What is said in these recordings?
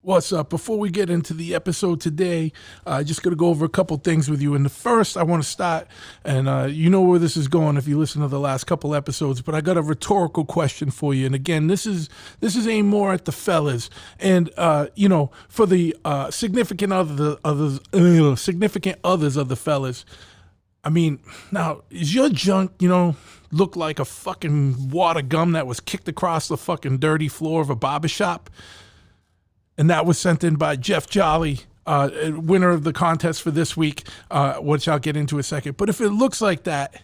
What's up? Before we get into the episode today, just going to go over a couple things with you. And the first, I want to start, and you know where this is going if you listen to the last couple episodes, but I got a rhetorical question for you. And again, this is aimed more at the fellas. And, for the significant others of the fellas, I mean, now, is your junk, look like a fucking water gum that was kicked across the fucking dirty floor of a barbershop? And that was sent in by Jeff Jolly, winner of the contest for this week, which I'll get into in a second. But if it looks like that,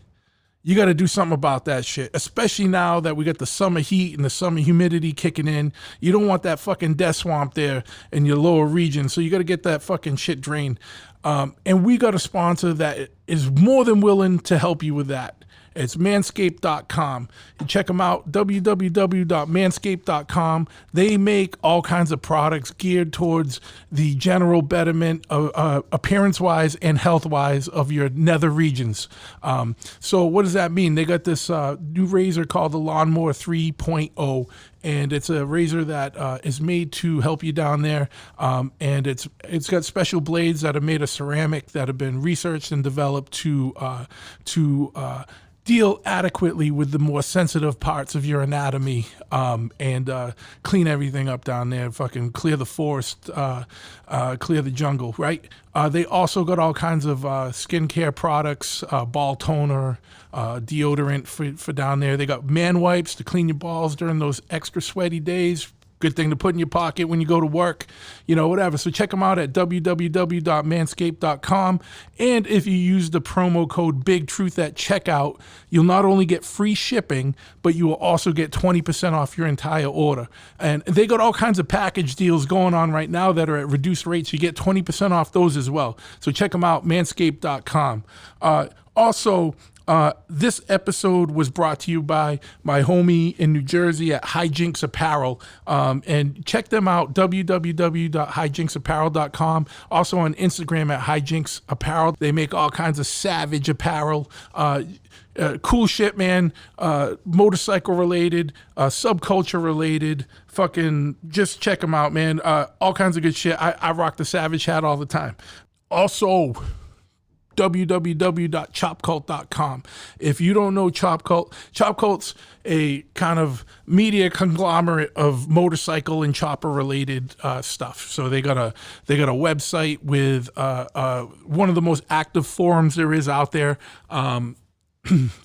you got to do something about that shit, especially now that we got the summer heat and the summer humidity kicking in. You don't want that fucking death swamp there in your lower region, so you got to get that fucking shit drained. And we got a sponsor that is more than willing to help you with that. It's manscaped.com. You check them out, www.manscaped.com. They make all kinds of products geared towards the general betterment, appearance-wise and health-wise, of your nether regions. So what does that mean? They got this new razor called the Lawnmower 3.0. And it's a razor that is made to help you down there. And it's got special blades that are made of ceramic that have been researched and developed to deal adequately with the more sensitive parts of your anatomy, and clean everything up down there, fucking clear the forest, clear the jungle, right? They also got all kinds of skincare products, ball toner, deodorant for down there. They got man wipes to clean your balls during those extra sweaty days. Good thing to put in your pocket when you go to work, whatever. So check them out at www.manscaped.com. And if you use the promo code BIGTRUTH at checkout, you'll not only get free shipping, but you will also get 20% off your entire order. And they got all kinds of package deals going on right now that are at reduced rates. You get 20% off those as well. So check them out, manscaped.com. This episode was brought to you by my homie in New Jersey at Hijinks Apparel. And check them out, www.hijinksapparel.com. Also on Instagram at Hijinks Apparel. They make all kinds of savage apparel. Cool shit, man. Motorcycle related, subculture related. Fucking just check them out, man. All kinds of good shit. I rock the Savage hat all the time. Also, www.chopcult.com. If you don't know Chopcult's a kind of media conglomerate of motorcycle and chopper related stuff. So they got a website with one of the most active forums there is out there.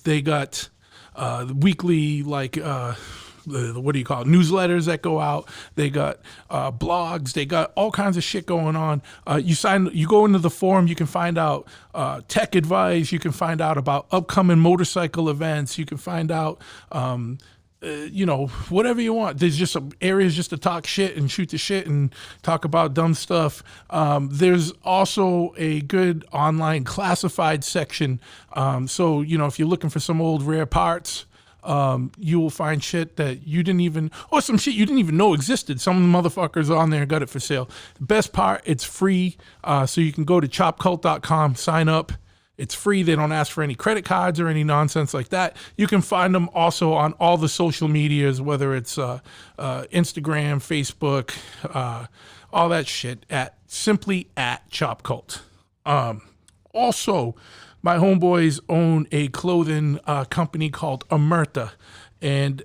They got weekly newsletters that go out. They got blogs. They got all kinds of shit going on. You go into the forum, you can find out tech advice. You can find out about upcoming motorcycle events. You can find out, whatever you want. There's just some areas just to talk shit and shoot the shit and talk about dumb stuff. There's also a good online classified section. So, if you're looking for some old rare parts, you will find shit that you didn't even, or some shit you didn't even know existed. Some motherfuckers on there got it for sale. The best part, it's free. So you can go to chopcult.com, sign up. It's free. They don't ask for any credit cards or any nonsense like that. You can find them also on all the social medias, whether it's Instagram, Facebook, all that shit, simply at Chopcult. Also, my homeboys own a clothing company called Omerta, and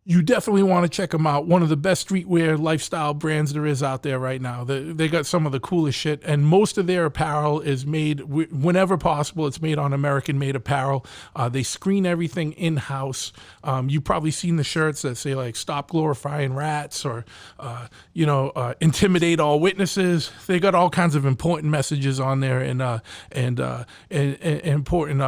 you definitely want to check them out. One of the best streetwear lifestyle brands there is out there right now. They got some of the coolest shit, and most of their apparel is made, whenever possible, it's made on American-made apparel. They screen everything in-house. You've probably seen the shirts that say, like, stop glorifying rats or, intimidate all witnesses. They got all kinds of important messages on there and important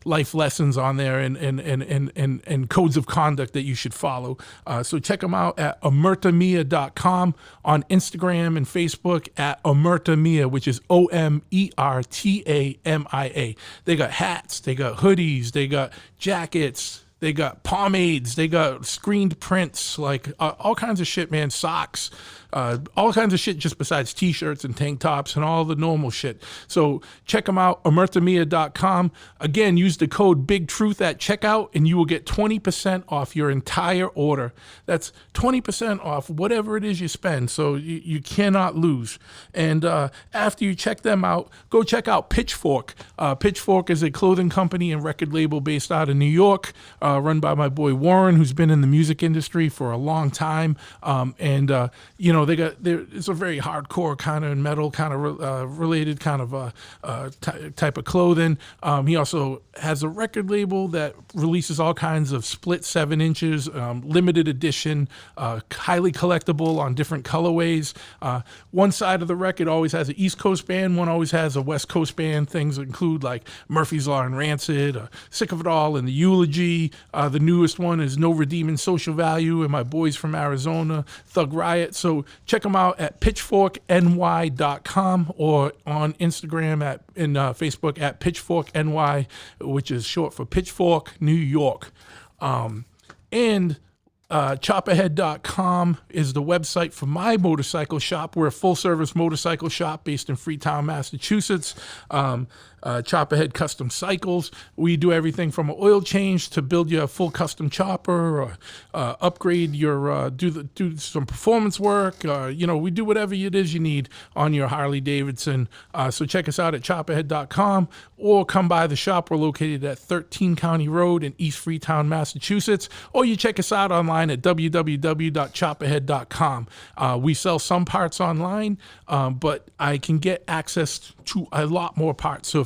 life lessons on there and codes of conduct that you should follow. So check them out at omertamia.com, on Instagram and Facebook at omertamia, which is OMERTAMIA. They got hats, they got hoodies, they got jackets, they got pomades, they got screened prints, like all kinds of shit, man. Socks, all kinds of shit just besides t-shirts and tank tops and all the normal shit. So check them out, omertamia.com. Again, use the code BIGTRUTH at checkout and you will get 20% off your entire order. That's 20% off whatever it is you spend. So you cannot lose. And after you check them out, go check out Pitchfork. Pitchfork is a clothing company and record label based out of New York, run by my boy Warren, who's been in the music industry for a long time. It's a very hardcore kind of metal kind of related kind of type of clothing. He also has a record label that releases all kinds of split 7 inches, limited edition, highly collectible on different colorways. One side of the record always has an East Coast band, one always has a West Coast band. Things include like Murphy's Law and Rancid, Sick of It All and The Eulogy. The newest one is No Redeeming Social Value and my boys from Arizona, Thug Riot. So check them out at pitchforkny.com or on Instagram and Facebook at pitchforkny, which is short for Pitchfork New York. Chopperhead.com is the website for my motorcycle shop. We're a full-service motorcycle shop based in Freetown, Massachusetts. Chopperhead Custom Cycles. We do everything from an oil change to build you a full custom chopper, or upgrade your do some performance work. We do whatever it is you need on your Harley Davidson. So check us out at chopperhead.com or come by the shop. We're located at 13 County Road in East Freetown, Massachusetts. Or you check us out online at www.chopperhead.com. We sell some parts online, but I can get access to a lot more parts. So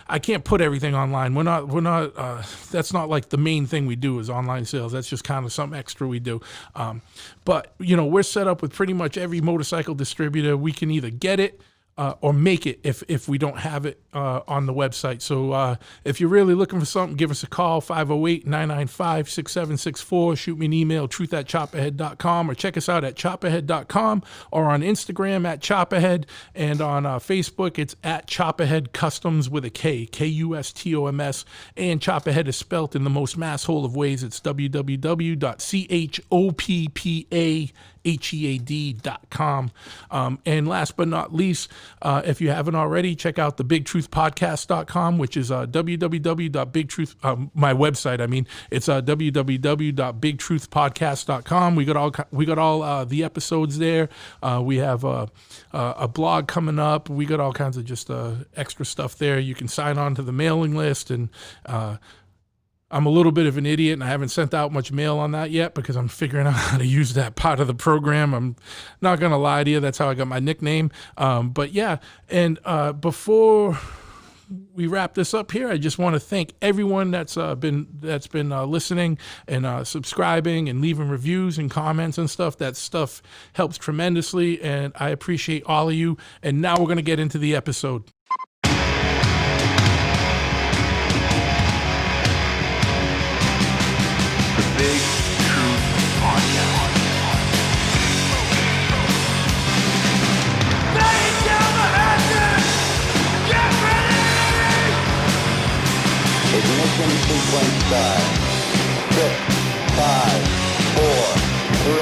I can't put everything online. We're not, that's not like the main thing we do is online sales. That's just kind of some extra we do. But we're set up with pretty much every motorcycle distributor. We can either get it, or make it if we don't have it on the website. So if you're really looking for something, give us a call, 508-995-6764. Shoot me an email, truth@chopperhead.com, or check us out at chopperhead.com or on Instagram at chopperhead, and on Facebook it's at Chopperhead Customs with a K, Kustoms, and Chopperhead is spelt in the most masshole of ways. It's www.chopperhead.com. And last but not least, if you haven't already, check out the BigTruthPodcast.com, which is www.bigtruth. My website, I mean, it's www.bigtruthpodcast.com. We got all the episodes there. We have a blog coming up. We got all kinds of just extra stuff there. You can sign on to the mailing list, and I'm a little bit of an idiot and I haven't sent out much mail on that yet because I'm figuring out how to use that part of the program. I'm not going to lie to you. That's how I got my nickname. But yeah, and before we wrap this up here, I just want to thank everyone that's been listening and subscribing and leaving reviews and comments and stuff. That stuff helps tremendously, and I appreciate all of you. And now we're going to get into the episode. Big Truth Podcast. Ladies and gentlemen, get ready! Ignition sequence start. 6, 5, 4, 3,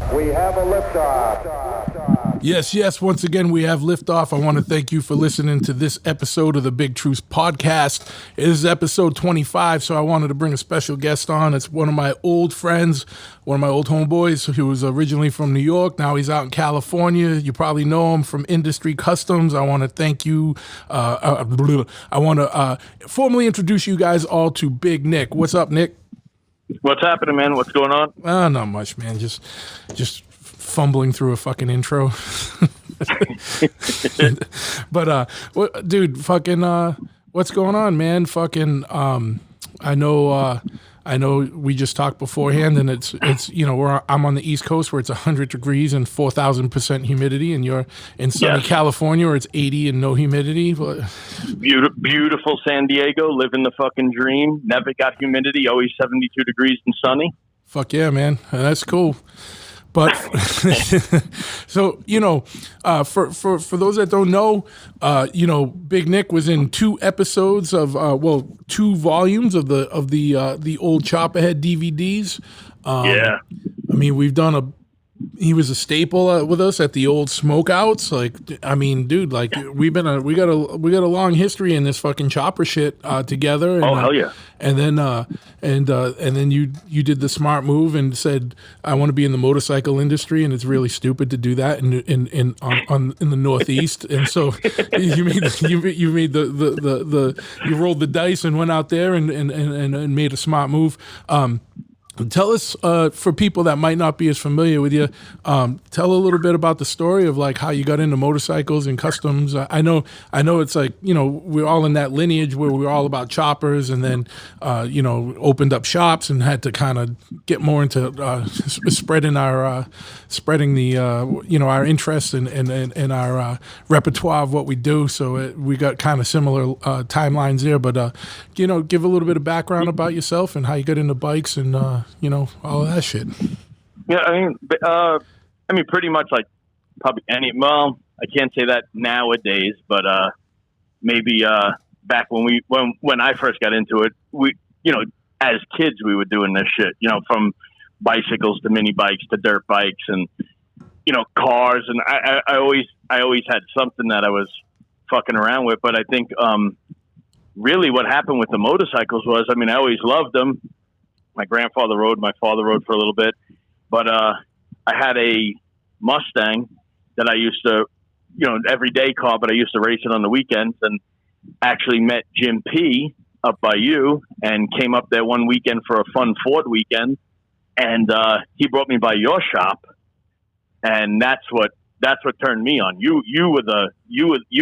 2, 1. We have a liftoff. Yes. Once again, we have liftoff. I want to thank you for listening to this episode of the Big Truth Podcast. It is episode 25, so I wanted to bring a special guest on. It's one of my old friends, one of my old homeboys who was originally from New York. Now he's out in California. You probably know him from Industry Customs. I want to thank you. I want to formally introduce you guys all to Big Nick. What's up, Nick? What's happening, man? What's going on? Not much, man. Just fumbling through a fucking intro. But dude, fucking what's going on, man? Fucking I know we just talked beforehand, and it's I'm on the East Coast where it's 100 degrees and 4,000% humidity, and you're in sunny California where it's 80 and no humidity. But beautiful San Diego, living the fucking dream. Never got humidity, always 72 degrees and sunny. Fuck yeah, man. That's cool. But so, for those that don't know, Big Nick was in 2 episodes of 2 volumes of the old Chopperhead DVDs. Yeah. I mean, he was a staple with us at the old smokeouts. Like, I mean, dude, like we got a long history in this fucking chopper shit together. And, Oh, hell yeah. And then you did the smart move and said, I want to be in the motorcycle industry, and it's really stupid to do that in the Northeast. And so you made you rolled the dice and went out there and made a smart move. Tell us, for people that might not be as familiar with you, tell a little bit about the story of like how you got into motorcycles and customs. I know it's like, we're all in that lineage where we're all about choppers, and then, opened up shops and had to kind of get more into spreading our interests and our repertoire of what we do. So we got kind of similar timelines there, but give a little bit of background about yourself and how you got into bikes and all of that shit. Yeah, I mean, pretty much like probably well, I can't say that nowadays, but maybe back when I first got into it, we, as kids, we were doing this shit, from bicycles to mini bikes to dirt bikes and, cars. And I always had something that I was fucking around with. But I think really what happened with the motorcycles was, I mean, I always loved them. My grandfather rode, my father rode for a little bit, but I had a Mustang that I used to, everyday car, but I used to race it on the weekends, and actually met Jim P up by you and came up there one weekend for a fun Ford weekend, and he brought me by your shop, and that's what turned me on. You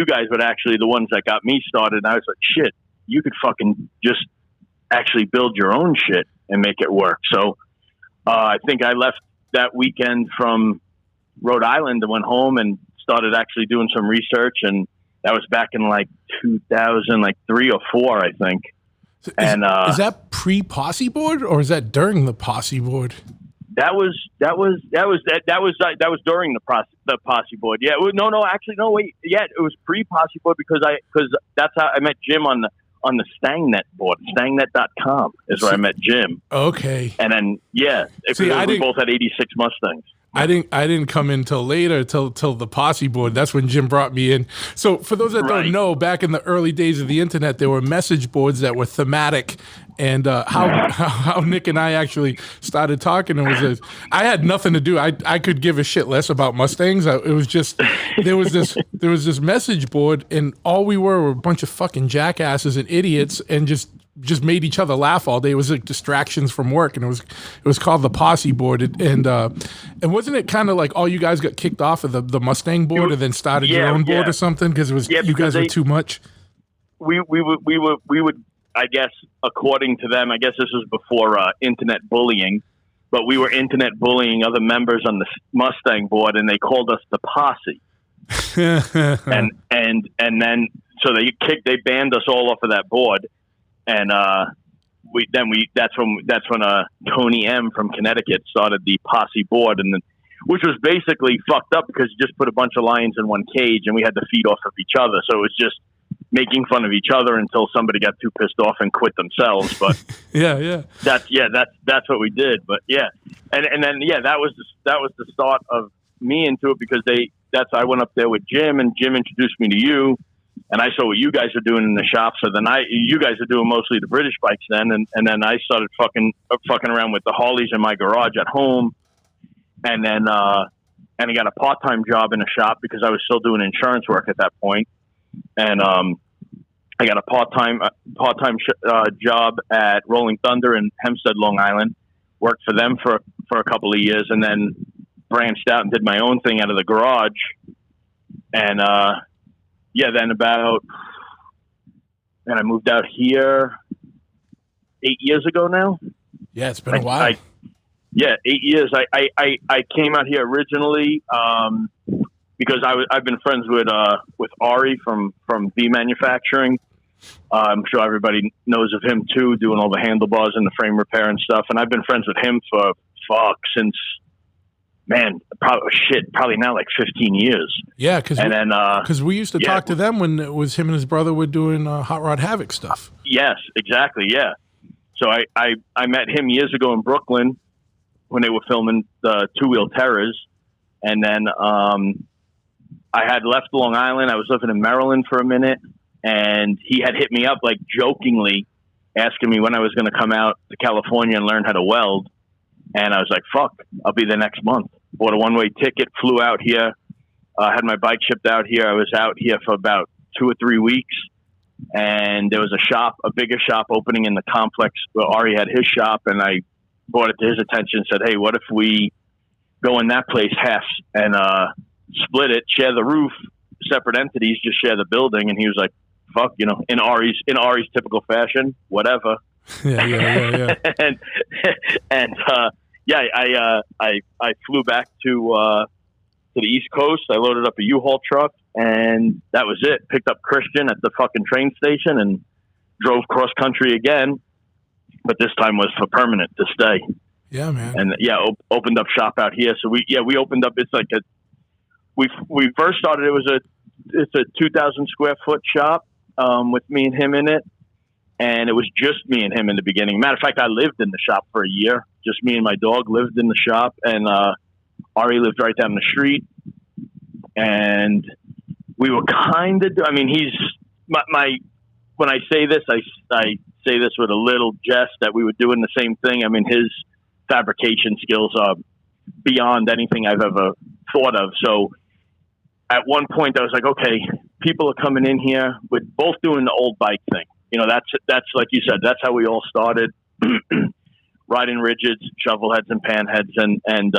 guys were actually the ones that got me started. And I was like, shit, you could fucking just actually build your own shit and make it work. So I think I left that weekend from Rhode Island and went home and started actually doing some research. And that was back in like 2003 or 4, I think. Is that pre-Posse Board or is that during the Posse Board? That was during the Posse Board. Yeah. No, actually, no, wait. Yeah, it was pre-Posse Board because that's how I met Jim on the StangNet board. StangNet.com is where I met Jim. Okay. And then, yeah, we both had 86 Mustangs. I didn't come in till later, till the Posse Board. That's when Jim brought me in. So for those that don't know, back in the early days of the internet, there were message boards that were thematic. And how Nick and I actually started talking, it was I had nothing to do. I could give a shit less about Mustangs. It was just there was this message board, and all we were a bunch of fucking jackasses and idiots, and just made each other laugh all day. It was like distractions from work, and it was called the Posse Board. And wasn't it kind of like all you guys got kicked off of the Mustang board and then started your own board or something because it was you guys were too much? We would. I guess, according to them, I guess this was before internet bullying, but we were internet bullying other members on the Mustang board, and they called us the Posse. and then so they banned us all off of that board, and that's when Tony M from Connecticut started the Posse board, and then, which was basically fucked up because you just put a bunch of lions in one cage, and we had to feed off of each other, so it was just making fun of each other until somebody got too pissed off and quit themselves. But that's what we did. But and then that was the start of me into it because I went up there with Jim, and Jim introduced me to you, and I saw what you guys are doing in the shop. So then you guys are doing mostly the British bikes then, and then I started fucking around with the Harleys in my garage at home, and then I got a part-time job in a shop because I was still doing insurance work at that point. And I got a part-time job at Rolling Thunder in Hempstead, Long Island. Worked for them for a couple of years, and then branched out and did my own thing out of the garage. And then I moved out here 8 years ago now. Yeah, it's been a while. 8 years. I came out here originally. Because I've been friends with Ari from V Manufacturing. I'm sure everybody knows of him too, doing all the handlebars and the frame repair and stuff. And I've been friends with him since probably now like 15 years. Yeah, because we used to talk to them when it was him and his brother were doing Hot Rod Havoc stuff. Yes, exactly. Yeah. So I met him years ago in Brooklyn, when they were filming the Two Wheel Terrors, and then I had left Long Island. I was living in Maryland for a minute, and he had hit me up like jokingly, asking me when I was going to come out to California and learn how to weld. And I was like, "Fuck, I'll be there next month." Bought a one-way ticket, flew out here, had my bike shipped out here. I was out here for about 2 or 3 weeks, and there was a bigger shop opening in the complex where Ari had his shop, and I brought it to his attention and said, "Hey, what if we go in that place half and split it, share the roof, separate entities, just share the building?" And he was like, "Fuck, in Ari's typical fashion, whatever." Yeah. I flew back to the East Coast. I loaded up a U-Haul truck, and that was it. Picked up Christian at the fucking train station and drove cross country again, but this time was for permanent to stay. Yeah, man. And opened up shop out here. So we opened up. It's like we first started. It's a 2,000 square foot shop with me and him in it, and it was just me and him in the beginning. Matter of fact, I lived in the shop for a year. Just me and my dog lived in the shop, and Ari lived right down the street. And we were kind of. I mean, he's my. When I say this, I say this with a little jest that we were doing the same thing. I mean, his fabrication skills are beyond anything I've ever thought of. So at one point I was like, okay, people are coming in here. We're both doing the old bike thing. That's like you said, that's how we all started. Riding rigids, shovel heads and panheads. And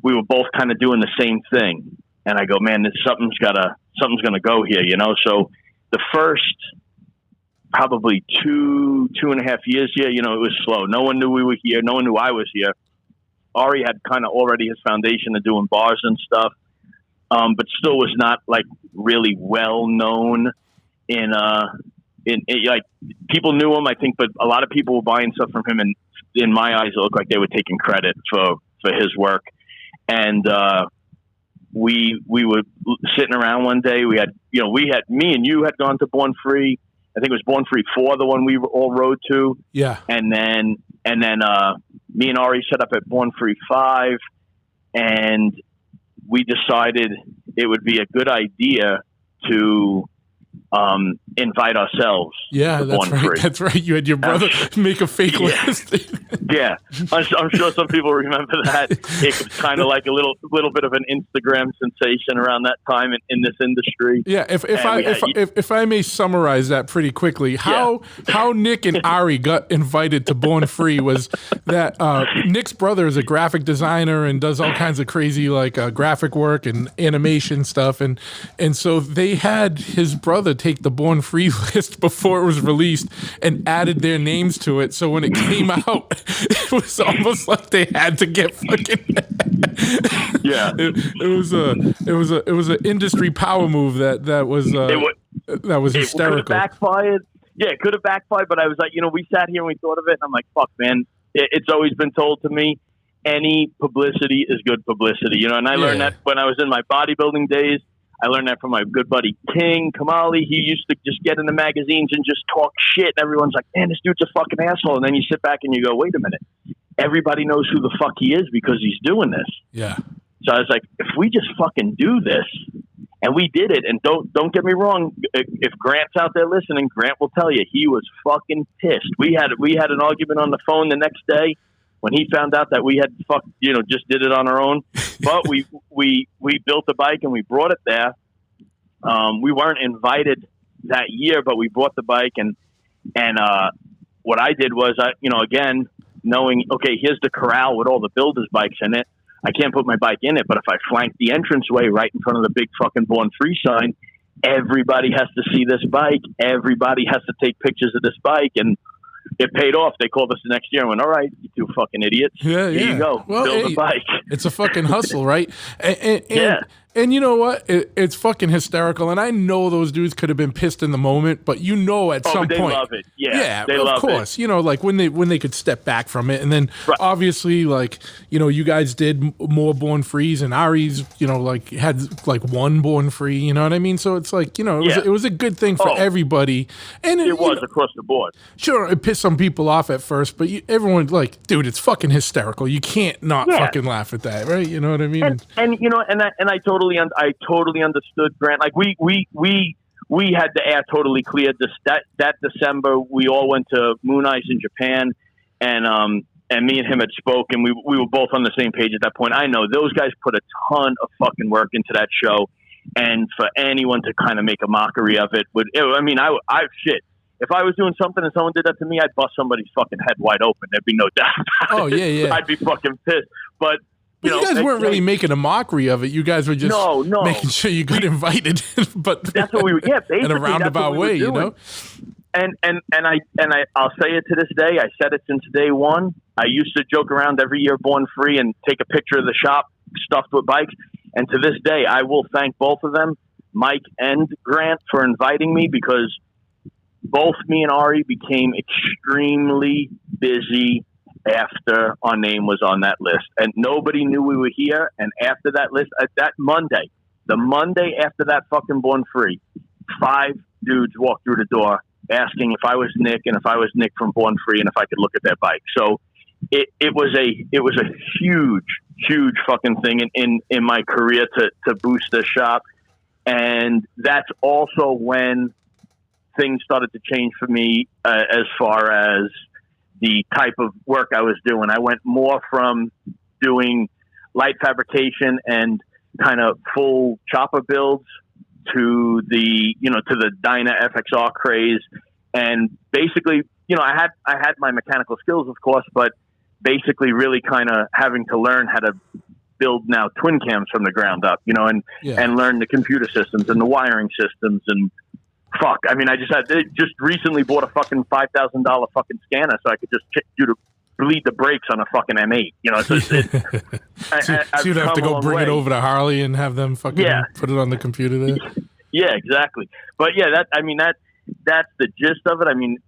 we were both kind of doing the same thing. And I go, man, something's going to go here, So the first probably 2.5 years here, it was slow. No one knew we were here. No one knew I was here. Ari had kind of already his foundation of doing bars and stuff, but still was not like really well known in like people knew him, I think, but a lot of people were buying stuff from him, and in my eyes, it looked like they were taking credit for his work. And we were sitting around one day. We had me and you had gone to Born Free. I think it was Born Free 4, the one we all rode to. Yeah. And then me and Ari set up at Born Free 5, and we decided it would be a good idea to invite ourselves. Yeah, to that's Born right. Free. That's right. You had your brother make a fake list. Yeah, I'm sure some people remember that. It was kind of like a little bit of an Instagram sensation around that time in this industry. Yeah, if I may summarize that pretty quickly, how Nick and Ari got invited to Born Free was that Nick's brother is a graphic designer and does all kinds of crazy like graphic work and animation stuff, and so they had his brother take the Born Free list before it was released and added their names to it. So when it came out, it was almost like they had to get fucking. Yeah, it was an industry power move that was hysterical. It could have backfired. Yeah, it could have backfired. But I was like, we sat here and we thought of it, and I'm like, fuck, man. It's always been told to me, any publicity is good publicity. And I learned that when I was in my bodybuilding days. I learned that from my good buddy King Kamali. He used to just get in the magazines and just talk shit. And everyone's like, man, this dude's a fucking asshole. And then you sit back and you go, wait a minute. Everybody knows who the fuck he is because he's doing this. Yeah. So I was like, if we just fucking do this, and we did it, and don't get me wrong, if Grant's out there listening, Grant will tell you he was fucking pissed. We had an argument on the phone the next day when he found out that we had just did it on our own. But we built a bike and we brought it there. We weren't invited that year, but we bought the bike, and what I did was again, knowing, okay, here's the corral with all the builders' bikes in it. I can't put my bike in it, but if I flank the entranceway right in front of the big fucking Born Free sign, everybody has to see this bike. Everybody has to take pictures of this bike, and it paid off. They called us the next year and went, all right, you two fucking idiots. Yeah, Here you go. Well, Build a bike. It's a fucking hustle, right? And And you know what? It's fucking hysterical. And I know those dudes could have been pissed in the moment, but at some they point, love it. yeah, They of love course. it. Like when they could step back from it, and then Right. obviously, like you guys did more Born Frees, and Ari's, like had like one Born Free. You know what I mean? So it's like it was a good thing for everybody, and It was across the board. Sure, it pissed some people off at first, but everyone like, dude, it's fucking hysterical. You can't not fucking laugh at that, right? You know what I mean? And I totally understood, Grant. Like we had the air totally cleared. That December, we all went to Moon Eyes in Japan, and me and him had spoken. We were both on the same page at that point. I know those guys put a ton of fucking work into that show, and for anyone to kind of make a mockery of it I shit. If I was doing something and someone did that to me, I'd bust somebody's fucking head wide open. There'd be no doubt about it. Yeah. I'd be fucking pissed. But you guys weren't really making a mockery of it. You guys were just making sure you got invited. But that's what we were. Yeah, basically in a roundabout way, you know. And I'll say it to this day. I said it since day one. I used to joke around every year, Born Free, and take a picture of the shop stuffed with bikes. And to this day, I will thank both of them, Mike and Grant, for inviting me, because both me and Ari became extremely busy after our name was on that list, and nobody knew we were here. And after that list, that Monday, the Monday after that fucking Born Free, 5 dudes walked through the door asking if I was Nick, and if I was Nick from Born Free, and if I could look at their bike. So it was a huge fucking thing in my career to boost the shop. And that's also when things started to change for me as far as the type of work I was doing. I went more from doing light fabrication and kind of full chopper builds to the Dyna FXR craze. And basically, I had my mechanical skills, of course, but basically really kind of having to learn how to build now twin cams from the ground up, and learn the computer systems and the wiring systems. And fuck, I mean, I just recently bought a fucking $5,000 fucking scanner so I could just bleed the brakes on a fucking M8. So you'd have to go bring it over to Harley and have them fucking put it on the computer there. Yeah, exactly. But yeah, that's the gist of it. I mean,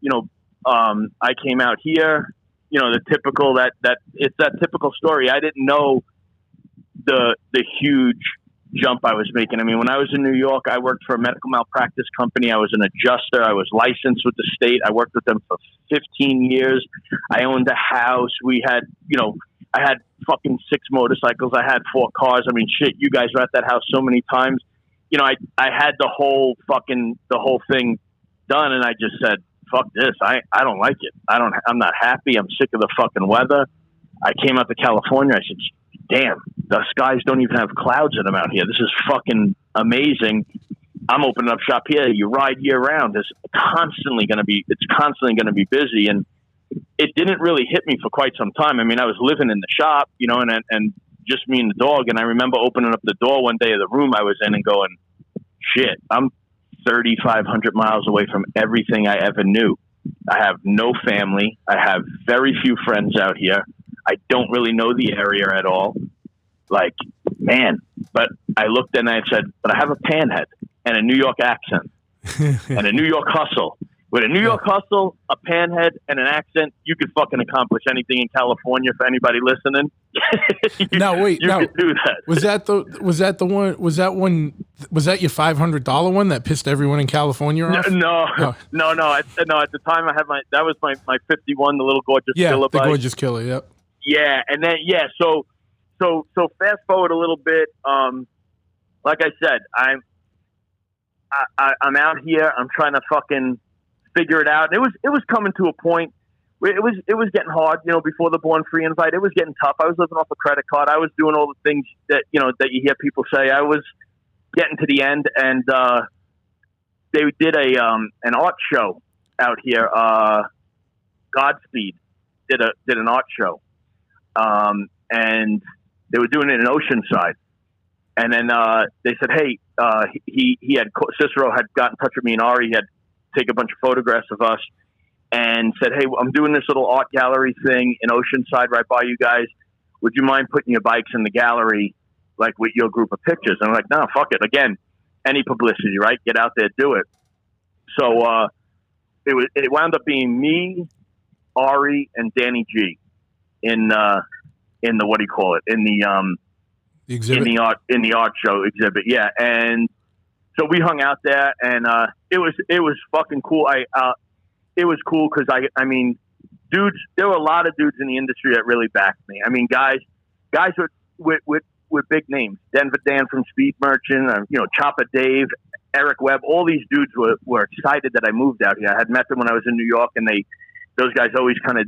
I came out here, the typical it's that typical story. I didn't know the huge jump I was making. I mean, when I was in New York, I worked for a medical malpractice company. I was an adjuster. I was licensed with the state. I worked with them for 15 years. I owned a house. We had, I had fucking 6 motorcycles. I had 4 cars. I mean, shit, you guys were at that house so many times. I had the whole thing done, and I just said, fuck this. I don't like it. I'm not happy. I'm sick of the fucking weather. I came out to California. I said, damn, the skies don't even have clouds in them out here. This is fucking amazing. I'm opening up shop here. You ride year round. It's constantly going to be busy. And it didn't really hit me for quite some time. I mean, I was living in the shop, and just me and the dog. And I remember opening up the door one day of the room I was in and going, shit, I'm 3,500 miles away from everything I ever knew. I have no family. I have very few friends out here. I don't really know the area at all. Like, man, but I looked and I said, but I have a panhead and a New York accent and a New York hustle. With a New York hustle, a panhead, and an accent, you could fucking accomplish anything in California. For anybody listening, you could do that. Was that your $500 one that pissed everyone in California off? No. At the time, I had that was my 51, the little gorgeous killer bike. The gorgeous killer. Yep. Yeah, and then so fast forward a little bit. Like I said, I'm out here. I'm trying to fucking figure it out. And it was coming to a point where it was getting hard. Before the Born Free invite, it was getting tough. I was living off a credit card. I was doing all the things that that you hear people say. I was getting to the end, and they did an art show out here. Godspeed did an art show, and they were doing it in Oceanside. And then they said, hey, Cicero had got in touch with me and Ari. He had take a bunch of photographs of us and said, hey, I'm doing this little art gallery thing in Oceanside right by you guys. Would you mind putting your bikes in the gallery like with your group of pictures. And I'm like, no, fuck it. Again, any publicity, right? Get out there, do it. So it wound up being me, Ari, and Danny G in the what do you call it, in the exhibit? in the art show exhibit. Yeah. And so we hung out there, and it was fucking cool. It was cool because I mean, dudes, there were a lot of dudes in the industry that really backed me. I mean, guys with big names, Denver Dan from Speed Merchant, Chopper Dave, Eric Webb, all these dudes were excited that I moved out here. I had met them when I was in New York, and those guys always kind of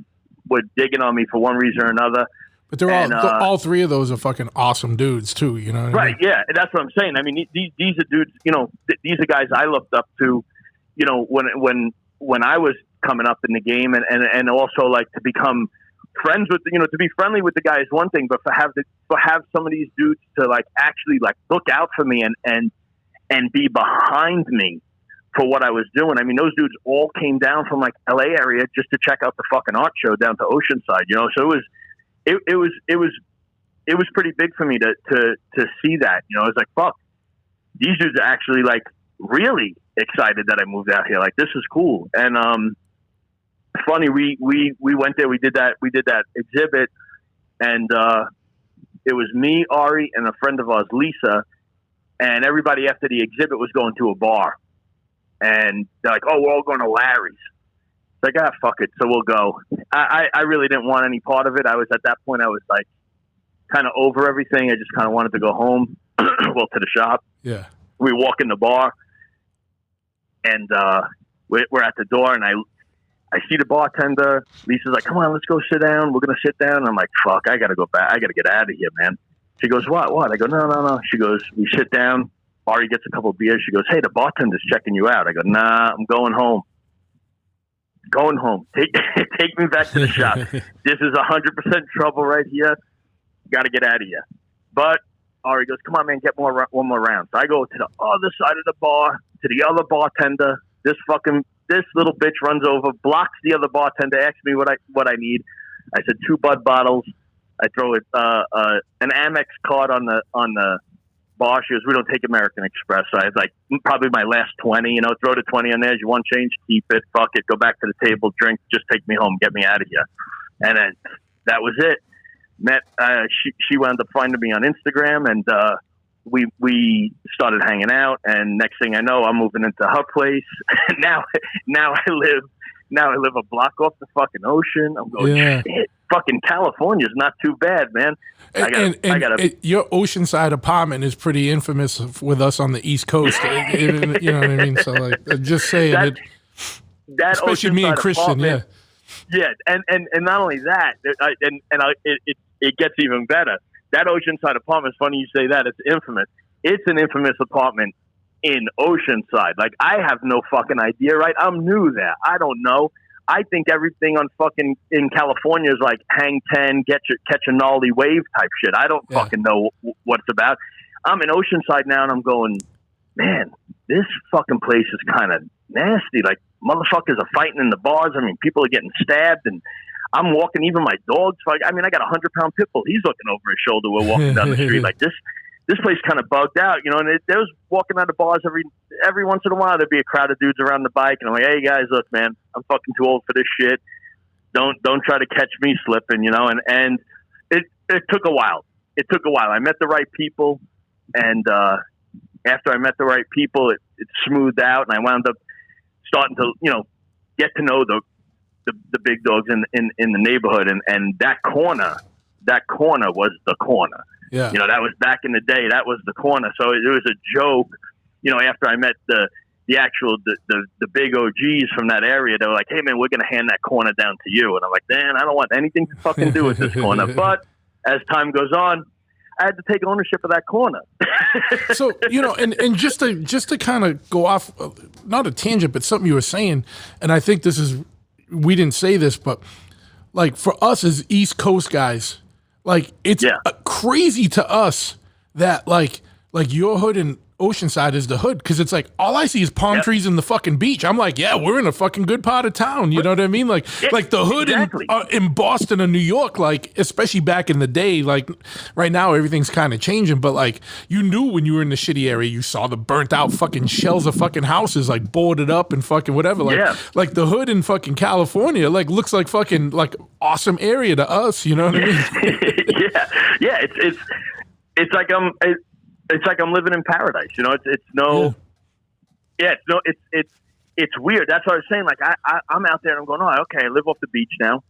were digging on me for one reason or another. But they're all three of those are fucking awesome dudes too, you know what I mean? Right, yeah, and that's what I'm saying. I mean, these are dudes, these are guys I looked up to, when I was coming up in the game, and also like to become friends with, to be friendly with the guy is one thing, but to have some of these dudes to like actually like look out for me and be behind me for what I was doing. I mean, those dudes all came down from like LA area just to check out the fucking art show down to Oceanside, so it was pretty big for me to see that, I was like, fuck, these dudes are actually like really excited that I moved out here. Like, this is cool. And, funny, we went there, we did that exhibit, and, it was me, Ari, and a friend of ours, Lisa, and everybody after the exhibit was going to a bar. And they're like, oh, we're all going to Larry's. It's like, fuck it. So we'll go. I really didn't want any part of it. I was at that point, I was like kind of over everything. I just kind of wanted to go home, well, to the shop. Yeah. We walk in the bar, and we're at the door, and I see the bartender. Lisa's like, come on, let's go sit down. We're going to sit down. And I'm like, fuck, I got to go back. I got to get out of here, man. She goes, what? I go, no. She goes, we sit down. Ari gets a couple of beers. She goes, hey, the bartender's checking you out. I go, nah, I'm going home. Take me back to the shop. This is 100% trouble right here. Got to get out of here. But Ari goes, come on, man, get one more round. So I go to the other side of the bar, to the other bartender. This little bitch runs over, blocks the other bartender, asks me what I need. I said 2 Bud bottles. I throw an Amex card on the bar. She goes, we don't take American Express. So I was like, probably my last 20, throw the 20 on there. You want change? Keep it. Fuck it. Go back to the table, drink, just take me home, get me out of here. And then that was it. She wound up finding me on Instagram, and we started hanging out. And next thing I know, I'm moving into her place. now I live a block off the fucking ocean. I'm going, shit, fucking California's not too bad, man. Your Oceanside apartment is pretty infamous with us on the East Coast. You know what I mean? So, like, just saying that especially me and Christian, yeah. Yeah, and not only that, it gets even better. That Oceanside apartment, it's funny you say that, it's infamous. It's an infamous apartment in Oceanside. Like, I have no fucking idea, right? I'm new there. I don't know. I think everything on fucking in California is like hang 10, catch a gnarly wave type shit. I don't fucking know what it's about. I'm in Oceanside now, and I'm going, man, this fucking place is kind of nasty. Like, motherfuckers are fighting in the bars. I mean, people are getting stabbed, and I'm walking, even my dog's like, I mean, I got a 100-pound pit bull. He's looking over his shoulder. We're walking down the street like this. This place kind of bugged out, and there was walking out of bars every once in a while. There'd be a crowd of dudes around the bike, and I'm like, hey guys, look, man, I'm fucking too old for this shit. Don't try to catch me slipping, and it took a while. It took a while. I met the right people, and after I met the right people, it smoothed out, and I wound up starting to, get to know the big dogs in the neighborhood, and that corner was the corner. Yeah. That was back in the day. That was the corner. So it was a joke. After I met the big OGs from that area, they were like, "Hey man, we're gonna hand that corner down to you." And I'm like, "Man, I don't want anything to fucking do with this corner." But as time goes on, I had to take ownership of that corner. So and just to kind of go off, not a tangent, but something you were saying, and I think we didn't say this, but like for us as East Coast guys. Like, it's crazy to us that like your hood and Oceanside is the hood, because it's like all I see is palm trees and the fucking beach. I'm like, yeah, we're in a fucking good part of town. You know what I mean? Like the hood in Boston or New York, like especially back in the day. Like right now, everything's kind of changing, but like you knew when you were in the shitty area, you saw the burnt out fucking shells of fucking houses, like boarded up and fucking whatever. Like the hood in fucking California, like looks like fucking like awesome area to us. You know what I mean? yeah. It's like I'm living in paradise. You know, it's weird. That's what I was saying. Like I'm out there and I'm going, oh, okay, I live off the beach now.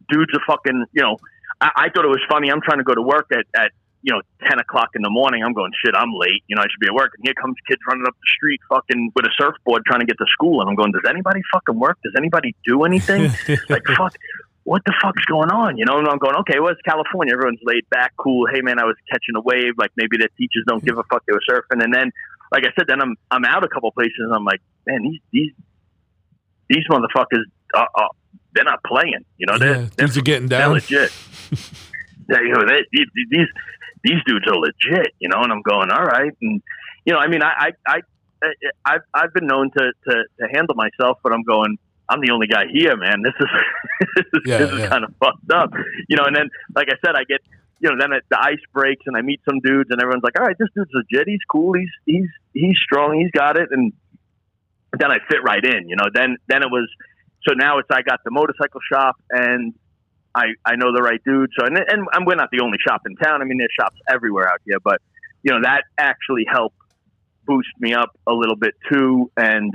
Dudes are fucking, you know, I thought it was funny. I'm trying to go to work at 10 o'clock in the morning. I'm going, shit, I'm late. You know, I should be at work. And here comes kids running up the street fucking with a surfboard trying to get to school. And I'm going, does anybody fucking work? Does anybody do anything? Like, fuck. What the fuck's going on? You know, and I'm going, okay, well, it's California. Everyone's laid back, cool. Hey, man, I was catching a wave. Like, maybe the teachers don't give a fuck. They were surfing. And then, like I said, then I'm out a couple places, and I'm like, man, these motherfuckers, they're not playing. You know, these are getting down. They're legit. These dudes are legit. You know, and I'm going, all right. And you know, I mean, I've been known to handle myself, but I'm going, I'm the only guy here, man. This is kind of fucked up, you know. And then, like I said, I get, you know, then the ice breaks and I meet some dudes, and everyone's like, all right, this dude's legit. He's cool. He's strong. He's got it. And then I fit right in, you know. Then it was, so now it's, I got the motorcycle shop, and I know the right dude. So and we're not the only shop in town. I mean, there's shops everywhere out here, but you know, that actually helped boost me up a little bit too. And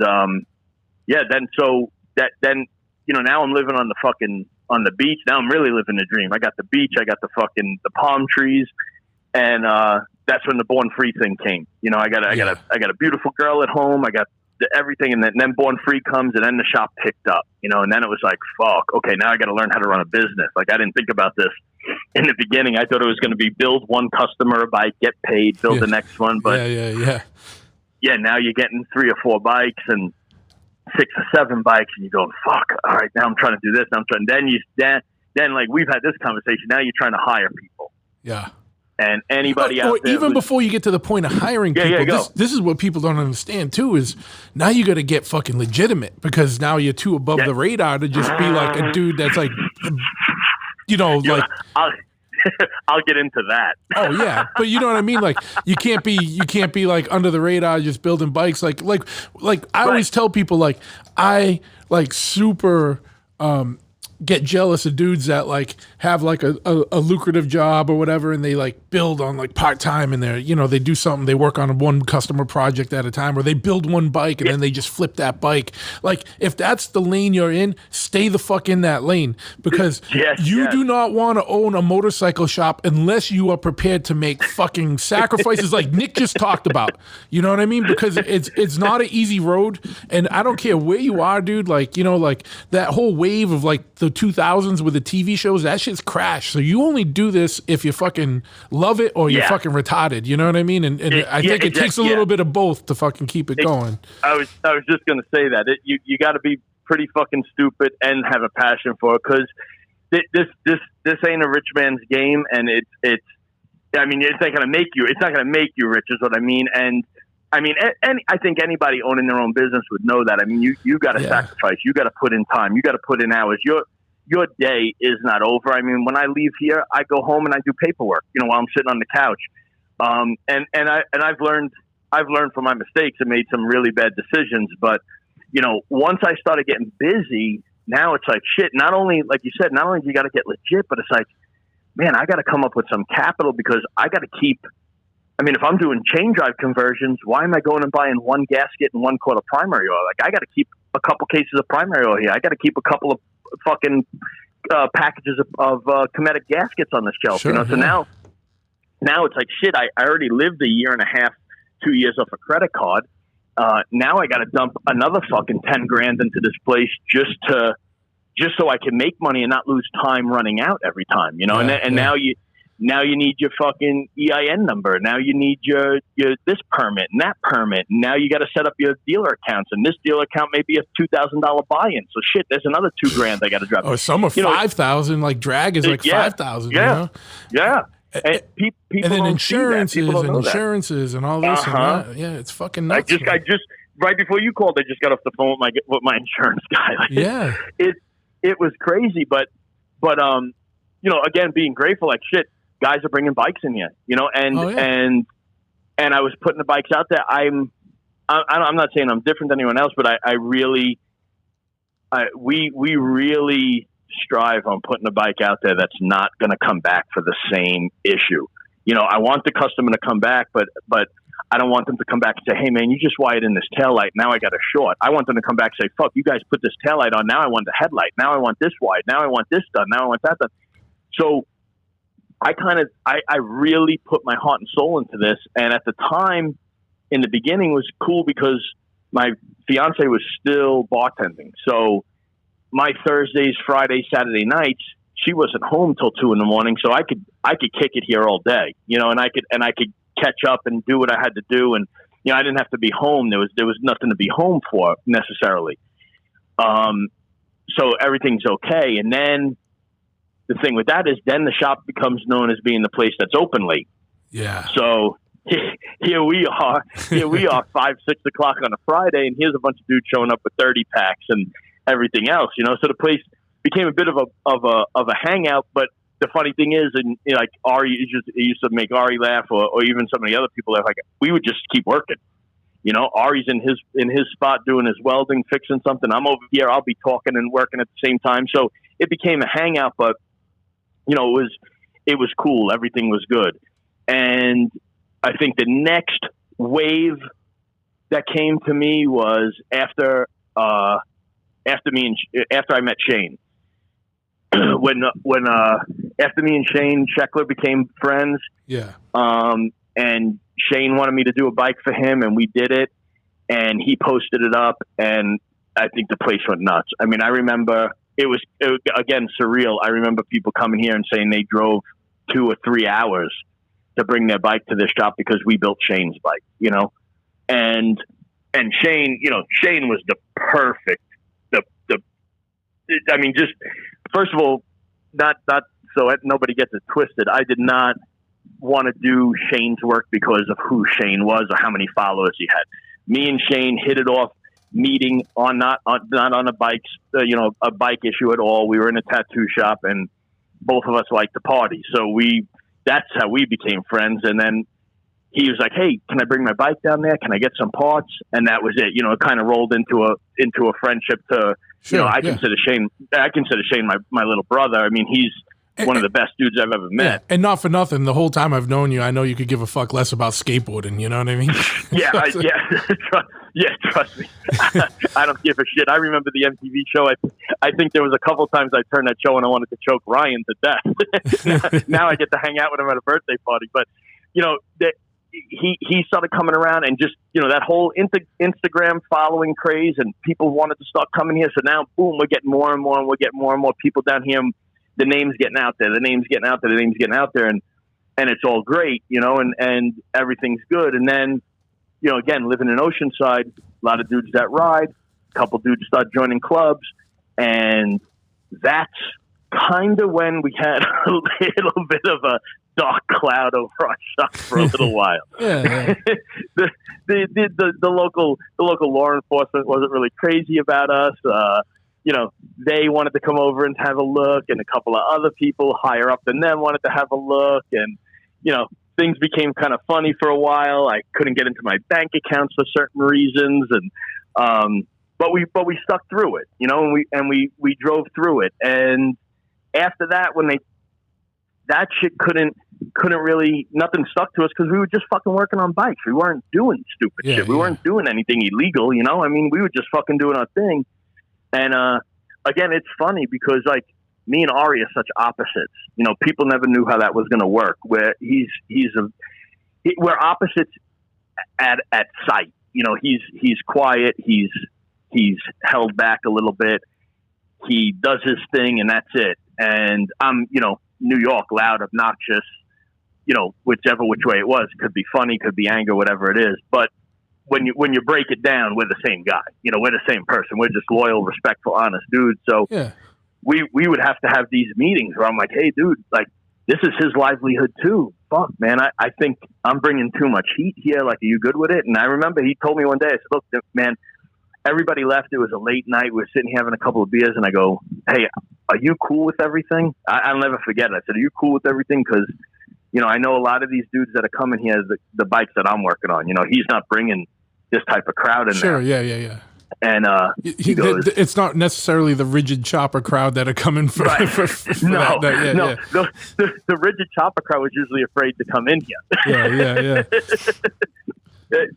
then you know, now I'm living on the beach. Now I'm really living the dream. I got the beach, I got the palm trees, and that's when the Born Free thing came. You know, I got a beautiful girl at home. I got everything, and then Born Free comes, and then the shop picked up. You know, and then it was like, fuck, okay, now I got to learn how to run a business. Like, I didn't think about this in the beginning. I thought it was going to be build one customer, buy, get paid, build the next one. But yeah, now you're getting 3 or 4 bikes and 6 or 7 bikes, and you go, fuck, all right, now I'm trying to do this. Then like we've had this conversation. Now you're trying to hire people. Yeah. And anybody out there. Even before you get to the point of hiring people, this is what people don't understand too, is now you got to get fucking legitimate, because now you're too above the radar to just be like a dude that's like, you know, like. I'll get into that. Oh yeah, but you know what I mean. Like you can't be like under the radar just building bikes. Like I always tell people, like I like super get jealous of dudes that like have like a lucrative job or whatever, and they like build on like part-time, and they're, you know, they do something, they work on one customer project at a time, or they build one bike and then they just flip that bike. Like if that's the lane you're in, stay the fuck in that lane, because you do not want to own a motorcycle shop unless you are prepared to make fucking sacrifices like Nick just talked about. You know what I mean? Because it's not an easy road, and I don't care where you are, dude. Like, you know, like that whole wave of like the 2000s with the TV shows, that shit's crashed. So you only do this if you fucking love it or you're fucking retarded. You know what I mean? And I think it takes a little bit of both to fucking keep it going. I was just gonna say that you got to be pretty fucking stupid and have a passion for it, because this ain't a rich man's game, and it's I mean, it's not gonna make you rich, is what I mean. And I mean, I think anybody owning their own business would know that. I mean, you got to sacrifice, you got to put in time, you got to put in hours. Your day is not over. I mean, when I leave here, I go home and I do paperwork, you know, while I'm sitting on the couch. And I've learned from my mistakes and made some really bad decisions. But, you know, once I started getting busy, now it's like, shit, not only, like you said, not only do you got to get legit, but it's like, man, I got to come up with some capital, because I got to keep, I mean, if I'm doing chain drive conversions, why am I going and buying 1 gasket and 1 quart of primary oil? Like, I got to keep a couple cases of primary oil here. I got to keep a couple of fucking packages of Cometic gaskets on the shelf. Sure, you know, so now it's like, shit, I already lived a year and a half, 2 years off a credit card. Now I got to dump another fucking 10 grand into this place just so I can make money and not lose time running out every time, you know. Now you need your fucking EIN number. Now you need your this permit and that permit. And now you got to set up your dealer accounts, and this dealer account may be a $2,000 buy-in. So shit, there's another $2,000 I got to drop. Or some are 5,000. Like drag is like 5,000. Yeah, you know? Yeah. And people And then don't see that. People don't know that. insurances and all this and Uh-huh. that. Yeah, it's fucking nuts. I just right before you called, I just got off the phone with my insurance guy. Like, Yeah. it was crazy, but you know, again, being grateful, like shit, guys are bringing bikes in here, you know, and Oh, yeah. and I was putting the bikes out there. I'm not saying I'm different than anyone else, but we really strive on putting a bike out there that's not going to come back for the same issue. You know, I want the customer to come back, but I don't want them to come back and say, hey man, you just wired in this taillight. Now I got a short. I want them to come back and say, fuck, you guys put this taillight on. Now I want the headlight. Now I want this wide. Now I want this done. Now I want that done. So I really put my heart and soul into this. And at the time, in the beginning, was cool because my fiance was still bartending. So my Thursdays, Fridays, Saturday nights, she wasn't home till 2 a.m. So I could kick it here all day, you know, and I could catch up and do what I had to do. And, you know, I didn't have to be home. There was nothing to be home for necessarily. So everything's okay. And then the thing with that is then the shop becomes known as being the place that's open late. Yeah. So here we are 5, 6 o'clock on a Friday, and here's a bunch of dudes showing up with 30 packs and everything else, you know. So the place became a bit of a hangout. But the funny thing is, and you know, like Ari used to make Ari laugh, or even some of the other people laugh. Like we would just keep working. You know, Ari's in his spot doing his welding, fixing something. I'm over here. I'll be talking and working at the same time. So it became a hangout. But you know, it was cool. Everything was good. And I think the next wave that came to me was after I met Shane. when after me and Shane Sheckler became friends. Yeah. And Shane wanted me to do a bike for him, and we did it. And he posted it up, and I think the place went nuts. I mean, I remember it was again surreal. I remember people coming here and saying they drove 2 or 3 hours to bring their bike to this shop because we built Shane's bike, you know. And Shane, you know, Shane was the perfect, I mean, just first of all, not so nobody gets it twisted. I did not want to do Shane's work because of who Shane was or how many followers he had. Me and Shane hit it off, meeting on not on a bike, a bike issue at all. We were in a tattoo shop, and both of us liked to party, so that's how we became friends. And then he was like, "Hey, can I bring my bike down there? Can I get some parts?" And that was it. You know, it kind of rolled into a friendship. Sure, you know, I consider Shane my little brother. I mean, he's one of the best dudes I've ever met. Yeah. And not for nothing, the whole time I've known you, I know you could give a fuck less about skateboarding. You know what I mean? Trust me. I don't give a shit. I remember the MTV show. I think there was a couple times I turned that show and I wanted to choke Ryan to death. now I get to hang out with him at a birthday party. But, you know, he started coming around, and just, you know, that whole Instagram following craze, and people wanted to start coming here. So now, boom, we're getting more and more, and we're getting more and more people down here. The name's getting out there. And it's all great, you know, and everything's good. And then, you know, again, living in Oceanside, a lot of dudes that ride, a couple dudes start joining clubs, and that's kind of when we had a little bit of a dark cloud over our shop for a little while. The local law enforcement wasn't really crazy about us. You know, they wanted to come over and have a look, and a couple of other people higher up than them wanted to have a look, and, you know, things became kind of funny for a while. I couldn't get into my bank accounts for certain reasons, and but we stuck through it, you know, and we drove through it. And after that, when that shit couldn't really, nothing stuck to us because we were just fucking working on bikes. We weren't doing stupid shit. We weren't doing anything illegal, you know. I mean, we were just fucking doing our thing. And again, it's funny because, like, me and Ari are such opposites. You know, people never knew how that was going to work. Where we're opposites at sight. You know, he's quiet. He's held back a little bit. He does his thing, and that's it. And I'm, you know, New York, loud, obnoxious. You know, which way it was, could be funny, could be anger, whatever it is. But when you break it down, we're the same guy. You know, we're the same person. We're just loyal, respectful, honest dudes. So we would have to have these meetings where I'm like, hey, dude, like, this is his livelihood too. Fuck, man, I think I'm bringing too much heat here. Like, are you good with it? And I remember he told me one day, I said, look, man, everybody left. It was a late night. We were sitting here having a couple of beers, and I go, hey, are you cool with everything? I'll never forget it. I said, are you cool with everything? Because, you know, I know a lot of these dudes that are coming here, the bikes that I'm working on, you know, he's not bringing this type of crowd in there. Sure, yeah. And he goes, it's not necessarily the rigid chopper crowd that are coming for, right. for no, that. no. Yeah. The rigid chopper crowd was usually afraid to come in here. Yeah.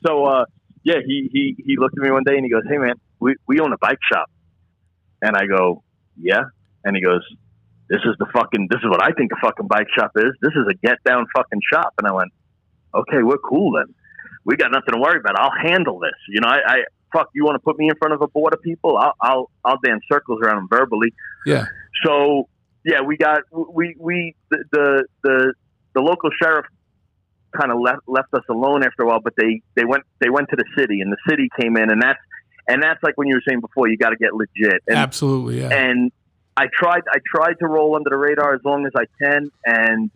So, he looked at me one day and he goes, hey, man, we own a bike shop. And I go, yeah. And he goes, this is what I think a fucking bike shop is. This is a get down fucking shop. And I went, okay, we're cool then. We got nothing to worry about. I'll handle this. You know, I fuck, you want to put me in front of a board of people? I'll dance circles around them verbally. Yeah. So yeah, the local sheriff kind of left us alone after a while, but they went to the city, and the city came in, and that's like when you were saying before, you got to get legit. And, absolutely, yeah. And I tried to roll under the radar as long as I can, and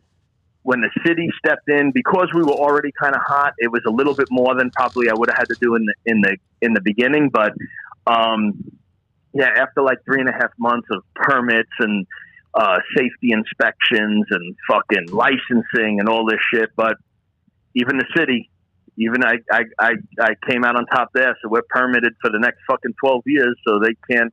when the city stepped in, because we were already kind of hot, it was a little bit more than probably I would have had to do in the beginning. But after like 3.5 months of permits and safety inspections and fucking licensing and all this shit, but even the city, I came out on top there. So we're permitted for the next fucking 12 years, so they can't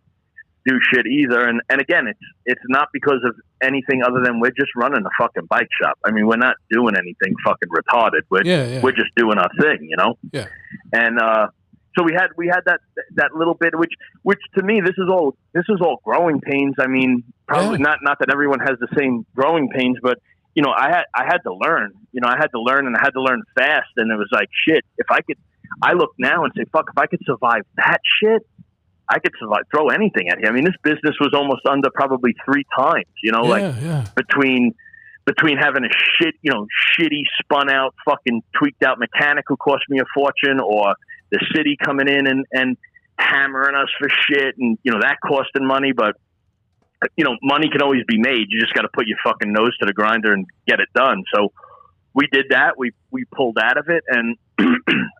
do shit either. And again, it's not because of anything other than we're just running a fucking bike shop. I mean, we're not doing anything fucking retarded. We're just doing our thing, you know? Yeah. And so we had that little bit, which to me, this is all growing pains. I mean, probably not that everyone has the same growing pains, but you know, I had to learn. You know, I had to learn, and I had to learn fast. And it was like, shit, I look now and say, fuck, if I could survive that shit, I could throw anything at you. I mean, this business was almost under probably 3 times, you know, between having a shitty spun out, fucking tweaked out mechanic who cost me a fortune, or the city coming in and hammering us for shit. And, you know, that costing money, but you know, money can always be made. You just got to put your fucking nose to the grinder and get it done. So we did that. We pulled out of it. And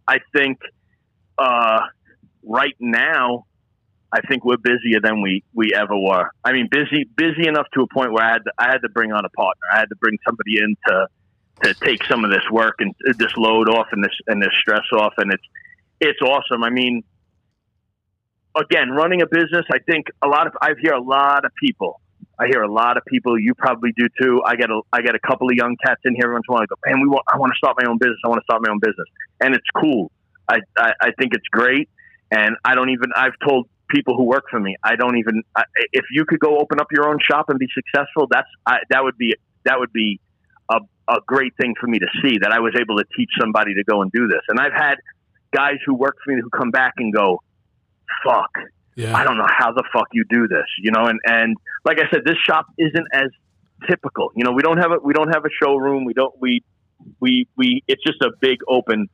I think, right now, I think we're busier than we ever were. I mean, busy enough to a point where I had to bring on a partner. I had to bring somebody in to take some of this work and this load off and this stress off. And it's awesome. I mean, again, running a business, I think I hear a lot of people. You probably do too. I get a couple of young cats in here every once in a while. I go, man, I want to start my own business. And it's cool. I think it's great. And I've told people who work for me, if you could go open up your own shop and be successful, that would be a great thing for me to see, that I was able to teach somebody to go and do this. And I've had guys who work for me who come back and go, fuck, I don't know how the fuck you do this, you know? And like I said, this shop isn't as typical, you know, we don't have a showroom. It's just a big open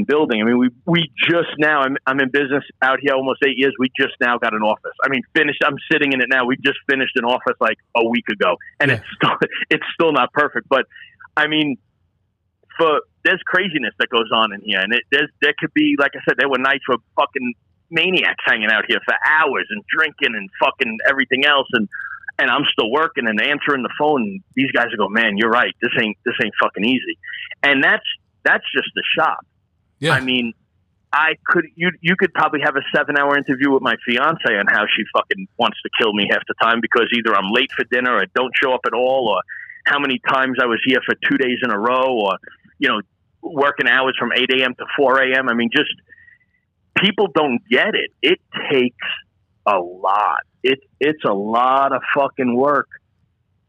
building. I mean, we just now, I'm in business out here almost 8 years. We just now got an office. I mean, I'm sitting in it now. We just finished an office like a week ago, and it's still not perfect, but I mean, there's craziness that goes on in here, and there could be, like I said, there were nights where fucking maniacs hanging out here for hours and drinking and fucking everything else, and I'm still working and answering the phone. And these guys will go, man, you're right. This ain't fucking easy, and that's just the shop. Yeah. I mean, you could probably have a 7-hour interview with my fiance on how she fucking wants to kill me half the time because either I'm late for dinner or don't show up at all, or how many times I was here for 2 days in a row, or, you know, working hours from 8 a.m. to 4 a.m. I mean, just people don't get it. It takes a lot. It's a lot of fucking work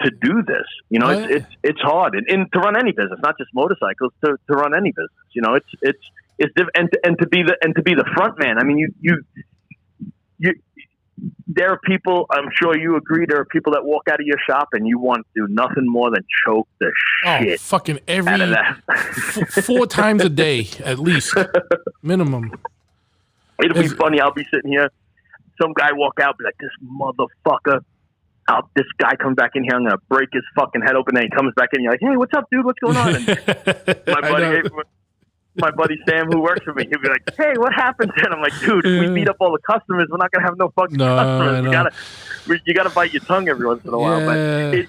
to do this. You know, it's hard. And to run any business, not just motorcycles, to run any business. You know, and to be the front man. I mean, you there are people, I'm sure you agree, there are people that walk out of your shop and you want to do nothing more than choke the shit fucking every out of that. 4 times a day, at least, minimum. It'll be funny. I'll be sitting here, some guy walk out, be like, this motherfucker this guy comes back in here, I'm gonna break his fucking head open. And he comes back in, you're like, hey, what's up, dude? What's going on? And my buddy Sam, who works for me, he'll be like, hey, what happened? And I'm like, dude, we beat up all the customers. We're not gonna have no fucking customers. You gotta bite your tongue every once in a while. But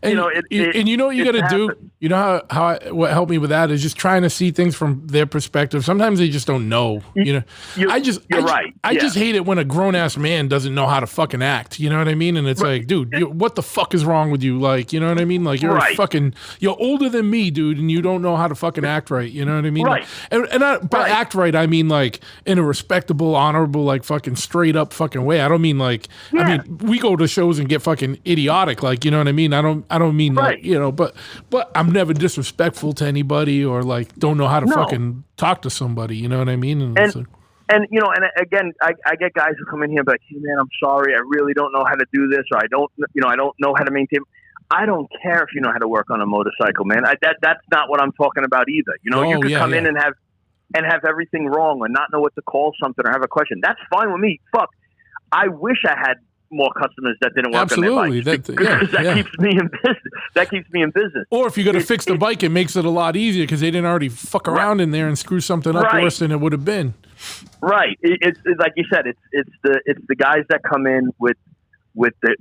and, you know what you got to do? You know what helped me with that is just trying to see things from their perspective. Sometimes they just don't know. I just hate it when a grown ass man doesn't know how to fucking act. You know what I mean? And it's like, dude, what the fuck is wrong with you? Like, you know what I mean? Like you're you're older than me, dude, and you don't know how to fucking act right. You know what I mean? Right. By act right, I mean like in a respectable, honorable, like fucking straight up fucking way. I don't mean like, I mean, we go to shows and get fucking idiotic. Like, you know what I mean? I don't mean like, but I'm never disrespectful to anybody or like don't know how to fucking talk to somebody. You know what I mean? And again, I get guys who come in here and be like, hey man, I'm sorry, I really don't know how to do this, or I don't know how to maintain. I don't care if you know how to work on a motorcycle, man. That's not what I'm talking about either. You could come in and have everything wrong or not know what to call something or have a question. That's fine with me. Fuck, I wish I had more customers that didn't work on their bikes because that keeps me in business. That keeps me in business. Or if you got to fix the bike, it makes it a lot easier because they didn't already fuck around in there and screw something up worse than it would have been. Right. It's like you said. It's the guys that come in with this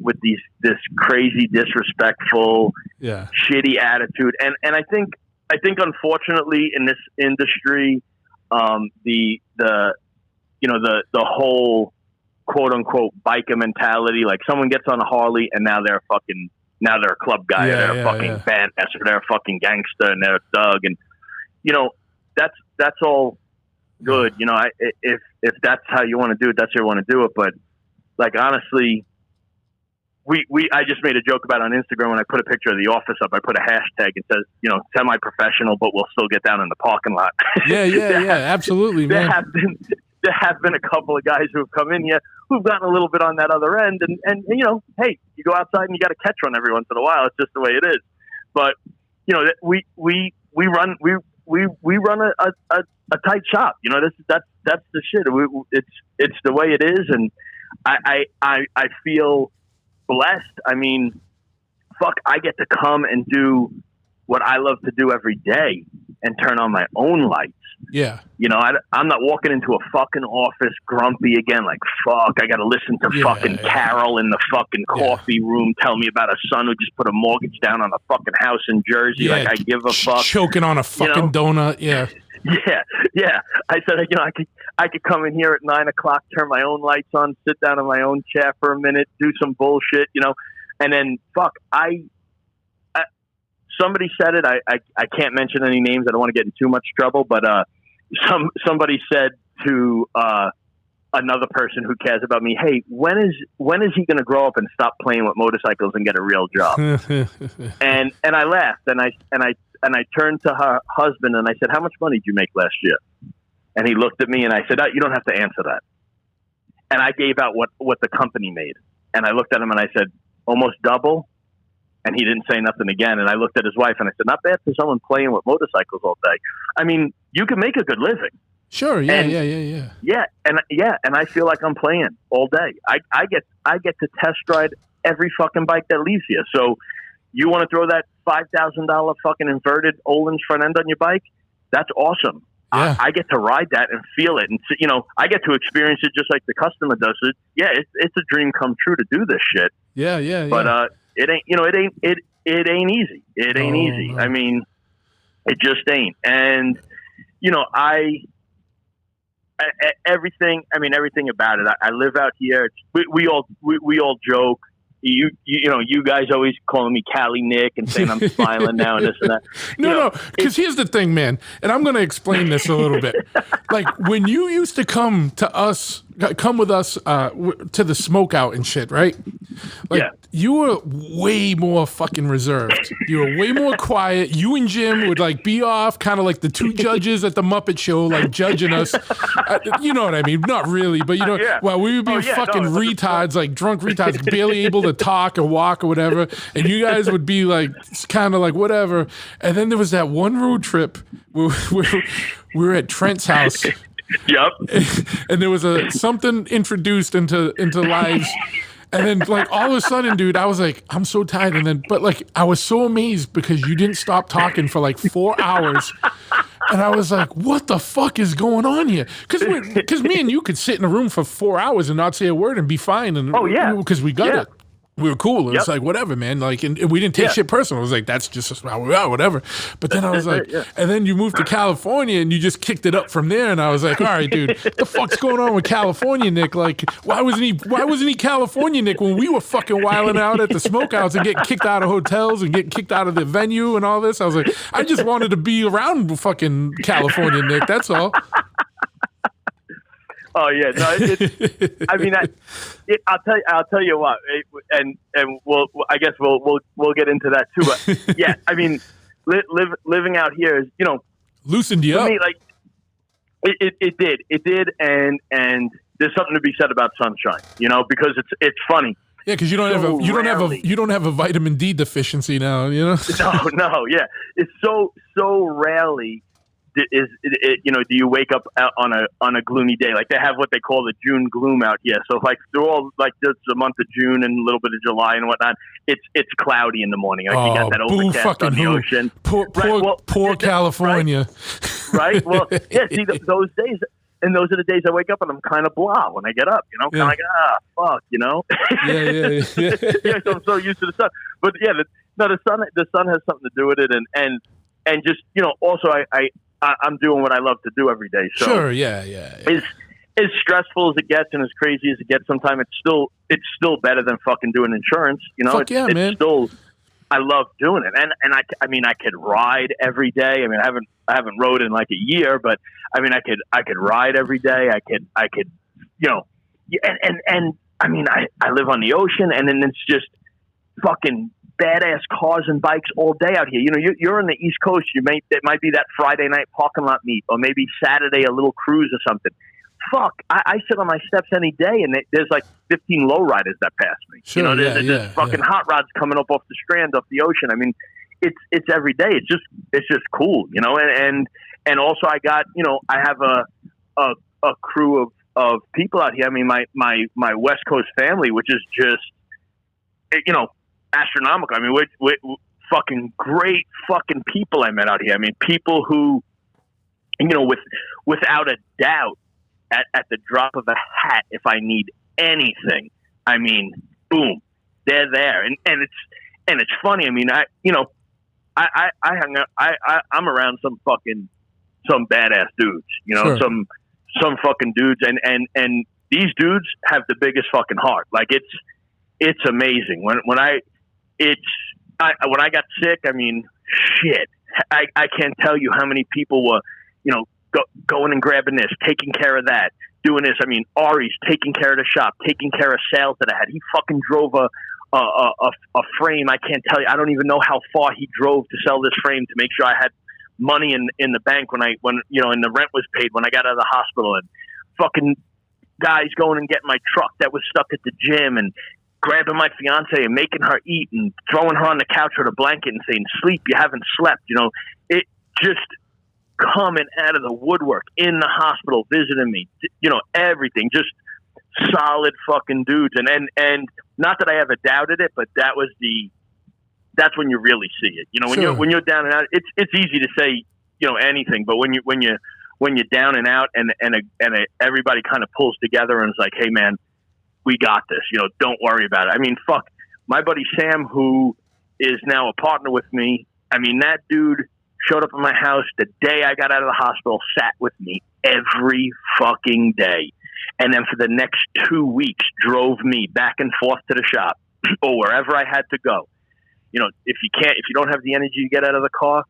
crazy, disrespectful, shitty attitude, and I think unfortunately in this industry, the whole quote unquote biker mentality, like someone gets on a Harley and now they're a club guy, or they're a fucking bandmaster, or they're a fucking gangster, and they're a thug, and that's all good. If that's how you want to do it, that's how you want to do it. But like honestly, I just made a joke about it on Instagram when I put a picture of the office up. I put a hashtag and says, semi-professional, but we'll still get down in the parking lot. Absolutely, man. There have been a couple of guys who have come in here who've gotten a little bit on that other end, and hey, you go outside and you got to catch one every once in a while. It's just the way it is. But we run a tight shop. That's the shit. It's the way it is, and I feel blessed. I mean, fuck, I get to come and do what I love to do every day and turn on my own lights. Yeah. I'm not walking into a fucking office grumpy again, like, fuck, I got to listen to fucking Carol in the fucking coffee room tell me about a son who just put a mortgage down on a fucking house in Jersey. Like, I give a fuck. Choking on a fucking donut. Yeah. Yeah. I said, I could come in here at 9:00, turn my own lights on, sit down in my own chair for a minute, do some bullshit, and then fuck, somebody said it. I can't mention any names. I don't want to get in too much trouble, but somebody said to another person who cares about me, hey, when is he going to grow up and stop playing with motorcycles and get a real job? and I laughed, and I turned to her husband and I said, how much money did you make last year? And he looked at me and I said, you don't have to answer that. And I gave out what the company made. And I looked at him and I said, almost double. And he didn't say nothing again. And I looked at his wife and I said, not bad for someone playing with motorcycles all day. I mean, you can make a good living. Sure. Yeah. And I feel like I'm playing all day. I get to test ride every fucking bike that leaves here. So you want to throw that $5,000 fucking inverted Olin's front end on your bike? That's awesome. Yeah. I get to ride that and feel it. And, I get to experience it just like the customer does it. Yeah. It's a dream come true to do this shit. Yeah. But, it ain't, it ain't easy. It ain't easy. No. I mean, it just ain't. And, everything about it. I live out here. We all joke. You guys always calling me Cali Nick and saying I'm smiling now and this and that. No, because here's the thing, man, and I'm going to explain this a little bit. Like when you used to come with us to the smoke out and shit, right? Like you were way more fucking reserved. You were way more quiet. You and Jim would like be off, kind of like the two judges at the Muppet Show, like judging us. You know what I mean? Not really, but well, we would be retards, like drunk retards, barely able to talk or walk or whatever, and you guys would be like kind of like whatever. And then there was that one road trip where we were at Trent's house. Yep. And there was something introduced into lives. And then like all of a sudden, dude, I was like, I'm so tired. And then, but like, I was so amazed because you didn't stop talking for like 4 hours. And I was like, what the fuck is going on here? Because me and you could sit in a room for 4 hours and not say a word and be fine. And because we got it. We were cool. It was like, whatever, man. Like, and we didn't take shit personal. I was like, that's just how we are, whatever. But then I was like, and then you moved to California and you just kicked it up from there. And I was like, all right, dude, what the fuck's going on with California, Nick? Like, why wasn't he California, Nick, when we were fucking wilding out at the smokehouse and getting kicked out of hotels and getting kicked out of the venue and all this? I was like, I just wanted to be around fucking California, Nick. That's all. Oh yeah, no. I mean, I'll tell you what, and I guess we'll get into that too. But yeah, I mean, living out here is, loosened you for up. me, like it did, and there's something to be said about sunshine, because it's funny. Yeah, because you don't have a vitamin D deficiency now, No, yeah, it's so rarely. Do you wake up on a gloomy day? Like they have what they call the June gloom out here. So like through all like just the month of June and a little bit of July and whatnot, it's cloudy in the morning. Like you got that overcast on the ocean. Poor California. Right? Well, yeah. See those days, and those are the days I wake up and I'm kind of blah when I get up. Kind of like fuck, Yeah. So I'm so used to the sun, but yeah, the sun has something to do with it, and just also I'm doing what I love to do every day. So sure, yeah. As stressful as it gets and as crazy as it gets, sometimes it's still better than fucking doing insurance. Fuck yeah, man. Still, I love doing it, and I could ride every day. I mean, I haven't rode in like a year, but I mean, I could ride every day. I could, and I mean, I live on the ocean, and then it's just fucking badass cars and bikes all day out here. You're on the East Coast. It might be that Friday night parking lot meet, or maybe Saturday a little cruise or something. Fuck, I sit on my steps any day, and there's like 15 lowriders that pass me. Sure, there's fucking hot rods coming up off the Strand, off the ocean. I mean, it's every day. It's just cool, and also I got I have a crew of people out here. I mean, my West Coast family, which is just astronomical. I mean, we're fucking great fucking people I met out here. I mean, people who, without a doubt, at the drop of a hat, if I need anything, I mean, boom, they're there. And it's funny. I mean, I'm around some badass dudes, sure. some fucking dudes, and these dudes have the biggest fucking heart. Like it's amazing. When I got sick, I mean, shit, I can't tell you how many people were, going and grabbing this, taking care of that, doing this. I mean, Ari's taking care of the shop, taking care of sales that I had. He fucking drove a frame. I can't tell you. I don't even know how far he drove to sell this frame to make sure I had money in the bank when and the rent was paid when I got out of the hospital. And fucking guys going and getting my truck that was stuck at the gym and grabbing my fiance and making her eat and throwing her on the couch with a blanket and saying, "Sleep, you haven't slept." It just coming out of the woodwork in the hospital, visiting me, everything, just solid fucking dudes. And not that I ever doubted it, but that's when you really see it. Sure. When you're down and out, it's easy to say, anything, but when you're down and out and everybody kind of pulls together and is like, "Hey man, we got this, don't worry about it." I mean, fuck, my buddy Sam, who is now a partner with me. I mean, that dude showed up at my house the day I got out of the hospital, sat with me every fucking day. And then for the next 2 weeks, drove me back and forth to the shop or wherever I had to go. If you don't have the energy to get out of the car,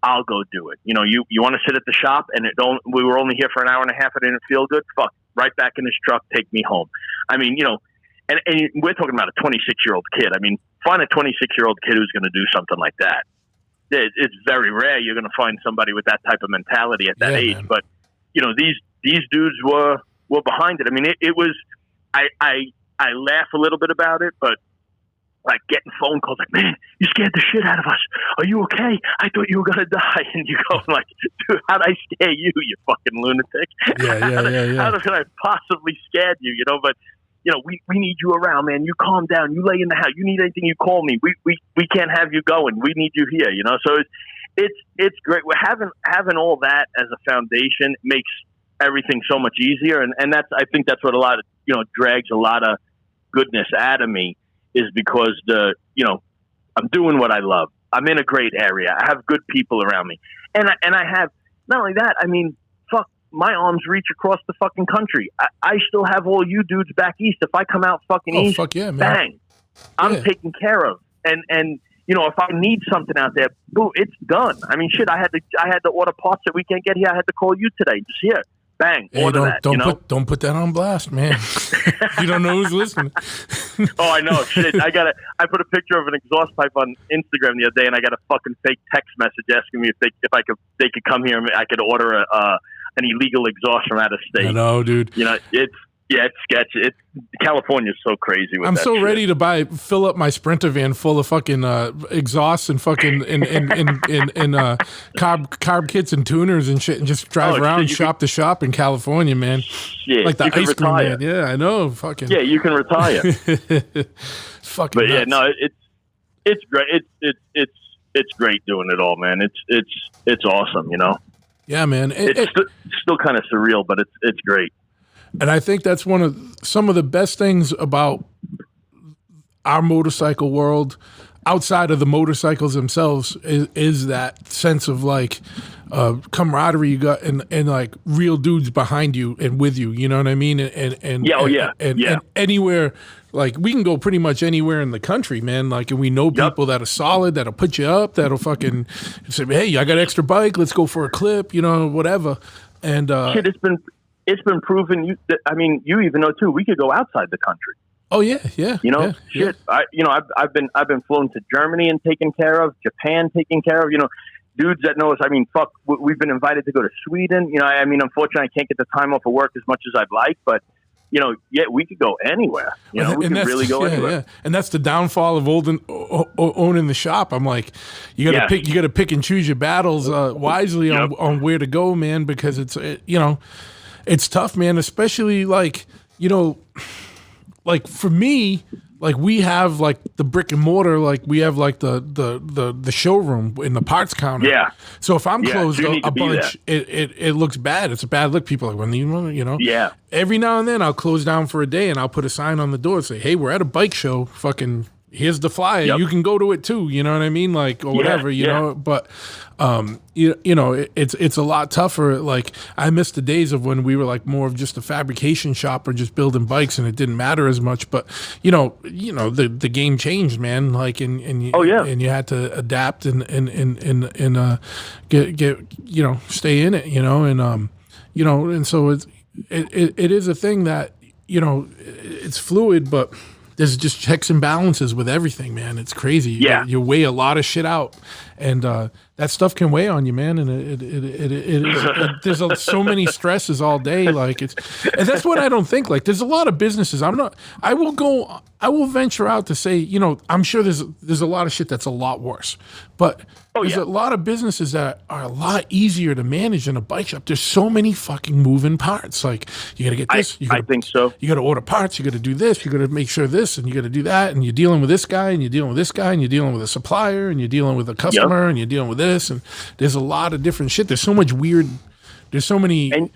I'll go do it. You want to sit at the shop and we were only here for an hour and a half. I didn't feel good. Fuck, right back in his truck, take me home. I mean, and we're talking about a 26-year-old kid. I mean, find a 26-year-old kid who's going to do something like that. It's very rare you're going to find somebody with that type of mentality at that age. Man. But these dudes were behind it. I mean, it was. I laugh a little bit about it, but like getting phone calls like, "Man, you scared the shit out of us. Are you okay? I thought you were going to die." And you go like, "Dude, how'd I scare you, you fucking lunatic? Yeah. How could I possibly scare you? But we need you around, man. You calm down. You lay in the house. You need anything, you call me. We can't have you going. We need you here, So it's great. We're having all that as a foundation makes everything so much easier. And I think that's what a lot of, drags a lot of goodness out of me, is because I'm doing what I love. I'm in a great area. I have good people around me. And I have, not only that, I mean, fuck, my arms reach across the fucking country. I still have all you dudes back east. If I come out fucking east, fuck yeah, man. Bang, I'm taken care of. And if I need something out there, boo, it's done. I mean, shit, I had to order parts that we can't get here. I had to call you today. Just here. Bang, hey, order that. Don't put that on blast, man. You don't know who's listening. Oh, I know. Shit, I put a picture of an exhaust pipe on Instagram the other day, and I got a fucking fake text message asking me if they could come here and I could order an illegal exhaust from out of state. I know, dude. It's sketchy. California's so crazy with I'm that so shit. ready to fill up my Sprinter van full of fucking exhausts and fucking and carb kits and tuners and shit, and just drive around shop to shop in California, man. Shit, like the ice cream man. Yeah, I know. Fucking yeah, you can retire. Fucking. But nuts. yeah, no, it's great. It's great doing it all, man. It's awesome, Yeah, man. It's still kind of surreal, but it's great. And I think that's some of the best things about our motorcycle world, outside of the motorcycles themselves, is that sense of like camaraderie you got, and like real dudes behind you and with you. You know what I mean? And anywhere, like we can go pretty much anywhere in the country, man. Like, and we know people that are solid, that'll put you up, that'll fucking say, hey, I got an extra bike, let's go for a clip, whatever. And shit, it's been proven. You even know too. We could go outside the country. Oh yeah. Shit. Yeah. I've been flown to Germany and taken care of, Japan taken care of. Dudes that know us. I mean, fuck, we've been invited to go to Sweden. Unfortunately, I can't get the time off of work as much as I'd like, but we could go anywhere. We can really go anywhere. Yeah. And that's the downfall of owning the shop. I'm like, you got to pick and choose your battles wisely on where to go, man, because it's tough, man, especially like for me, like we have like the brick and mortar, like we have like the showroom in the parts counter. Yeah. So if I'm closed a bunch, there. it looks bad. It's a bad look. People are like, Yeah. Every now and then I'll close down for a day and I'll put a sign on the door and say, hey, we're at a bike show. Fucking here's the flyer. Yep. You can go to it too. You know what I mean? Like, or whatever, you know, but, it's a lot tougher. Like I miss the days of when we were like more of just a fabrication shop or just building bikes and it didn't matter as much, but the game changed, man. Like, and you had to adapt and get stay in it, and so it is a thing that, it's fluid, but there's just checks and balances with everything, man. It's crazy. Yeah. You weigh a lot of shit out, and that stuff can weigh on you, man. And there's so many stresses all day. Like and that's what I don't think. Like there's a lot of businesses. I will venture out to say, I'm sure there's a lot of shit that's a lot worse, but there's a lot of businesses that are a lot easier to manage than a bike shop. There's so many fucking moving parts. Like you got to get this. I think so. You got to order parts. You got to do this. You got to make sure this, and you got to do that. And you're dealing with this guy, and you're dealing with this guy, and you're dealing with a supplier, and you're dealing with a customer, and you're dealing with this. And there's a lot of different shit. There's so much weird. There's so many. And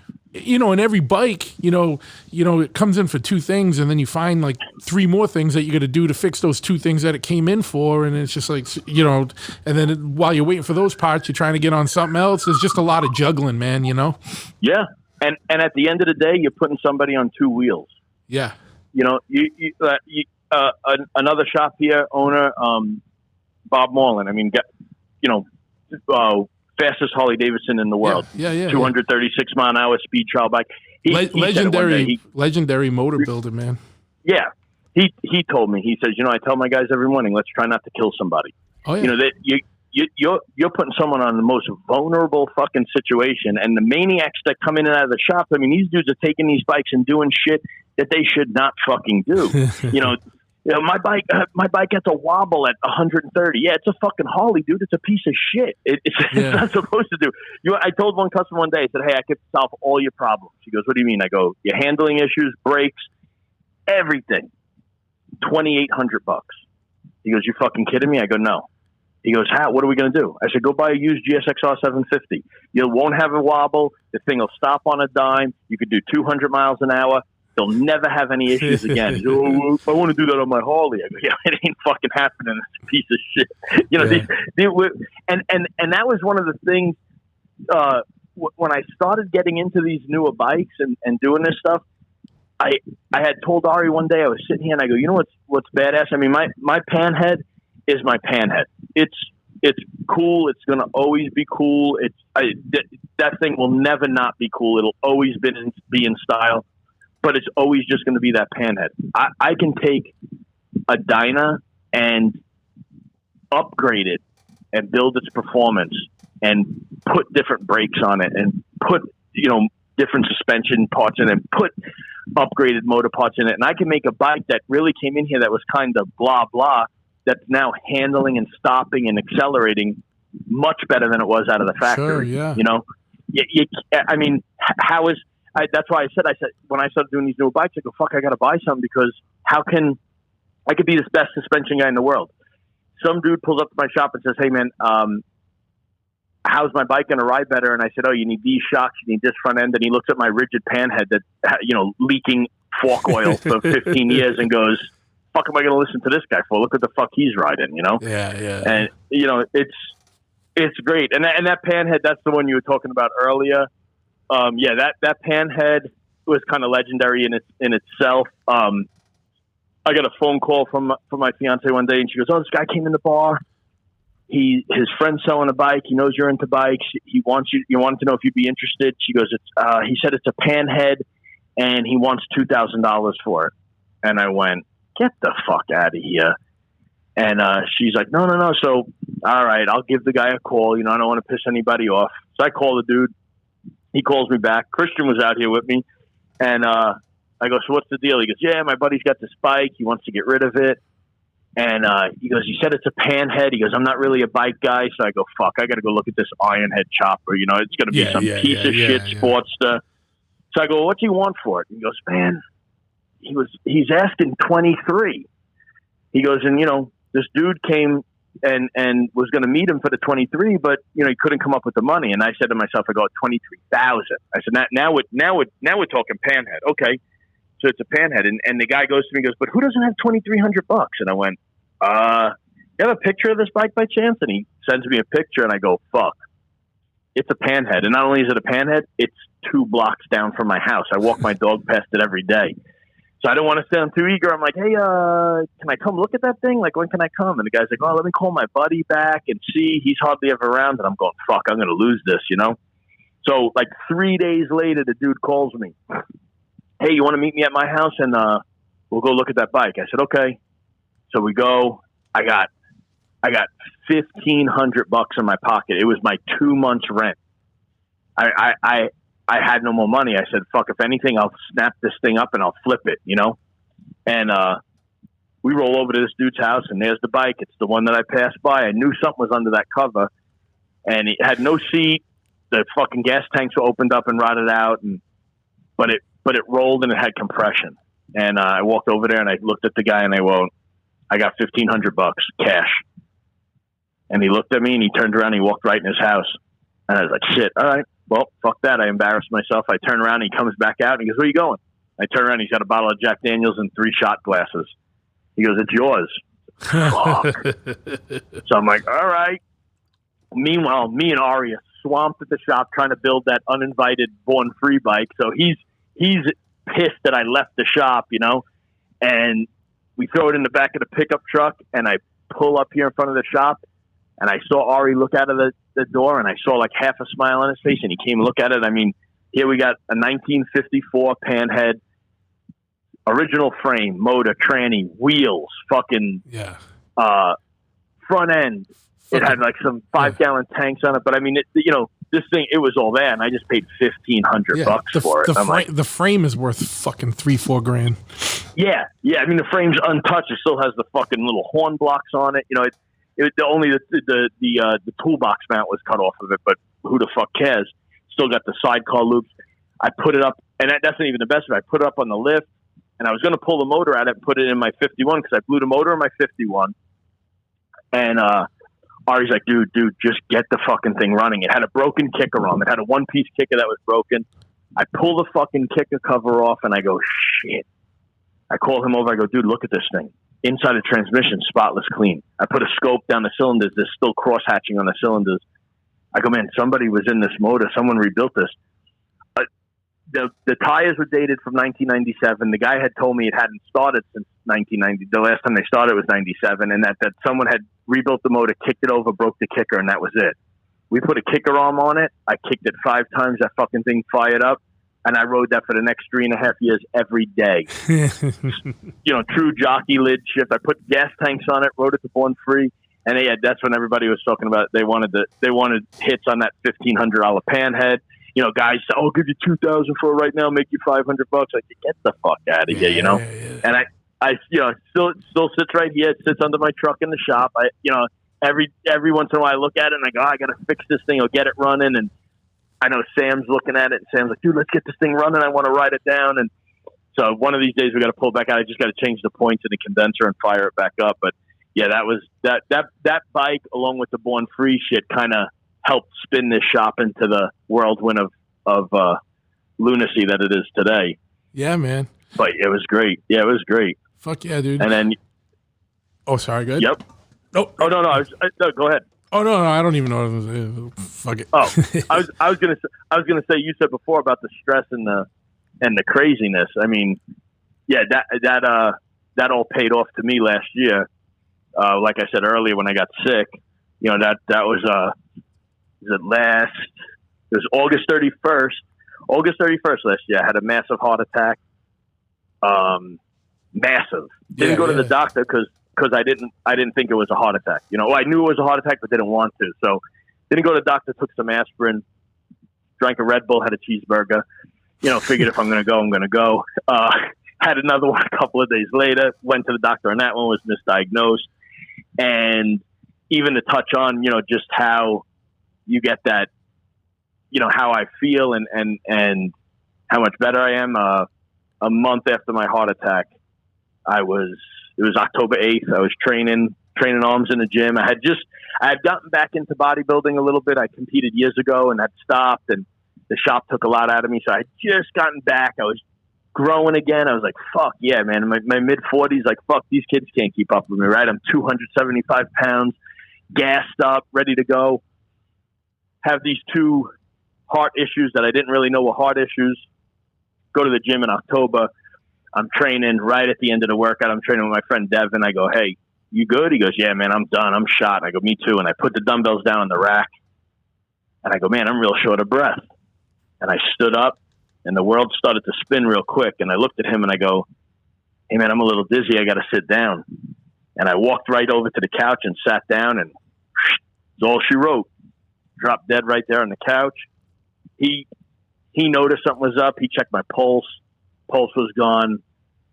every bike, it comes in for two things, and then you find like three more things that you got to do to fix those two things that it came in for, and it's just like, and then while you're waiting for those parts, you're trying to get on something else. There's just a lot of juggling, man. Yeah, and at the end of the day, you're putting somebody on two wheels. Yeah. Another shop here owner, Bob Marlin. I mean, fastest Harley Davidson in the world. Yeah. 236 mile an hour speed trial bike. Legendary motor builder, man. Yeah. He told me, he says, I tell my guys every morning, let's try not to kill somebody. Oh, yeah. That you're putting someone on the most vulnerable fucking situation, and the maniacs that come in and out of the shop, I mean, these dudes are taking these bikes and doing shit that they should not fucking do. My bike gets a wobble at 130. Yeah, it's a fucking Harley, dude. It's a piece of shit. It's not supposed to do. I told one customer one day, I said, hey, I could solve all your problems. He goes, what do you mean? I go, your handling issues, brakes, everything. $2,800. He goes, you fucking kidding me? I go, no. He goes, how? What are we going to do? I said, go buy a used GSXR 750. You won't have a wobble. The thing will stop on a dime. You could do 200 miles an hour. They'll never have any issues again. He goes, oh, I want to do that on my Harley. I go, yeah, it ain't fucking happening. This piece of shit. You know, and that was one of the things when I started getting into these newer bikes and doing this stuff. I had told Ari one day, I was sitting here and I go, you know what's badass? I mean, my panhead is my panhead. It's cool. It's going to always be cool. That thing will never not be cool. It'll always be in style, but it's always just going to be that panhead. I can take a Dyna and upgrade it and build its performance and put different brakes on it and put, different suspension parts in it and put upgraded motor parts in it. And I can make a bike that really came in here that was kind of blah, blah, that's now handling and stopping and accelerating much better than it was out of the factory. Sure, yeah. I mean, that's why I said, when I started doing these new bikes, I go, fuck, I got to buy some because I could be this best suspension guy in the world. Some dude pulls up to my shop and says, hey man, how's my bike going to ride better? And I said, oh, you need these shocks, you need this front end. And he looks at my rigid panhead that, leaking fork oil for 15 years and goes, fuck am I going to listen to this guy for? Look at the fuck he's riding, Yeah. And, it's great. And that panhead, that's the one you were talking about earlier. That panhead was kind of legendary in itself. I got a phone call from my fiance one day and she goes, oh, this guy came in the bar. His friend's selling a bike. He knows you're into bikes. He wants you wanted to know if you'd be interested. She goes, he said it's a panhead and he wants $2,000 for it. And I went, get the fuck out of here. And she's like, no. So, all right, I'll give the guy a call. I don't want to piss anybody off. So I call the dude. He calls me back. Christian was out here with me. And I go, so what's the deal? He goes, yeah, my buddy's got this bike. He wants to get rid of it. And he goes, you said it's a panhead. He goes, I'm not really a bike guy. So I go, fuck, I got to go look at this Ironhead chopper. It's going to be some piece of shit Sportster. So I go, what's he want for it? He goes, man, he's asking 23. He goes, and this dude came and was going to meet him for the 23, but he couldn't come up with the money. And I said to myself, I go, 23,000. I said, now we're talking panhead. Okay. So it's a panhead. And the guy goes to me and goes, but who doesn't have $2,300? And I went, you have a picture of this bike by chance? And he sends me a picture and I go, fuck, it's a panhead. And not only is it a panhead, it's 2 blocks down from my house. I walk my dog past it every day. So I don't want to sound too eager. I'm like, hey, can I come look at that thing? Like, when can I come? And the guy's like, oh, let me call my buddy back and see. He's hardly ever around. And I'm going, fuck, I'm going to lose this, So like 3 days later, the dude calls me. Hey, you want to meet me at my house and we'll go look at that bike? I said, okay. So we go. I got $1,500 in my pocket. It was my 2 months rent. I had no more money. I said, fuck, if anything, I'll snap this thing up and I'll flip it, And we roll over to this dude's house and there's the bike. It's the one that I passed by. I knew something was under that cover and it had no seat. The fucking gas tanks were opened up and rotted out. But it rolled and it had compression. And I walked over there and I looked at the guy and I got $1,500 cash. And he looked at me and he turned around and he walked right in his house. And I was like, shit, all right, well, fuck that. I embarrassed myself. I turn around and he comes back out and he goes, where are you going? I turn around and he's got a bottle of Jack Daniels and 3 shot glasses. He goes, it's yours. Fuck. So I'm like, all right. Meanwhile, me and Ari are swamped at the shop trying to build that uninvited Born Free bike. So he's pissed that I left the shop, and we throw it in the back of the pickup truck and I pull up here in front of the shop and I saw Ari look out of the door and I saw like half a smile on his face and he came and looked at it. I mean, here we got a 1954 panhead, original frame, motor, tranny, wheels, fucking front end. It had like some 5-gallon tanks on it, but I mean, this thing, it was all there, and I just paid $1,500 for it. The frame is worth fucking $3-4 grand. Yeah. I mean, the frame's untouched. It still has the fucking little horn blocks on it. Only the toolbox mount was cut off of it, but who the fuck cares? Still got the sidecar loops. I put it up, and that's not even the best of it. I put it up on the lift. and I was going to pull the motor out and put it in my 51 because I blew the motor in my 51. And Ari's like, dude, just get the fucking thing running. It had a broken kicker arm. It had a one-piece kicker that was broken. I pull the fucking kicker cover off, and I go, shit. I call him over. I go, dude, look at this thing. Inside the transmission, spotless clean. I put a scope down the cylinders. There's still cross-hatching on the cylinders. I go, man, somebody was in this motor. Someone rebuilt this. The tires were dated from 1997. The guy had told me it hadn't started since 1990. The last time they started was 97, and that someone had rebuilt the motor, kicked it over, broke the kicker, and that was it. We put a kicker arm on it. I kicked it 5 times. That fucking thing fired up, and I rode that for the next 3.5 years every day. True jockey lid shift. I put gas tanks on it, rode it to Born Free, and that's when everybody was talking about they wanted hits on that $1,500 panhead. Guys say, "Oh, I'll give you $2,000 for it right now, make you $500." Like, get the fuck out of here, Yeah. And I still sits right here. It sits under my truck in the shop. Every once in a while I look at it and I go, I got to fix this thing or get it running. And I know Sam's looking at it, and Sam's like, dude, let's get this thing running. I want to ride it down. And so one of these days we got to pull back out. I just got to change the points in the condenser and fire it back up. But yeah, that was that bike along with the Born Free shit kind of helped spin this shop into the whirlwind of lunacy that it is today. Yeah, man. But it was great. Yeah, it was great. Fuck yeah, dude. And then, sorry, go ahead. Yep. No. Oh no, no, go ahead. Oh no, I don't even know what it was. Fuck it. Oh, I was gonna say, you said before about the stress and the craziness. I mean, yeah, that all paid off to me last year. Like I said earlier, when I got sick, that was it was August 31st. August 31st last year, I had a massive heart attack. Massive. Didn't go to the doctor because I didn't think it was a heart attack. I knew it was a heart attack, but didn't want to. So didn't go to the doctor, took some aspirin, drank a Red Bull, had a cheeseburger. Figured if I'm going to go, I'm going to go. Had another one a couple of days later, went to the doctor on that one, was misdiagnosed. And even to touch on, just how you get that, how I feel and how much better I am. A month after my heart attack, it was October 8th. I was training arms in the gym. I had gotten back into bodybuilding a little bit. I competed years ago and had stopped, and the shop took a lot out of me. So I had just gotten back. I was growing again. I was like, fuck yeah, man. In my mid 40s, like, fuck, these kids can't keep up with me, right? I'm 275 pounds, gassed up, ready to go. Have these 2 heart issues that I didn't really know were heart issues. Go to the gym in October. I'm training right at the end of the workout. I'm training with my friend Devin. I go, hey, you good? He goes, yeah, man, I'm done. I'm shot. I go, me too. And I put the dumbbells down on the rack. And I go, man, I'm real short of breath. And I stood up, and the world started to spin real quick. And I looked at him, and I go, hey, man, I'm a little dizzy. I got to sit down. And I walked right over to the couch and sat down, and it's all she wrote. Dropped dead right there on the couch. He noticed something was up. He checked my pulse. Pulse was gone.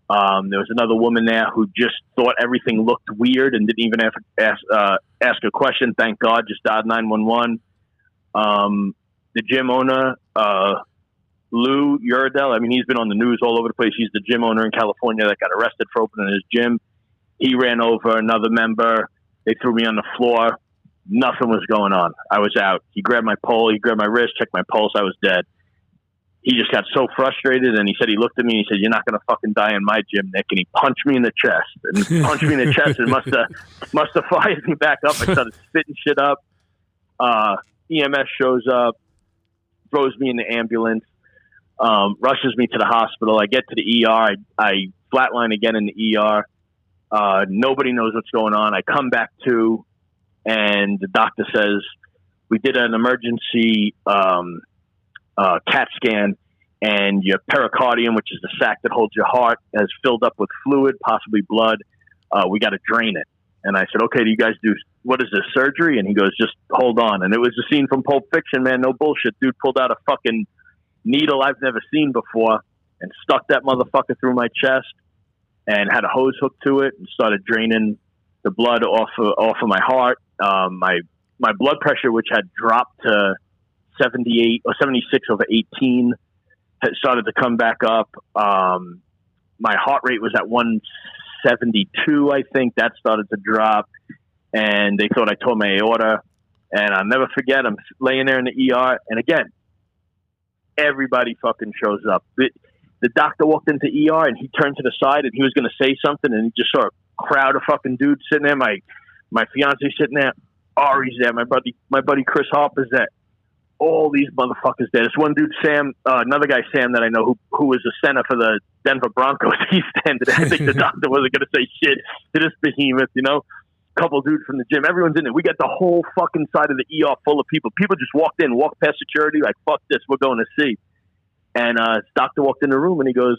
There was another woman there who just thought everything looked weird and didn't even ask a question. Thank God, just dialed 911. The gym owner, Lou Uradell, I mean, he's been on the news all over the place. He's the gym owner in California that got arrested for opening his gym. He ran over another member. They threw me on the floor. Nothing was going on. I was out. He grabbed my pole. He grabbed my wrist, checked my pulse. I was dead. He just got so frustrated, and he said, he looked at me and he said, you're not going to fucking die in my gym, Nick. And he punched me in the chest. And he punched me in the chest and must have fired me back up. I started spitting shit up. EMS shows up, throws me in the ambulance, rushes me to the hospital. I get to the ER. I flatline again in the ER. Nobody knows what's going on. I come back to, and the doctor says, we did an emergency CAT scan, and your pericardium, which is the sac that holds your heart, has filled up with fluid, possibly blood. We got to drain it. And I said, okay, do you guys do, what is this, surgery? And he goes, just hold on. And it was the scene from Pulp Fiction, man. No bullshit. Dude pulled out a fucking needle I've never seen before and stuck that motherfucker through my chest and had a hose hooked to it and started draining the blood off of my heart. My blood pressure, which had dropped to 78 or 76 over 18, had started to come back up. my heart rate was at 172, I think. That started to drop, and they thought I tore my aorta. And I'll never forget, I'm laying there in the ER, and again, everybody fucking shows up. The doctor walked into ER, and he turned to the side, and he was going to say something, and he just saw a crowd of fucking dudes sitting there. My fiance sitting there, Ari's there, my buddy Chris Harper's there. All these motherfuckers there. This one dude, Sam, another guy, Sam, that I know, who was the center for the Denver Broncos. He's standing there. I think the doctor wasn't going to say shit to this behemoth, you know. Couple dudes from the gym. Everyone's in there. We got the whole fucking side of the ER full of people. People just walked past security, like, fuck this, we're going to see. And this doctor walked in the room, and he goes,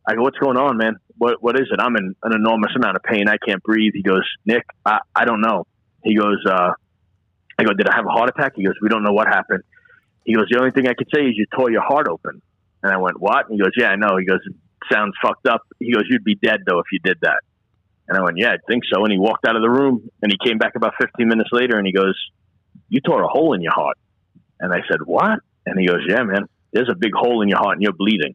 I go, what's going on, man? What is it? I'm in an enormous amount of pain. I can't breathe. He goes, Nick, I don't know. He goes, I go, did I have a heart attack? He goes, we don't know what happened. He goes, the only thing I could say is you tore your heart open. And I went, what? And he goes, yeah, I know. He goes, it sounds fucked up. He goes, you'd be dead, though, if you did that. And I went, yeah, I think so. And he walked out of the room, and he came back about 15 minutes later, and he goes, you tore a hole in your heart. And I said, what? And he goes, yeah, man, there's a big hole in your heart, and you're bleeding.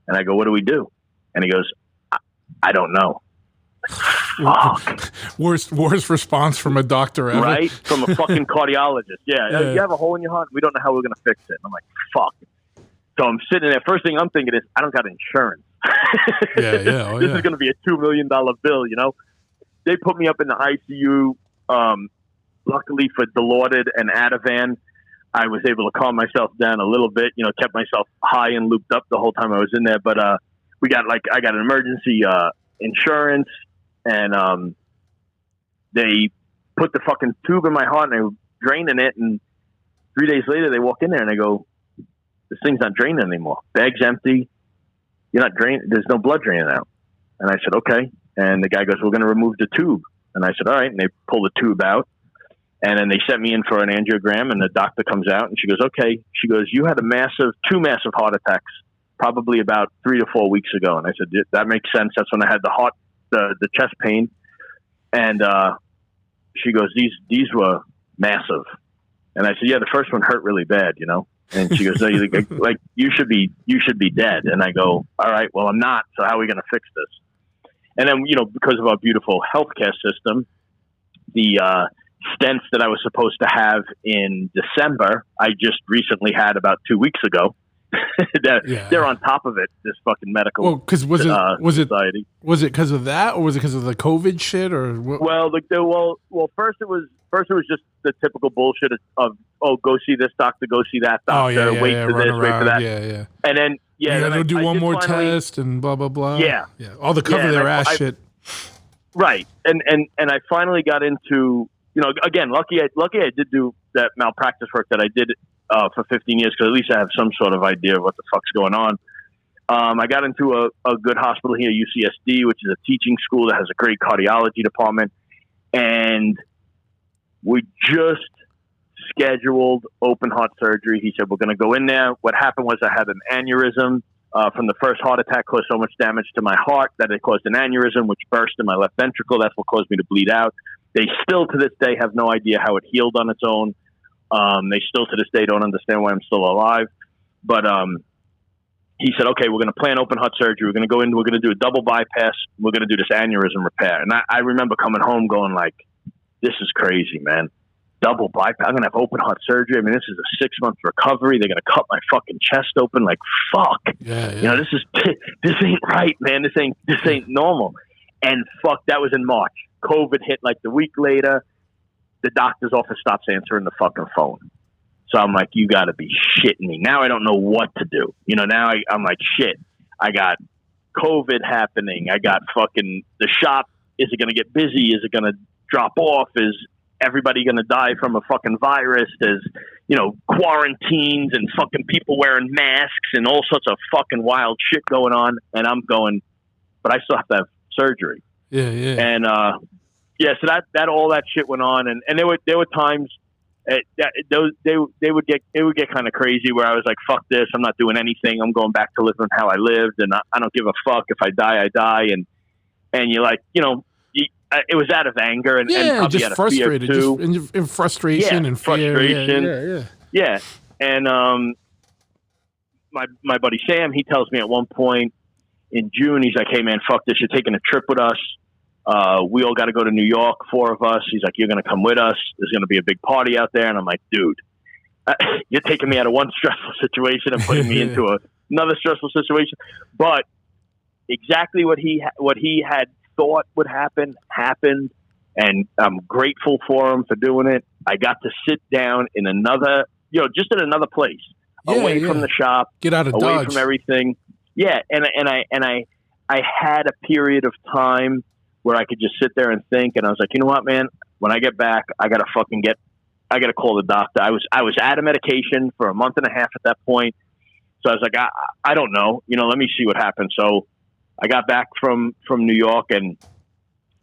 And I go, what do we do? And he goes, I don't know. Fuck. Worst response from a doctor ever. Right? From a fucking cardiologist. Yeah. You have a hole in your heart. We don't know how we're going to fix it. And I'm like, fuck. So I'm sitting there. First thing I'm thinking is, I don't got insurance. This is going to be a $2 million bill, you know? They put me up in the ICU. Luckily for Dilaudid and Ativan, I was able to calm myself down a little bit, you know, kept myself high and looped up the whole time I was in there. But I got an emergency insurance, and they put the fucking tube in my heart, and they were draining it, and 3 days later they walk in there and they go, this thing's not draining anymore. Bag's empty. You're not draining. There's no blood draining out. And I said, okay. And the guy goes, we're going to remove the tube. And I said, all right. And they pull the tube out. And then they sent me in for an angiogram, and the doctor comes out, and she goes, okay. She goes, you had two massive heart attacks probably about 3 to 4 weeks ago. And I said, that makes sense. That's when I had the chest pain. And she goes, these were massive. And I said, yeah, the first one hurt really bad, you know? And she goes, no, like you should be dead. And I go, all right, well, I'm not. So how are we going to fix this? And then, you know, because of our beautiful healthcare system, the stents that I was supposed to have in December, I just recently had about 2 weeks ago. They're on top of it. This fucking medical. Well, because was it society. Was it because of that, or was it because of the COVID shit, or what? Well, first it was just the typical bullshit of go see this doctor, go see that doctor, wait for this, wait for that, yeah. And then you gotta do one more test and blah blah blah. Yeah. All the cover their ass shit. Right, and I finally got into, you know, again, lucky I did do that malpractice work that I did for 15 years, because at least I have some sort of idea of what the fuck's going on. I got into a good hospital here, UCSD, which is a teaching school that has a great cardiology department. And we just scheduled open heart surgery. He said, we're going to go in there. What happened was I had an aneurysm from the first heart attack, caused so much damage to my heart that it caused an aneurysm, which burst in my left ventricle. That's what caused me to bleed out. They still to this day have no idea how it healed on its own. They still to this day don't understand why I'm still alive. But he said, okay, we're going to plan open heart surgery. We're going to go in, we're going to do a double bypass. We're going to do this aneurysm repair. And I remember coming home going like, this is crazy, man. Double bypass. I'm going to have open heart surgery. I mean, this is a 6-month recovery. They're going to cut my fucking chest open. Like, fuck. Yeah. You know, this ain't right, man. This ain't normal. And fuck, that was in March. COVID hit like the week later. The doctor's office stops answering the fucking phone. So I'm like, you got to be shitting me. Now I don't know what to do. You know, now I'm like, shit. I got COVID happening. I got fucking the shop. Is it going to get busy? Is it going to drop off? Is everybody going to die from a fucking virus? There's, you know, quarantines and fucking people wearing masks and all sorts of fucking wild shit going on. And I'm going, but I still have to have surgery. Yeah. And, so that all that shit went on. And there were times it would get kind of crazy where I was like, fuck this. I'm not doing anything. I'm going back to living how I lived. And I don't give a fuck. If I die, I die. And you're like, you know, it was out of anger and probably just out of frustrated, fear too. just in frustration and fear. Frustration. Yeah. And my buddy Sam, he tells me at one point, in June, he's like, hey, man, fuck this. You're taking a trip with us. We all got to go to New York, 4 of us. He's like, you're going to come with us. There's going to be a big party out there. And I'm like, dude, you're taking me out of one stressful situation and putting me into another stressful situation. But exactly what he had thought would happen happened. And I'm grateful for him for doing it. I got to sit down in another, just in another place, away from the shop, get out of away Dodge. from everything. Yeah, and I had a period of time where I could just sit there and think, and I was like, you know what, man? When I get back, I gotta call the doctor. I was out of medication for a month and a half at that point, so I was like, I don't know, let me see what happens. So I got back from New York and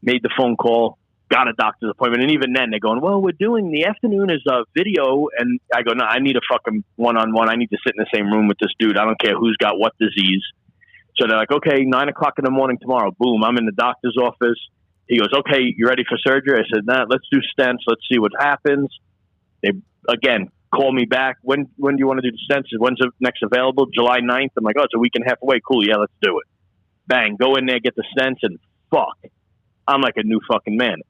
made the phone call, got a doctor's appointment, and even then they're going, well, we're doing the afternoon is a video, and I go, no, I need a fucking one-on-one. I need to sit in the same room with this dude. I don't care who's got what disease. So they're like, okay, 9 o'clock in the morning tomorrow. Boom, I'm in the doctor's office. He goes, okay, you ready for surgery? I said, nah, let's do stents. Let's see what happens. They, again, call me back. When do you want to do the stents? When's the next available? July 9th? I'm like, oh, it's a week and a half away. Cool, yeah, let's do it. Bang, go in there, get the stents, and fuck. I'm like a new fucking man.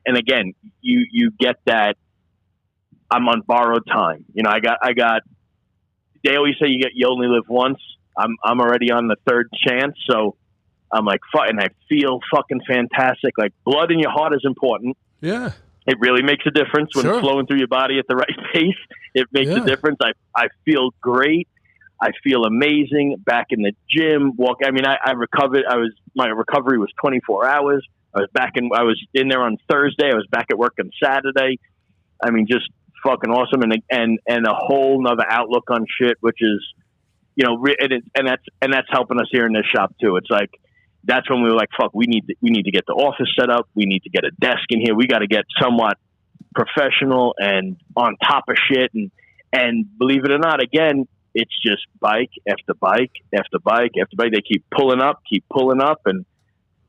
And again, you get that I'm on borrowed time. I got, they always say you only live once. I'm already on the third chance, so I'm like, and I feel fucking fantastic. Like, blood in your heart is important. Yeah. It really makes a difference when it's flowing through your body at the right pace. It makes a difference. I feel great. I feel amazing. Back in the gym, I recovered. My recovery was 24 hours. I was in there on Thursday. I was back at work on Saturday. I mean, just fucking awesome. And a whole nother outlook on shit, which is, and that's helping us here in this shop too. It's like, that's when we were like, fuck, we need to get the office set up. We need to get a desk in here. We got to get somewhat professional and on top of shit. And believe it or not, again, it's just bike after bike after bike after bike. They keep pulling up. And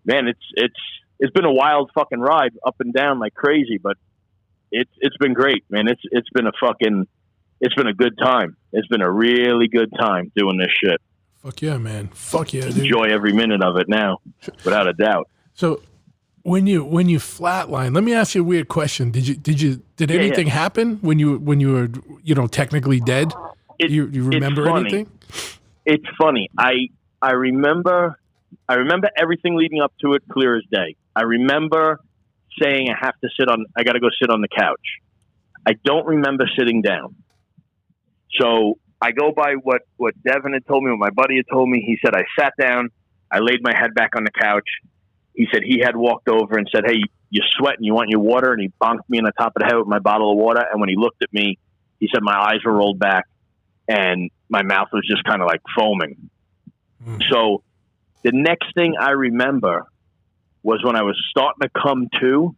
man, it's been a wild fucking ride up and down like crazy, but it's been great, man. It's been a good time. It's been a really good time doing this shit. Fuck yeah, man. Fuck yeah, dude. Enjoy every minute of it now, without a doubt. So when you flatline, let me ask you a weird question. Did anything happen when you were technically dead? You remember anything? It's funny. I remember everything leading up to it clear as day. I remember saying I got to go sit on the couch. I don't remember sitting down. So I go by what Devin had told me, what my buddy had told me. He said I sat down, I laid my head back on the couch. He said he had walked over and said, hey, you're sweating, you want your water? And he bonked me on the top of the head with my bottle of water. And when he looked at me, he said my eyes were rolled back and my mouth was just kind of like foaming. So the next thing I remember was when I was starting to come to.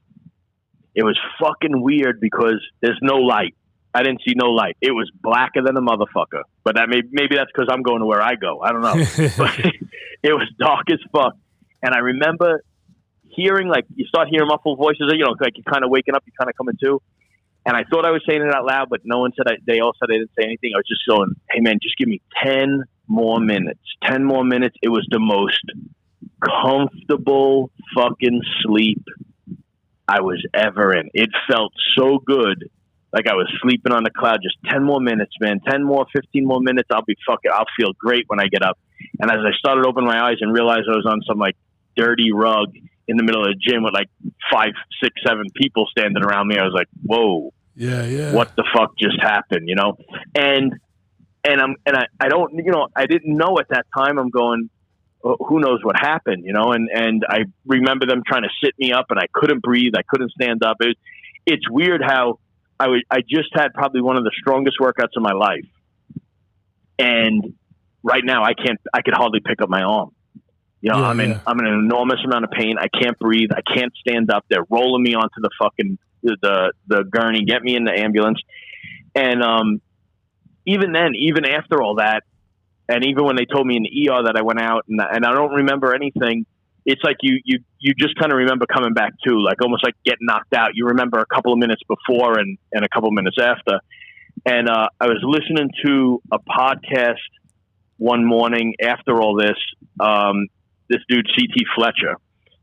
It was fucking weird because there's no light. I didn't see no light. It was blacker than a motherfucker. But that maybe that's because I'm going to where I go. I don't know. But it was dark as fuck. And I remember hearing, like, you start hearing muffled voices, like you're kind of waking up, you're kind of coming to. And I thought I was saying it out loud, but no one said, they all said I didn't say anything. I was just going, hey man, just give me 10 more minutes. 10 more minutes. It was the most comfortable fucking sleep I was ever in. It felt so good. Like I was sleeping on the cloud. Just 10 more minutes, man. 10 more, 15 more minutes. I'll feel great when I get up. And as I started opening my eyes and realized I was on some like dirty rug in the middle of the gym with like 5, 6, 7 people standing around me, I was like, whoa, what the fuck just happened? And I don't, I didn't know at that time. I'm going, who knows what happened, and I remember them trying to sit me up and I couldn't breathe. I couldn't stand up. It's weird how I just had probably one of the strongest workouts of my life. And right now I could hardly pick up my arm. I'm in an enormous amount of pain. I can't breathe. I can't stand up. They're rolling me onto the fucking, the gurney, get me in the ambulance. And, even after all that, and even when they told me in the ER that I went out and I don't remember anything, it's like you just kind of remember coming back too, like almost like getting knocked out. You remember a couple of minutes before and a couple of minutes after. And I was listening to a podcast one morning after all this, this dude CT Fletcher.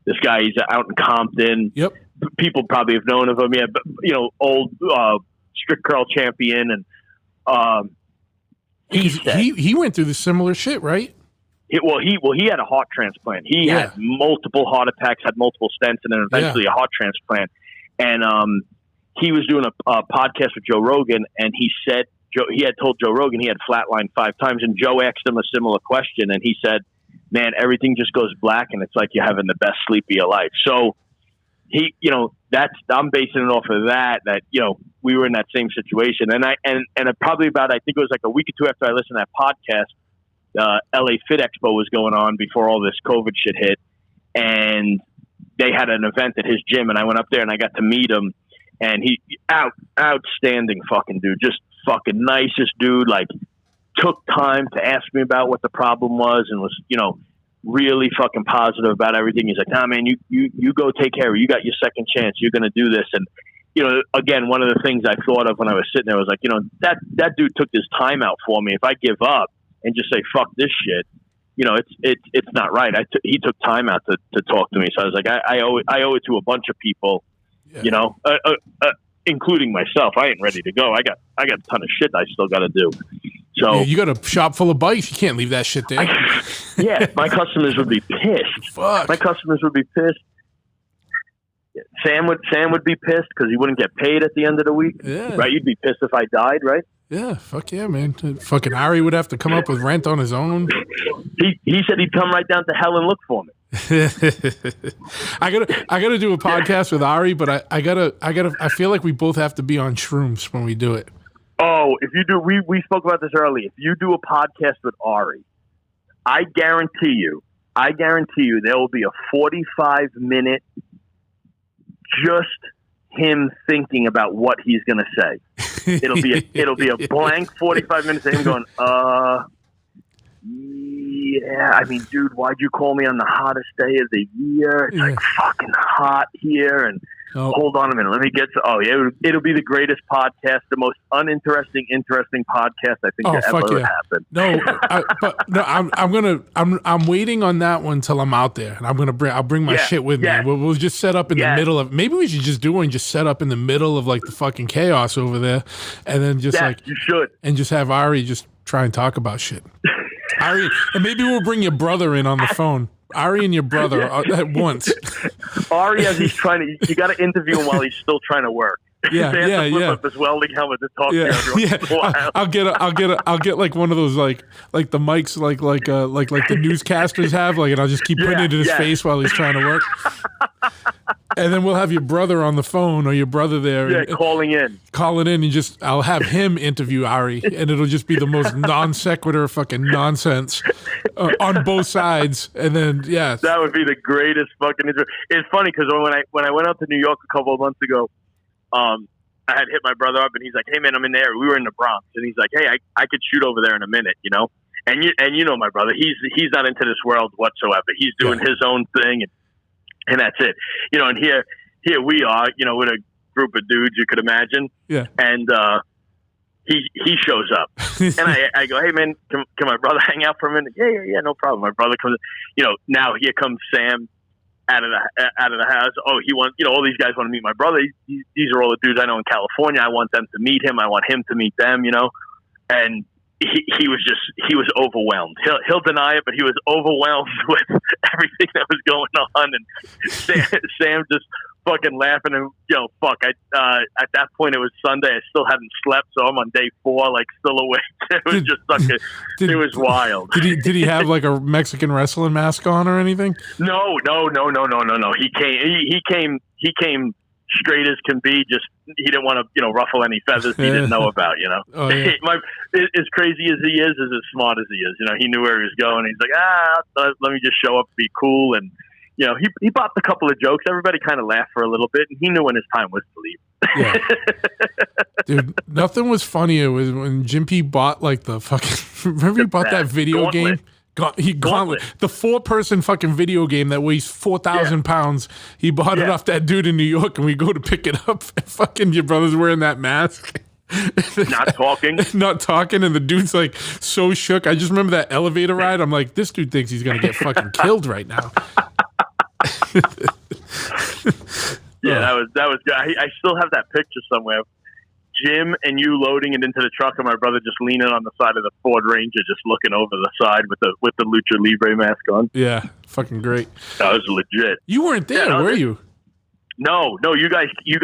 This guy, he's out in Compton. Yep. People probably have known of him. Yeah, but old strict curl champion, and he went through the similar shit, right? He had a heart transplant. He had multiple heart attacks, had multiple stents, and then eventually a heart transplant. And he was doing a podcast with Joe Rogan, and he said he had told Joe Rogan he had flatlined 5 times, and Joe asked him a similar question, and he said, "Man, everything just goes black, and it's like you're having the best sleep of your life." So I'm basing it off of that we were in that same situation, and probably about, I think it was like a week or 2 after I listened to that podcast, LA Fit Expo was going on before all this COVID shit hit, and they had an event at his gym, and I went up there and I got to meet him, and he outstanding fucking dude, just fucking nicest dude, like took time to ask me about what the problem was and was, really fucking positive about everything. He's like, "Nah, man, you go take care of it. You got your second chance. You're going to do this." And, again, one of the things I thought of when I was sitting there was like, that dude took this time out for me. If I give up and just say, "Fuck this shit," it's not right. He took time out to talk to me. So I was like, I owe it to a bunch of people, including myself. I ain't ready to go. I got a ton of shit I still got to do. So you got a shop full of bikes. You can't leave that shit there. My customers would be pissed. Fuck. My customers would be pissed. Sam would be pissed because he wouldn't get paid at the end of the week. Yeah. Right? You'd be pissed if I died, right? Yeah. Fuck yeah, man. Fucking Ari would have to come up with rent on his own. He said he'd come right down to hell and look for me. I gotta do a podcast with Ari, but I feel like we both have to be on shrooms when we do it. Oh, if you do, we spoke about this earlier. If you do a podcast with Ari, I guarantee you there will be a 45-minute just him thinking about what he's going to say. It'll be a blank 45 minutes of him going, yeah, I mean, dude, why'd you call me on the hottest day of the year? It's like fucking hot here, and hold on a minute, let me get to. It'll be the greatest podcast, the most uninteresting, interesting podcast I think that ever happened. I'm waiting on that one till I'm out there, and I'll bring my shit with me. We'll just set up in the middle of. Maybe we should just set up in the middle of like the fucking chaos over there, and then just you should, and just have Ari just try and talk about shit. Ari, and maybe we'll bring your brother in on the phone. Ari and your brother at once. Ari, as he's trying to, you got to interview him while he's still trying to work. Yeah, to flip up his welding helmet to talk to everyone. I'll get like one of those like the mics like the newscasters have, like, and I'll just keep putting it in his face while he's trying to work. And then we'll have your brother on the phone, or your brother there. Yeah, calling in, and I'll have him interview Ari, and it'll just be the most non sequitur fucking nonsense on both sides. And then, that would be the greatest fucking intro. It's funny because when I went out to New York a couple of months ago, I had hit my brother up, and he's like, "Hey man, I'm in there." We were in the Bronx, and he's like, "Hey, I could shoot over there in a minute, you know." And you know my brother, he's not into this world whatsoever. He's doing his own thing, and that's it, you know. And here we are, you know, with a group of dudes you could imagine, and he shows up, and I go, "Hey man, can my brother hang out for a minute?" Yeah, no problem. My brother comes, you know. Now here comes Sam out of the house. Oh, he wants, you know, all these guys want to meet my brother. These are all the dudes I know in California. I want them to meet him. I want him to meet them, you know. And he was overwhelmed. He'll deny it, but he was overwhelmed with everything that was going on. And Sam just fucking laughing, and at that point it was Sunday. I still hadn't slept, so I'm on day 4, like still awake. It was it was wild. Did he have like a Mexican wrestling mask on or anything? No. He came straight as can be. Just he didn't want to, ruffle any feathers he didn't know about. As crazy as he is as smart as he is. He knew where he was going. He's like, let me just show up, be cool, and he popped a couple of jokes. Everybody kind of laughed for a little bit, and he knew when his time was to leave. Yeah. Dude, nothing was funnier was when Jim P bought like the fucking. Remember he bought that video Gauntlet. game. Gauntlet, the 4-person fucking video game that weighs 4,000 pounds. He bought it off that dude in New York, and we go to pick it up. And fucking your brother's wearing that mask. not talking. Not talking, and the dude's like so shook. I just remember that elevator ride. I'm like, this dude thinks he's gonna get fucking killed right now. Yeah, that was good. I still have that picture somewhere. Jim and you loading it into the truck, and my brother just leaning on the side of the Ford Ranger, just looking over the side with the Lucha Libre mask on. Yeah, fucking great. That was legit. You weren't there, were you? No, you guys, you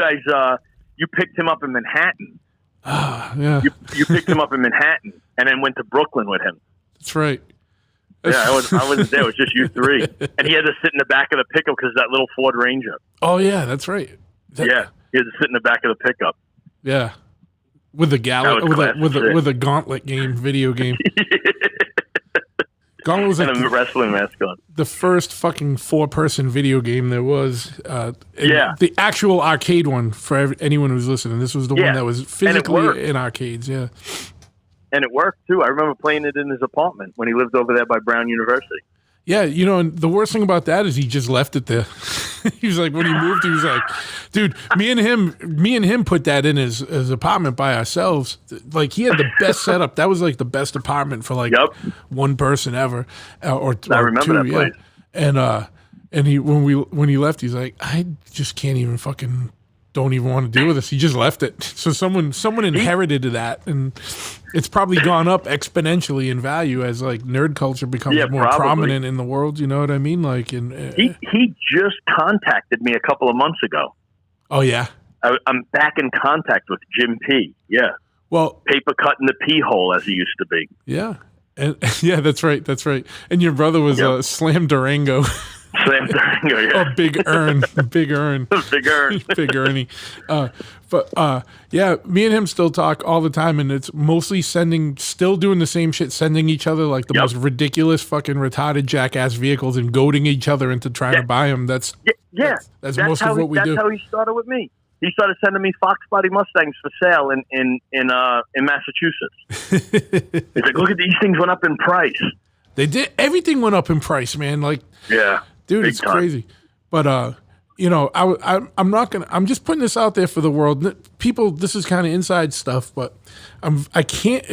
picked him up in Manhattan. Yeah. You picked him up in Manhattan, and then went to Brooklyn with him. That's right. Yeah, I wasn't there. It was just you three, and he had to sit in the back of the pickup because that little Ford Ranger. Oh yeah, that's right. Yeah, he had to sit in the back of the pickup. Yeah, with the with a gauntlet video game. Gauntlet was like and a wrestling mask on. The first fucking 4-person video game there was. The actual arcade one for anyone who's listening. This was the one that was physically in arcades. Yeah. And it worked, too. I remember playing it in his apartment when he lived over there by Brown University. Yeah, and the worst thing about that is he just left it there. He was like, when he moved, he was like, dude, me and him put that in his apartment by ourselves. Like, he had the best setup. That was like the best apartment for like one person ever. Or I remember that place. And he when he left, he's like, I just can't even fucking don't even want to deal with this. He just left it. So someone inherited that, and it's probably gone up exponentially in value as like nerd culture becomes more prominent in the world. You know what I mean? Like, he just contacted me a couple of months ago. Oh yeah, I'm back in contact with Jim P. Yeah, well, paper cut in the pee hole as he used to be. Yeah, and yeah, that's right. And your brother was Slam Durango. Slam Durango, yeah. Oh, Big Earn. Big Ernie. Yeah, me and him still talk all the time, and it's mostly still doing the same shit, sending each other like the most ridiculous fucking retarded jackass vehicles and goading each other into trying to buy them. That's most of what we do. That's how he started with me. He started sending me Fox Body Mustangs for sale in Massachusetts. He's like, look at these things went up in price. They did. Everything went up in price, man. Like, yeah. Dude, it's crazy. But, I'm not going to, I'm just putting this out there for the world. People, this is kind of inside stuff, but I can't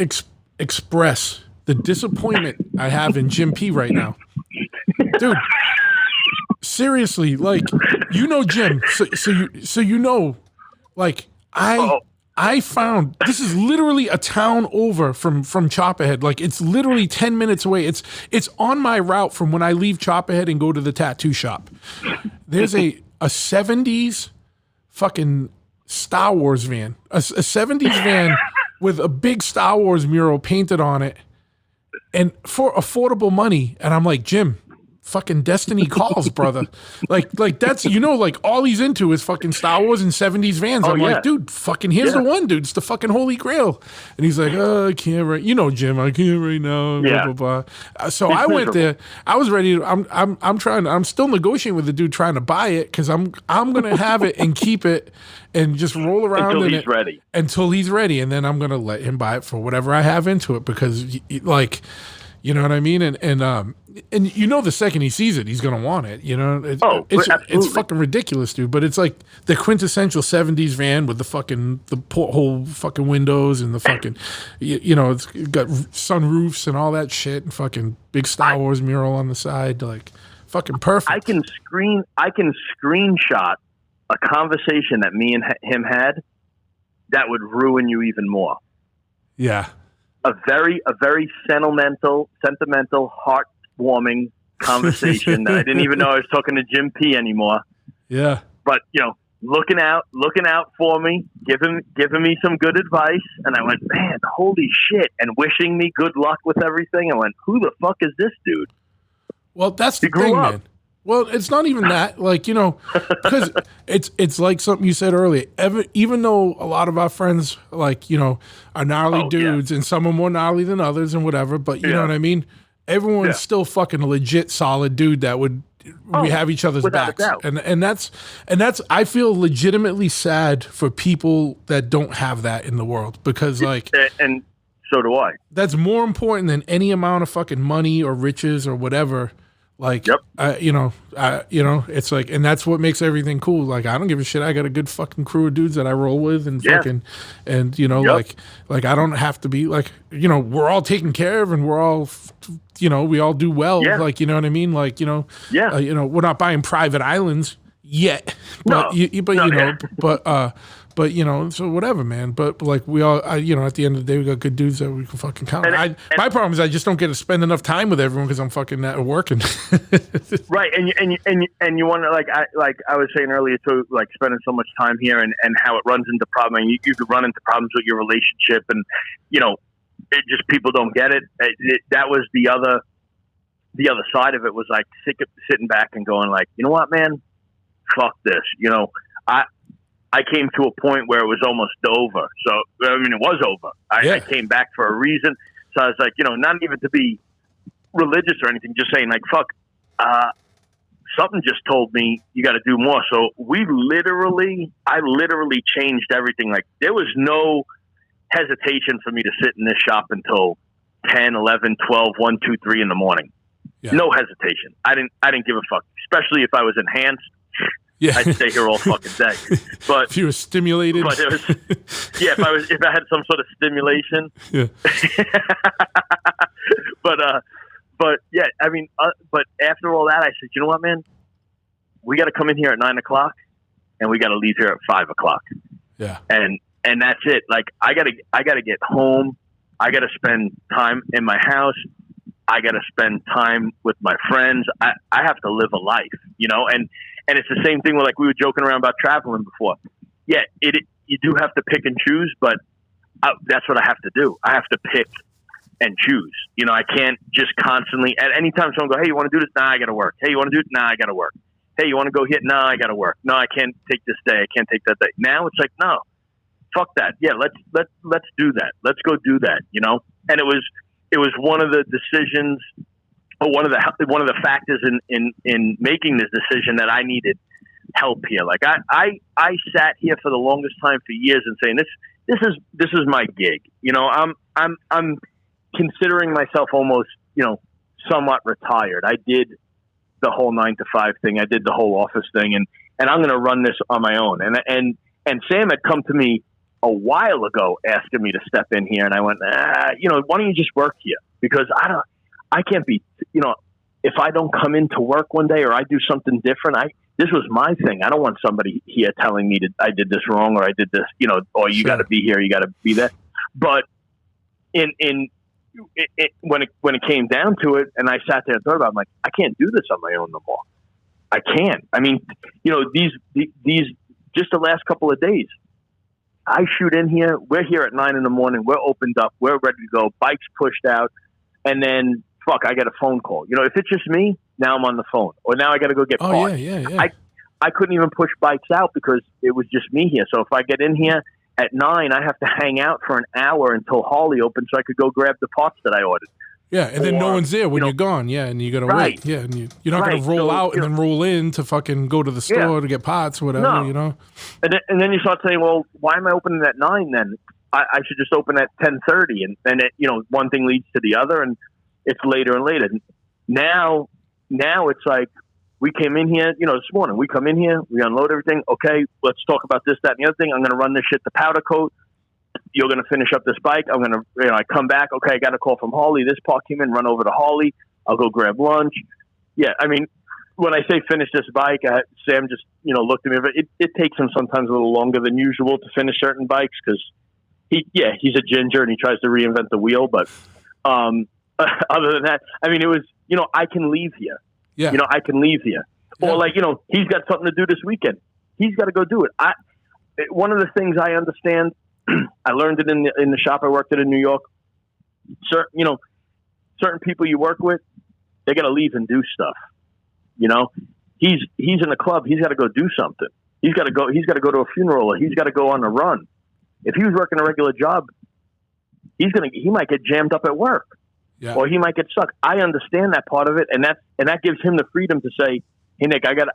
express the disappointment I have in Jim P right now. Dude, seriously, like, Jim, so like, I found this is literally a town over from Chopperhead. Like, it's literally 10 minutes away. It's on my route from when I leave Chopperhead and go to the tattoo shop. There's a 70s fucking Star Wars van, a 70s van with a big Star Wars mural painted on it, and for affordable money. And I'm like, Jim, fucking destiny calls, brother. Like that's, like all he's into is fucking Star Wars and 70s vans. I'm like, dude, fucking here's the one, dude. It's the fucking Holy Grail. And he's like, oh, I can't right. Jim, I can't right now. Blah, blah, blah. So I went there. I was ready to, I'm still negotiating with the dude trying to buy it because I'm gonna have it and keep it and just roll around until he's ready. And then I'm gonna let him buy it for whatever I have into it because like, you know what I mean? And the second he sees it, he's gonna want it. It's fucking ridiculous, dude. But it's like the quintessential 70s van with the porthole fucking windows and the fucking, it's got sunroofs and all that shit and fucking big Star Wars mural on the side, like fucking perfect. I can screenshot a conversation that me and him had that would ruin you even more. Yeah. A very sentimental, heartwarming conversation that I didn't even know I was talking to Jim P anymore. Yeah. But looking out for me, giving me some good advice, and I went, man, holy shit, and wishing me good luck with everything. I went, who the fuck is this dude? Well, that's the thing, man. Well, it's not even that, like, because it's like something you said earlier. Even though a lot of our friends, like, are gnarly dudes, and some are more gnarly than others and whatever, but you know what I mean? Everyone's still fucking a legit solid dude that would we have each other's backs. And that's I feel legitimately sad for people that don't have that in the world because like and so do I. That's more important than any amount of fucking money or riches or whatever. Like, Yep. it's like, and that's what makes everything cool. Like, I don't give a shit. I got a good fucking crew of dudes that I roll with, and Yeah. fucking, and Yep. like I don't have to be like, we're all taken care of, and we're all, we all do well. Yeah. Like, you know what I mean? Like, Yeah. we're not buying private islands yet, but No. so whatever, man. But like we all, at the end of the day, we got good dudes that we can fucking count. And- My problem is I just don't get to spend enough time with everyone because I'm fucking working. Right, and you want to like I was saying earlier too, like spending so much time here and how it runs into problems. And you could run into problems with your relationship, and it just people don't get it. That was the other side of it, was like sitting back and going like, you know what, man, fuck this. I came to a point where it was almost over. So I mean, it was over. I came back for a reason. So I was like, not even to be religious or anything, just saying like, fuck. Something just told me you got to do more. So I literally changed everything. Like there was no hesitation for me to sit in this shop until 10, 11, 12, 1, 2, 3 in the morning. Yeah. No hesitation. I didn't give a fuck, especially if I was enhanced. Yeah. I'd stay here all fucking day. But if you were stimulated, but it was, if I had some sort of stimulation. Yeah. But yeah, I mean, but after all that, I said, you know what, man, we got to come in here at 9 o'clock, and we got to leave here at 5 o'clock. Yeah. And that's it. Like I gotta get home. I gotta spend time in my house. I gotta spend time with my friends. I have to live a life, and it's the same thing with, like, we were joking around about traveling before. Yeah, you do have to pick and choose, but that's what I have to do. I have to pick and choose. I can't just constantly, at any time someone go, hey, you want to do this? Nah, I got to work. Hey, you want to do it? Nah, I got to work. Hey, you want to go hit? Nah, I got to work. No, I can't take this day. I can't take that day. Now it's like, no, fuck that. Yeah, let's do that. Let's go do that. And it was one of the decisions, or one of the factors in making this decision, that I needed help here. Like I sat here for the longest time, for years, and saying this is my gig. I'm considering myself almost, somewhat retired. I did the whole 9 to 5 thing. I did the whole office thing, and I'm going to run this on my own. And Sam had come to me a while ago asking me to step in here, and I went, why don't you just work here? Because I can't be, if I don't come into work one day, or I do something different, this was my thing. I don't want somebody here telling me that I did this wrong, or I did this, or you got to be here, you got to be there. But when it came down to it, and I sat there and thought about it, I'm like, I can't do this on my own no more. I can't. I mean, these just the last couple of days, I shoot in here. We're here at 9 in the morning. We're opened up. We're ready to go. Bikes pushed out, and then I get a phone call. If it's just me, now I'm on the phone, or now I got to go get parts. Oh yeah. I couldn't even push bikes out because it was just me here. So if I get in here at 9, I have to hang out for an hour until Harley opens so I could go grab the parts that I ordered. Yeah, and then no one's there when you're gone. Yeah, and you got to wait. Yeah, and you're not going to roll out and then roll in to fucking go to the store to get pots or whatever, And then you start saying, well, why am I opening at 9 then? I should just open at 10:30. And then, one thing leads to the other, and it's later and later. Now it's like, we came in here, this morning. We come in here, we unload everything. Okay, let's talk about this, that, and the other thing. I'm going to run this shit to powder coat. You're going to finish up this bike. I'm going to, I come back. Okay, I got a call from Harley. This part came in, run over to Harley. I'll go grab lunch. Yeah, I mean, when I say finish this bike, Sam just, looked at me. It takes him sometimes a little longer than usual to finish certain bikes because he's a ginger and he tries to reinvent the wheel. But other than that, I mean, it was, I can leave here. Yeah. I can leave here. Yeah. Or he's got something to do this weekend. He's got to go do it. One of the things I understand, I learned it in the shop I worked at in New York. Certain people you work with, they got to leave and do stuff. He's in a club. He's got to go do something. He's got to go to a funeral, or he's got to go on a run. If he was working a regular job, he might get jammed up at work. Yeah. Or he might get stuck. I understand that part of it, and that gives him the freedom to say, "Hey Nick, I gotta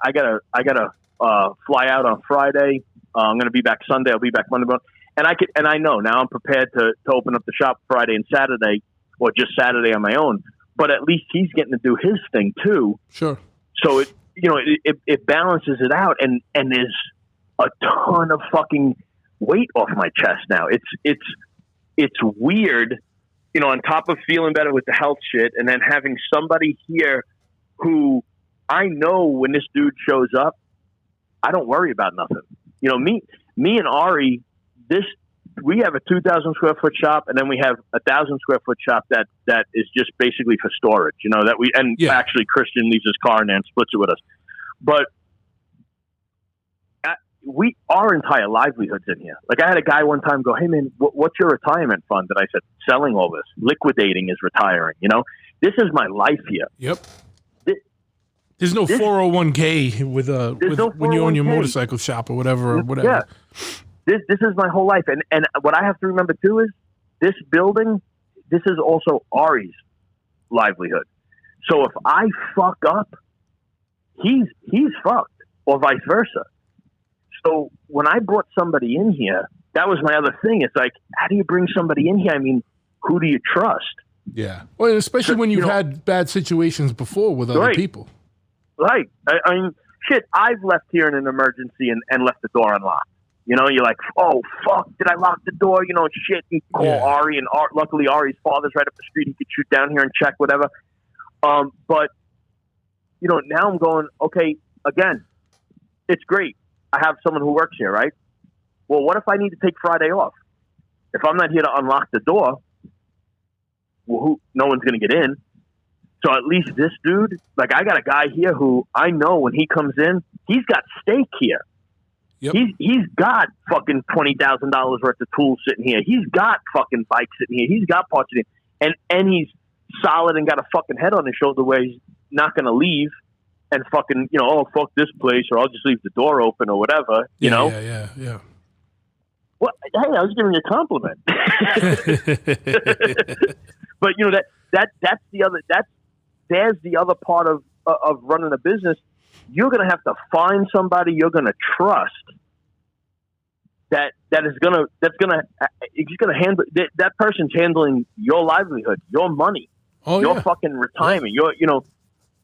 fly out on Friday. I'm gonna be back Sunday. I'll be back Monday morning." And I know now I'm prepared to open up the shop Friday and Saturday, or just Saturday on my own. but at least he's getting to do his thing too. Sure. So it balances it out, and there's a ton of fucking weight off my chest now. It's weird, on top of feeling better with the health shit, and then having somebody here who I know when this dude shows up, I don't worry about nothing. Me and Ari, we have a 2,000 square foot shop, and then we have a 1,000 square foot shop that is just basically for storage. Actually Christian leaves his car in there and splits it with us. But our entire livelihood's in here. Like I had a guy one time go, "Hey man, what's your retirement fund?" And I said, "Selling all this. Liquidating is retiring." This is my life here. Yep. There's no 401k with when you own your motorcycle shop or whatever. Yeah. This is my whole life, and what I have to remember too is this building. This is also Ari's livelihood. So if I fuck up, he's fucked, or vice versa. So when I brought somebody in here, that was my other thing. It's like, how do you bring somebody in here? I mean, who do you trust? Yeah. Well, especially when you've had bad situations before with other people. Right. I mean, shit, I've left here in an emergency and left the door unlocked. You're like, oh, fuck, did I lock the door? Shit, you call Ari, and luckily Ari's father's right up the street. He could shoot down here and check, whatever. But, now I'm going, okay, again, it's great. I have someone who works here, right? Well, what if I need to take Friday off? If I'm not here to unlock the door, well, no one's going to get in. So at least this dude, like I got a guy here who I know when he comes in, he's got steak here. Yep. He's got fucking $20,000 worth of tools sitting here. He's got fucking bikes sitting here. He's got parts sitting here. And he's solid and got a fucking head on his shoulder where he's not going to leave and fucking, oh, fuck this place, or I'll just leave the door open or whatever, Yeah. Well, hey, I was giving you a compliment. But that's the other, there's the other part of running a business. You're going to have to find somebody you're going to trust he's going to handle that person's handling your livelihood, your money, your fucking retirement, your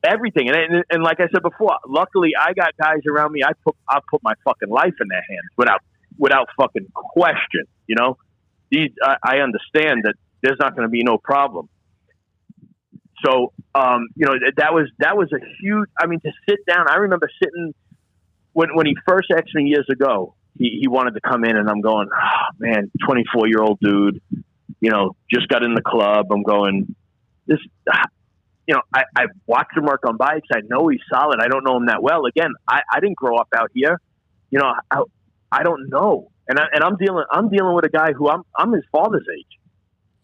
everything. And like I said before, luckily I got guys around me. I put my fucking life in their hands without fucking question. I understand that there's not going to be no problem. So, that was a huge, to sit down. I remember sitting when he first asked me years ago, he wanted to come in, and I'm going, oh, man, 24-year-old dude, just got in the club. I'm going, this, I watched him work on bikes. I know he's solid. I don't know him that well. Again, I didn't grow up out here. I don't know. And I'm dealing with a guy who I'm his father's age.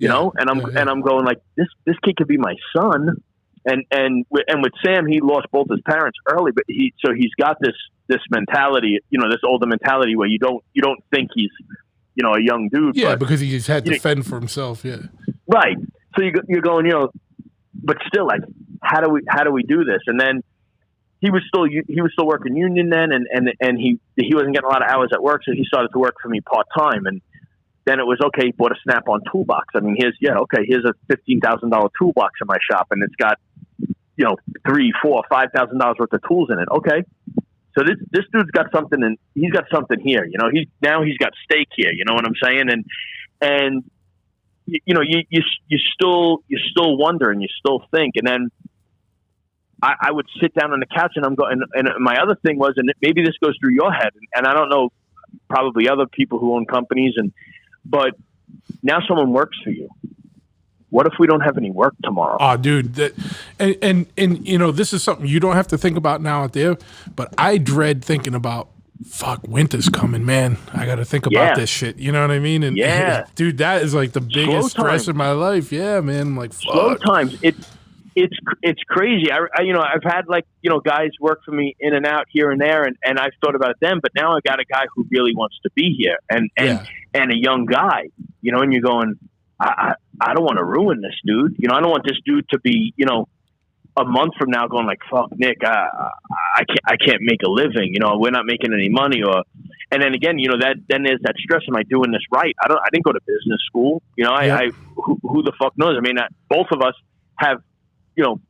And I'm going like this kid could be my son, and with Sam, he lost both his parents early, but he's got this mentality, this older mentality where you don't think he's a young dude, because he's had to fend for himself, right. So you're going, but still, like, how do we do this? And then he was still working union then, and he wasn't getting a lot of hours at work, so he started to work for me part time. And then it was okay. He bought a Snap-on toolbox. I mean, here's a $15,000 toolbox in my shop, and it's got $3,000, $4,000, $5,000 worth of tools in it. Okay, so this dude's got something, and he's got something here. He's got steak here. You know what I'm saying? And you still wonder, and you still think, and then I would sit down on the couch, and I'm going, and my other thing was, and maybe this goes through your head, and I don't know, probably other people who own companies, but now someone works for you. What if we don't have any work tomorrow? Oh, dude, and this is something you don't have to think about now out there, but I dread thinking about, fuck, winter's coming, man. I got to think about this shit. You know what I mean? And dude, that is like the biggest stress in my life. Yeah, man. I'm like, fuck. Slow times. It's crazy. I've had guys work for me in and out here and there, and I've thought about them, but now I got a guy who really wants to be here, and a young guy, and you're going, I don't want to ruin this dude. I don't want this dude to be, a month from now going like, fuck, Nick, I can't make a living. We're not making any money, and then again, then there's that stress. Am I doing this right? I didn't go to business school. Who the fuck knows? I mean, both of us have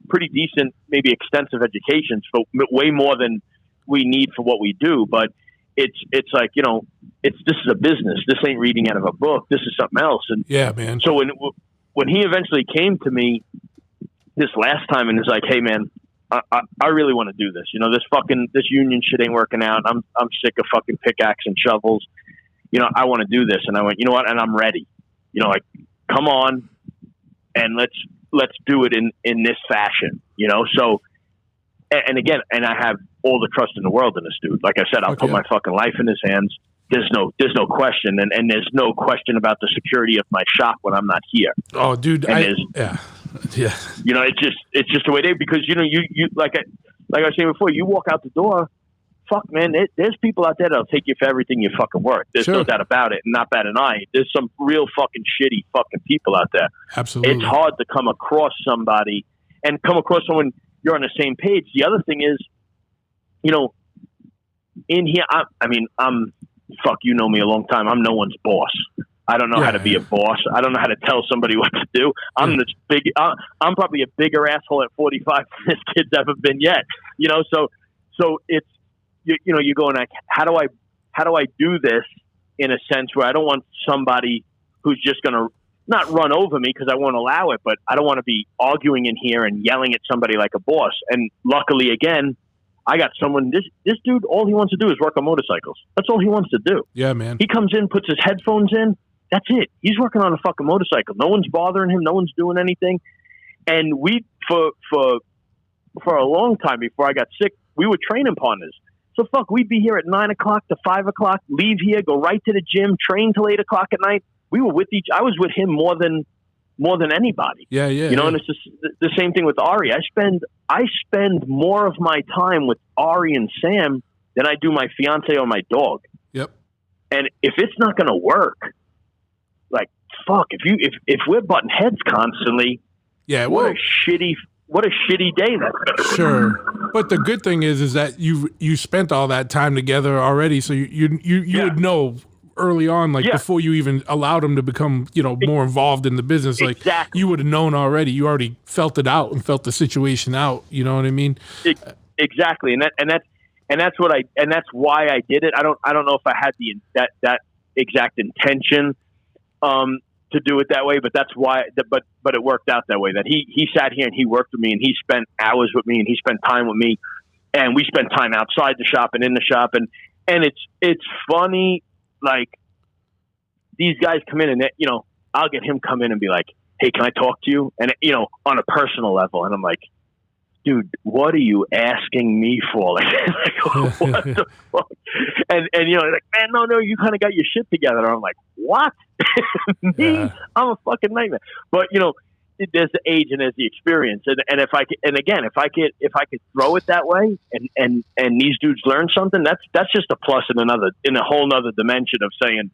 pretty decent, maybe extensive educations, so way more than we need for what we do. But it's like, this is a business. This ain't reading out of a book. This is something else. And yeah, man. so when he eventually came to me this last time and was like, hey man, I really want to do this. This union shit ain't working out. I'm sick of fucking pickaxe and shovels. I want to do this. And I went, you know what? And I'm ready. Like, come on and let's do it in this fashion, So, and again, I have all the trust in the world in this dude. Like I said, I'll put my fucking life in his hands. There's no question. And there's no question about the security of my shop when I'm not here. Oh, dude. Yeah. It's just the way they, because, you like I was saying before, you walk out the door, fuck, man, there's people out there that'll take you for everything you're fucking worth. There's no doubt about it. And not bad an eye. There's some real fucking shitty fucking people out there. Absolutely. It's hard to come across somebody and come across someone you're on the same page. The other thing is, in here, I'm fuck, you know me a long time. I'm no one's boss. I don't know how to be a boss. I don't know how to tell somebody what to do. I'm I'm probably a bigger asshole at 45 than this kid's ever been yet. So it's, you're going like, how do I do this in a sense where I don't want somebody who's just going to not run over me, because I won't allow it, but I don't want to be arguing in here and yelling at somebody like a boss. And luckily, again, I got someone, this dude, all he wants to do is work on motorcycles. That's all he wants to do. Yeah, man. He comes in, puts his headphones in. That's it. He's working on a fucking motorcycle. No one's bothering him. No one's doing anything. And we, for a long time before I got sick, we were training partners. So fuck, we'd be here at 9 o'clock to 5 o'clock, leave here, go right to the gym, train till 8 o'clock at night. We were I was with him more than anybody. Yeah. And it's just the same thing with Ari. I spend more of my time with Ari and Sam than I do my fiance or my dog. Yep. And if it's not going to work, like, fuck, if we're butting heads constantly, what a shitty day that's sure. But the good thing is that you spent all that time together already, so you would know early on, like before you even allowed him to become, more involved in the business. Like, exactly. You would have known already. You already felt it out and felt the situation out. You know what I mean? Exactly. And that's why I did it. I don't know if I had that exact intention to do it that way, but that's why. But it worked out that way. That he sat here and he worked with me and he spent hours with me and he spent time with me, and we spent time outside the shop and in the shop, and it's funny. Like, these guys come in and I'll get him come in and be like, hey, can I talk to you? And on a personal level, and I'm like, dude, what are you asking me for? Like what the fuck? And like, man, no, you kind of got your shit together. And I'm like, what? Me? Yeah. I'm a fucking nightmare. But there's the age and there's the experience. And if I could throw it that way and these dudes learn something, that's just a plus in a whole nother dimension of saying,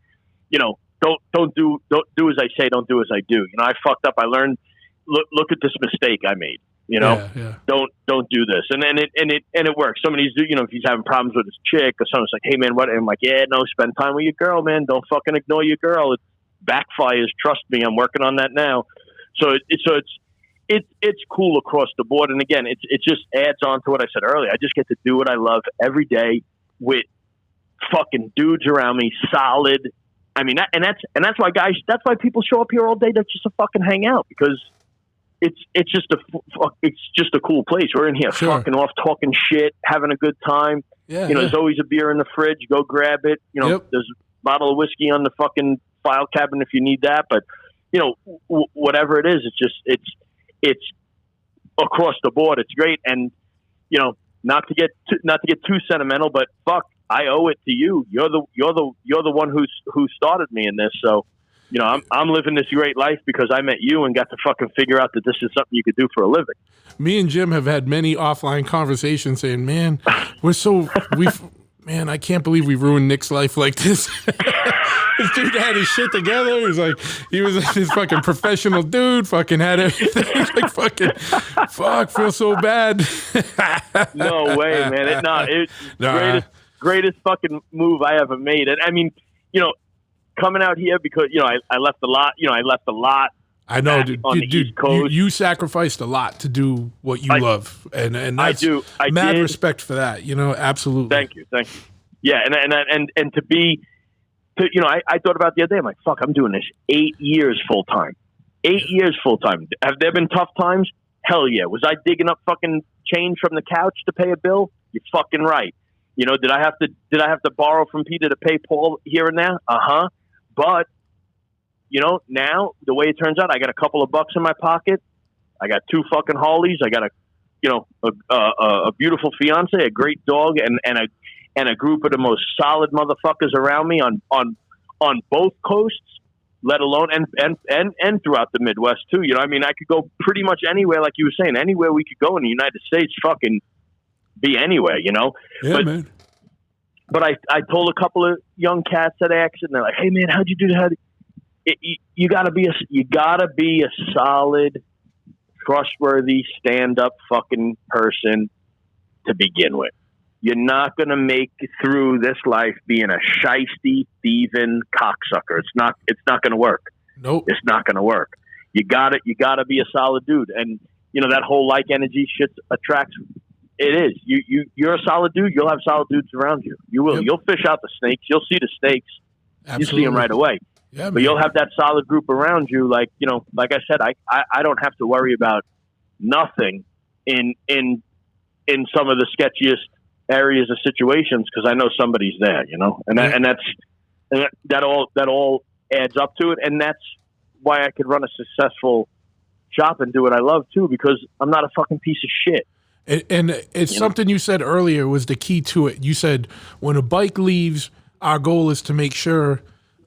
don't do as I say, don't do as I do. I fucked up. I learned, look at this mistake I made. Don't do this, and it works. Some of these, if he's having problems with his chick, or someone's like, hey man, what? And I'm like, yeah, no, spend time with your girl, man. Don't fucking ignore your girl. It backfires. Trust me, I'm working on that now. So it's cool across the board. And again, it just adds on to what I said earlier. I just get to do what I love every day with fucking dudes around me, solid. I mean, that's why guys. That's why people show up here all day just to fucking hang out, because it's just a cool place. We're in here fucking off, talking shit, having a good time. Yeah, there's always a beer in the fridge. Go grab it. There's a bottle of whiskey on the fucking file cabinet if you need that. But whatever it is, it's across the board. It's great, and not to get too sentimental, but fuck, I owe it to you. You're the one who started me in this. So. I'm living this great life because I met you and got to fucking figure out that this is something you could do for a living. Me and Jim have had many offline conversations saying, man, I can't believe we ruined Nick's life like this. This dude had his shit together. He was this fucking professional dude, fucking had everything. Like, fuck, feel so bad. No way, man. Greatest fucking move I ever made. And I mean, coming out here because I left a lot. I left a lot I know, back dude. on the East Coast. You sacrificed a lot to do what you love, and that's I mad did. respect for that. Absolutely. Thank you. Yeah, and to be, I thought about the other day. I'm like, fuck, I'm doing this 8 years full time. 8 years full time. Have there been tough times? Hell yeah. Was I digging up fucking change from the couch to pay a bill? You're fucking right. Did I have to borrow from Peter to pay Paul here and there? But now the way it turns out, I got a couple of bucks in my pocket. I got 2 fucking Harleys. I got a beautiful fiance, a great dog, and a group of the most solid motherfuckers around me on both coasts, let alone and throughout the Midwest too. I could go pretty much anywhere, like you were saying, anywhere we could go in the United States, fucking be anywhere, Yeah, man. But I told a couple of young cats at X, and they're like, "Hey, man, how'd you do that?" You gotta be a solid, trustworthy, stand-up fucking person to begin with. You're not gonna make it through this life being a shiesty, thieving cocksucker. It's not gonna work. Nope. It's not gonna work. You gotta be a solid dude, and that whole like energy shit attracts. It is. You're a solid dude. You'll have solid dudes around you. You will. Yep. You'll fish out the snakes. You'll see the snakes. Absolutely. You see them right away. Yeah, but man. you'll have that solid group around you. Like I said, I don't have to worry about nothing in some of the sketchiest areas of situations because I know somebody's there. That all adds up to it, and that's why I could run a successful shop and do what I love too, because I'm not a fucking piece of shit. And it's something you said earlier was the key to it. You said when a bike leaves, our goal is to make sure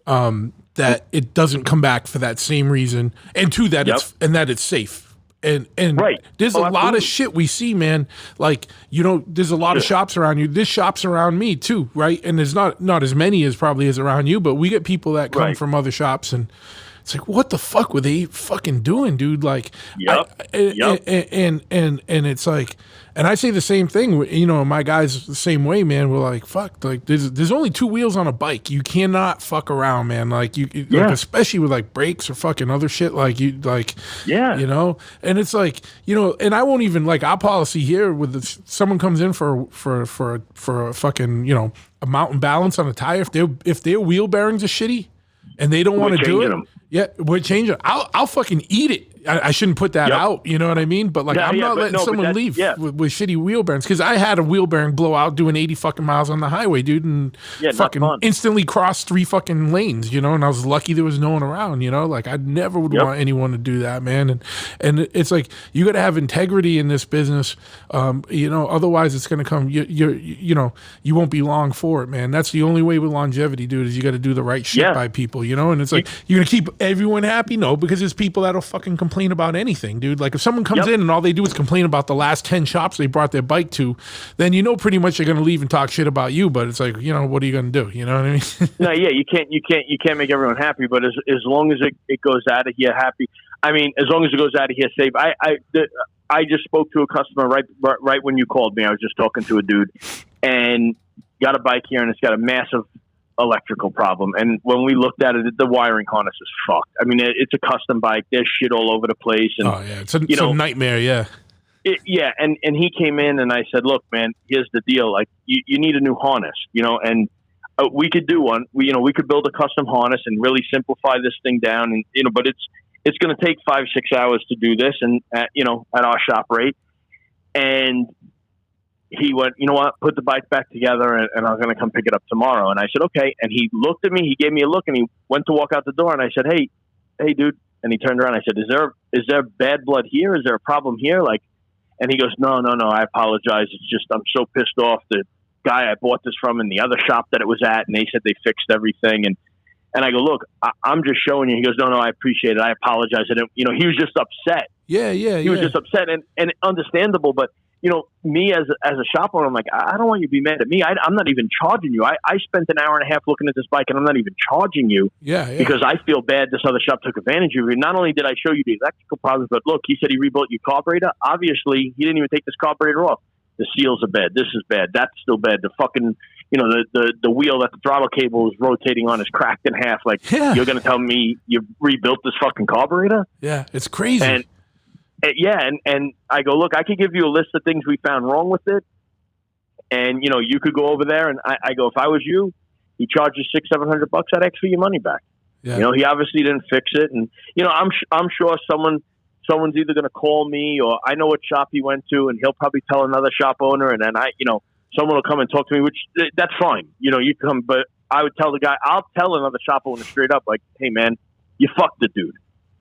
that it doesn't come back for that same reason, and two, that it's safe. And right. There's a lot of shit we see, man. Like, there's a lot of shops around you. This shop's around me too, right? And there's not as many as probably as around you, but we get people that come from other shops, and it's like, what the fuck were they fucking doing, dude? Like, and it's like, and I say the same thing. My guys the same way, man. We're like, fuck, like there's only 2 wheels on a bike. You cannot fuck around, man. Like like, especially with like brakes or fucking other shit. And it's like, and I won't even like our policy here with someone comes in for a fucking a mountain balance on a tire. If their wheel bearings are shitty and they don't want to do it. Yeah, we're changing. I'll fucking eat it. I shouldn't put that out. You know what I mean? But like, I'm not letting someone leave with shitty wheel bearings, because I had a wheel bearing blow out doing 80 fucking miles on the highway, dude, and fucking instantly crossed 3 fucking lanes. And I was lucky there was no one around. Like I never would want anyone to do that, man. And it's like you got to have integrity in this business. Otherwise it's going to come. You won't be long for it, man. That's the only way with longevity, dude. Is you got to do the right shit by people. And it's like you're gonna keep everyone happy? No, because there's people that'll fucking complain about anything, dude. Like if someone comes in and all they do is complain about the last 10 shops they brought their bike to, then pretty much they're gonna leave and talk shit about you. But it's like, what are you gonna do? You know what I mean? No, yeah, you can't make everyone happy, but as long as it goes out of here happy. I mean, as long as it goes out of here safe. I just spoke to a customer right when you called me. I was just talking to a dude and got a bike here, and it's got a massive electrical problem, and when we looked at it, the wiring harness is fucked. I mean, it's a custom bike. There's shit all over the place, and it's a nightmare. And he came in, and I said, "Look, man, here's the deal. Like, you need a new harness, and we could do one. We could build a custom harness and really simplify this thing down, and but it's going to take 5-6 hours to do this, and at our shop rate." And he went, "You know what? Put the bike back together, and I'm going to come pick it up tomorrow." And I said, "Okay." And he looked at me. He gave me a look, and he went to walk out the door. And I said, "Hey, dude." And he turned around. I said, "Is there bad blood here? Is there a problem here?" Like, and he goes, "No. I apologize. It's just I'm so pissed off. The guy I bought this from in the other shop that it was at, and they said they fixed everything." And I go, "Look, I'm just showing you." He goes, "No, I appreciate it. I apologize." And he was just upset. He was just upset and understandable, but. Me as a shop owner, I'm like, I don't want you to be mad at me. I'm not even charging you. I spent an hour and a half looking at this bike, and I'm not even charging you because I feel bad this other shop took advantage of you. Not only did I show you the electrical problems, but look, he said he rebuilt your carburetor. Obviously, he didn't even take this carburetor off. The seals are bad. This is bad. That's still bad. The fucking, the wheel that the throttle cable is rotating on is cracked in half. Like, Yeah. you're going to tell me you rebuilt this fucking carburetor? Yeah, it's crazy. And and I go, look, I could give you a list of things we found wrong with it. And, you could go over there, and I go, if I was you, he charges $600-700, I'd ask for your money back. Yeah. He obviously didn't fix it. And, I'm sure someone's either going to call me, or I know what shop he went to, and he'll probably tell another shop owner. And then someone will come and talk to me, which that's fine. You come, but I would tell the guy, I'll tell another shop owner straight up, like, hey man, you fucked the dude.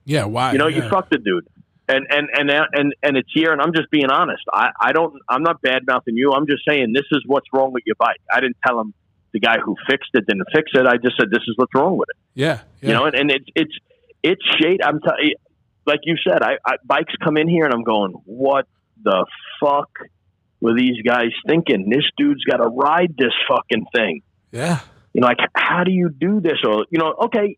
Yeah. Why? You fucked the dude. And it's here, and I'm just being honest. I'm not bad mouthing you. I'm just saying this is what's wrong with your bike. I didn't tell him the guy who fixed it didn't fix it. I just said this is what's wrong with it. Yeah. And it's shade. I'm telling you, like you said, I bikes come in here and I'm going, what the fuck were these guys thinking? This dude's got to ride this fucking thing. Yeah. Like, how do you do this? Or okay.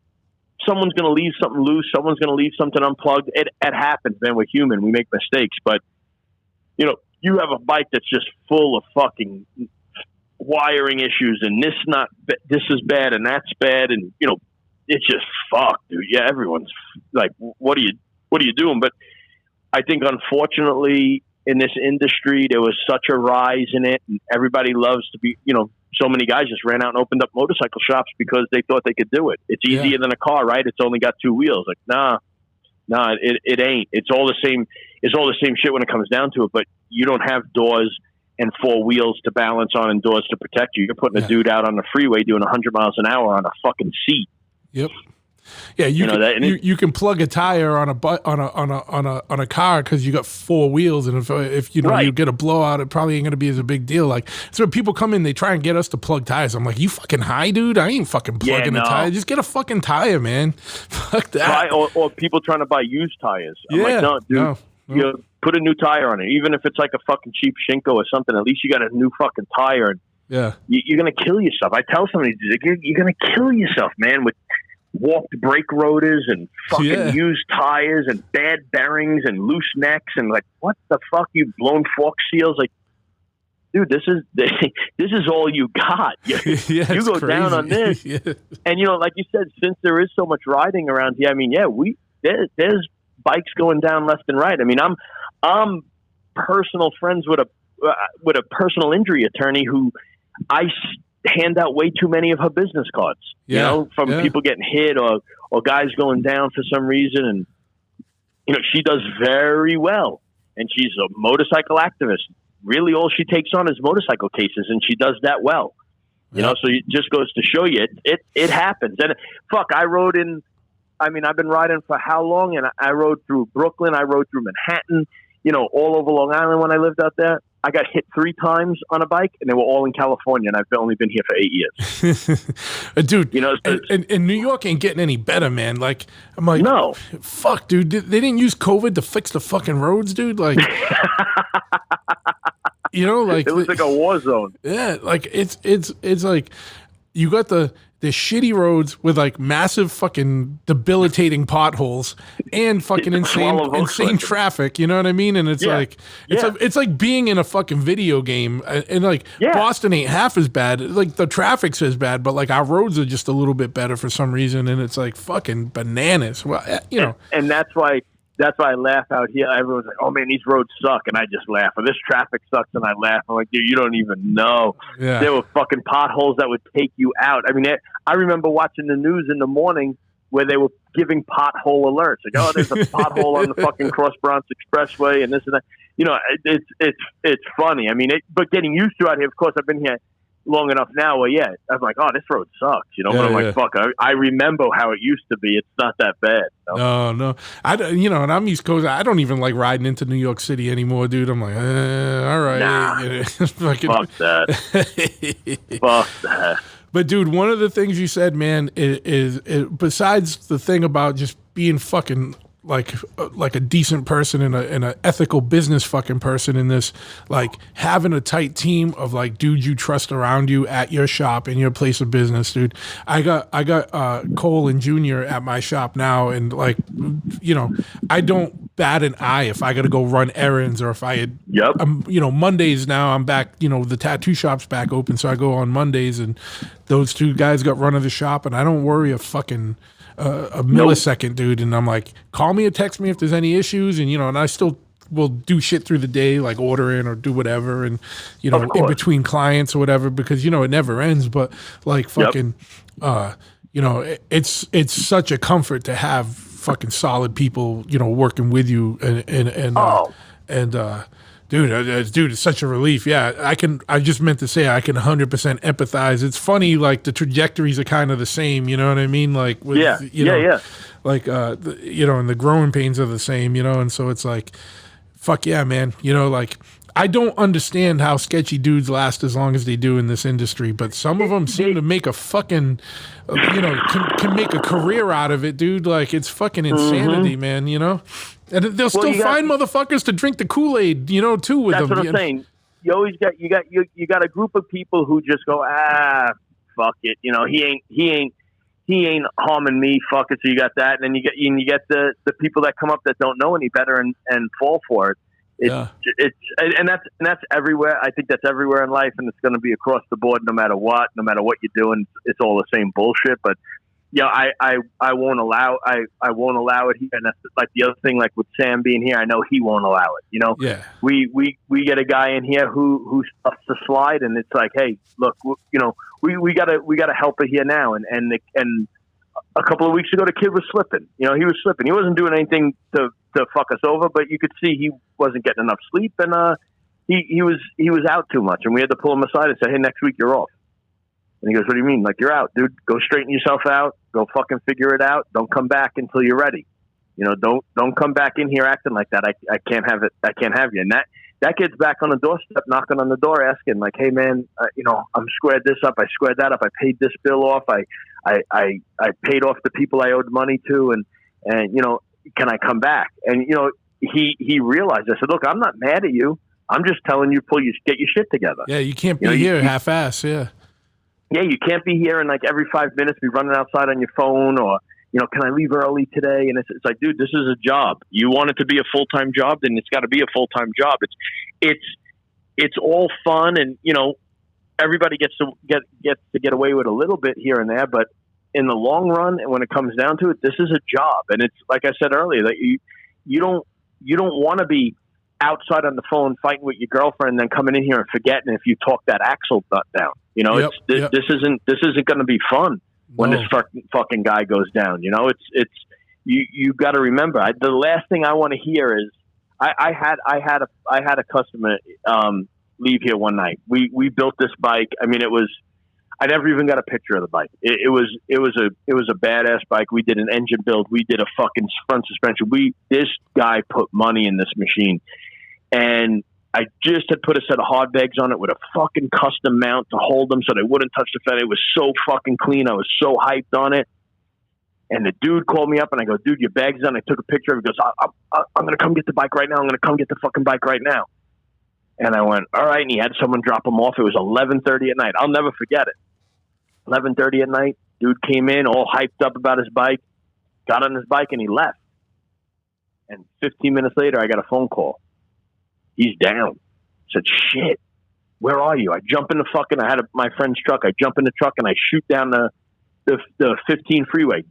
Someone's going to leave something loose. Someone's going to leave something unplugged. It happens, man. We're human. We make mistakes. But, you have a bike that's just full of fucking wiring issues, and this is bad and that's bad. And, it's just fucked, dude. Yeah, everyone's like, what are you doing? But I think, unfortunately, in this industry, there was such a rise in it. And everybody loves to be, so many guys just ran out and opened up motorcycle shops because they thought they could do it. It's easier than a car, right? It's only got two wheels. Like, nah, it ain't. It's all the same. It's all the same shit when it comes down to it. But you don't have doors and four wheels to balance on and doors to protect you. You're putting a dude out on the freeway doing 100 miles an hour on a fucking seat. Yep. Yeah, you can plug a tire on a car because you got four wheels, and if you get a blowout, it probably ain't gonna be as a big deal. Like, so when people come in, they try and get us to plug tires. I'm like, you fucking high, dude? I ain't fucking plugging a tire. Just get a fucking tire, man. Fuck that. Right, or people trying to buy used tires. I'm like, no, dude. No. You put a new tire on it, even if it's like a fucking cheap Shinko or something. At least you got a new fucking tire. And you're gonna kill yourself. I tell somebody, you're gonna kill yourself, man, with warped brake rotors and fucking used tires and bad bearings and loose necks and like, what the fuck, you blown fork seals? Like, dude, this is all you got. You go crazy. Down on this. And like you said, since there is so much riding around here, I mean, there's bikes going down left and right. I mean, I'm personal friends with a personal injury attorney who I hand out way too many of her business cards, from people getting hit or guys going down for some reason. And, she does very well, and she's a motorcycle activist. Really, all she takes on is motorcycle cases, and she does that well. So it just goes to show you it happens. And I've been riding for how long? And I rode through Brooklyn. I rode through Manhattan, all over Long Island when I lived out there. I got hit 3 times on a bike, and they were all in California, and I've only been here for 8 years. Dude, and New York ain't getting any better, man. Like, I'm like, no, fuck, dude. They didn't use COVID to fix the fucking roads, dude. Like, like it was like a war zone. Yeah, like it's like you got the shitty roads with like massive fucking debilitating potholes and fucking insane traffic. You know what I mean? And it's it's like being in a fucking video game. And like Boston ain't half as bad. Like the traffic's as bad, but like our roads are just a little bit better for some reason. And it's like fucking bananas. Well, and that's why I laugh out here. Everyone's like, oh man, these roads suck. And I just laugh. Or this traffic sucks. And I laugh. I'm like, dude, you don't even know. Yeah. There were fucking potholes that would take you out. I mean, I remember watching the news in the morning where they were giving pothole alerts. Like, oh, there's a pothole on the fucking Cross Bronx Expressway and this and that. It's funny. I mean, but getting used to it out here, of course, I've been here long enough now where I'm like, oh, this road sucks, but I'm like, fuck, I remember how it used to be. It's not that bad. No, and I'm East Coast. I don't even like riding into New York City anymore, dude. I'm like, all right. Nah, fuck that. Fuck that. But dude, one of the things you said, man, is besides the thing about just being fucking like a decent person and a ethical business fucking person in this, like having a tight team of like dudes you trust around you at your shop in your place of business, dude. I got Cole and Junior at my shop now, and like, I don't bat an eye if I got to go run errands or if I had, Yep. Mondays now I'm back, the tattoo shop's back open. So I go on Mondays and those two guys got run of the shop and I don't worry a fucking a millisecond, dude. And I'm like, call me or text me if there's any issues. And, and I still will do shit through the day, like ordering or do whatever. And, in between clients or whatever, because, it never ends. But like fucking, it's such a comfort to have fucking solid people, working with you dude, it's such a relief. Yeah, I just meant to say I can 100% empathize. It's funny, like the trajectories are kind of the same, you know what I mean? Like, with, like, and the growing pains are the same, and so it's like, fuck yeah, man. Like, I don't understand how sketchy dudes last as long as they do in this industry, but some of them seem to make a fucking, can make a career out of it, dude. Like, it's fucking insanity, man, And they'll still find motherfuckers to drink the Kool-Aid, too, with them. That's what I'm saying. You always you got a group of people who just go, fuck it. He ain't harming me. Fuck it. So you got that, and then you get the people that come up that don't know any better and fall for it. That's everywhere. I think that's everywhere in life, and it's going to be across the board, no matter what you're doing. It's all the same bullshit. But I won't allow it here, and that's like the other thing. Like with Sam being here, I know he won't allow it. Yeah. We get a guy in here who stuffs the slide, and it's like, hey, look, we gotta help it here now, and a couple of weeks ago, the kid was slipping. He was slipping. He wasn't doing anything to fuck us over, but you could see he wasn't getting enough sleep, and he was out too much, and we had to pull him aside and say, hey, next week you're off. And he goes, what do you mean? Like, you're out, dude. Go straighten yourself out. Go fucking figure it out. Don't come back until you're ready. Don't come back in here acting like that. I can't have it. I can't have you. And that kid's back on the doorstep, knocking on the door, asking like, hey man, I'm squared this up. I squared that up. I paid this bill off. I paid off the people I owed money to. And can I come back? And, he realized, I said, look, I'm not mad at you. I'm just telling you, get your shit together. Yeah. You can't be here half-ass. Yeah. Yeah, you can't be here and like every 5 minutes be running outside on your phone or, can I leave early today? And it's like, dude, this is a job. You want it to be a full-time job, then it's got to be a full-time job. It's all fun and, everybody gets to get away with a little bit here and there, but in the long run, and when it comes down to it, this is a job. And it's like I said earlier, that you don't want to be outside on the phone fighting with your girlfriend and then coming in here and forgetting if you talk that axle nut down. This isn't going to be fun when this fucking guy goes down. You got to remember. The last thing I want to hear is I had a customer leave here one night. We built this bike. I mean, I never even got a picture of the bike. It was a badass bike. We did an engine build. We did a fucking front suspension. This guy put money in this machine, and I just had put a set of hard bags on it with a fucking custom mount to hold them so they wouldn't touch the fender. It was so fucking clean. I was so hyped on it. And the dude called me up and I go, dude, your bag's done. I took a picture of it. He goes, I'm going to come get the bike right now. I'm going to come get the fucking bike right now. And I went, all right. And he had someone drop him off. It was 11:30 at night. I'll never forget it. 11:30 at night. Dude came in all hyped up about his bike, got on his bike and he left. And 15 minutes later, I got a phone call. He's down. I said, shit, where are you? I jump in the fucking, I had my friend's truck. I jump in the truck and I shoot down the 15 freeway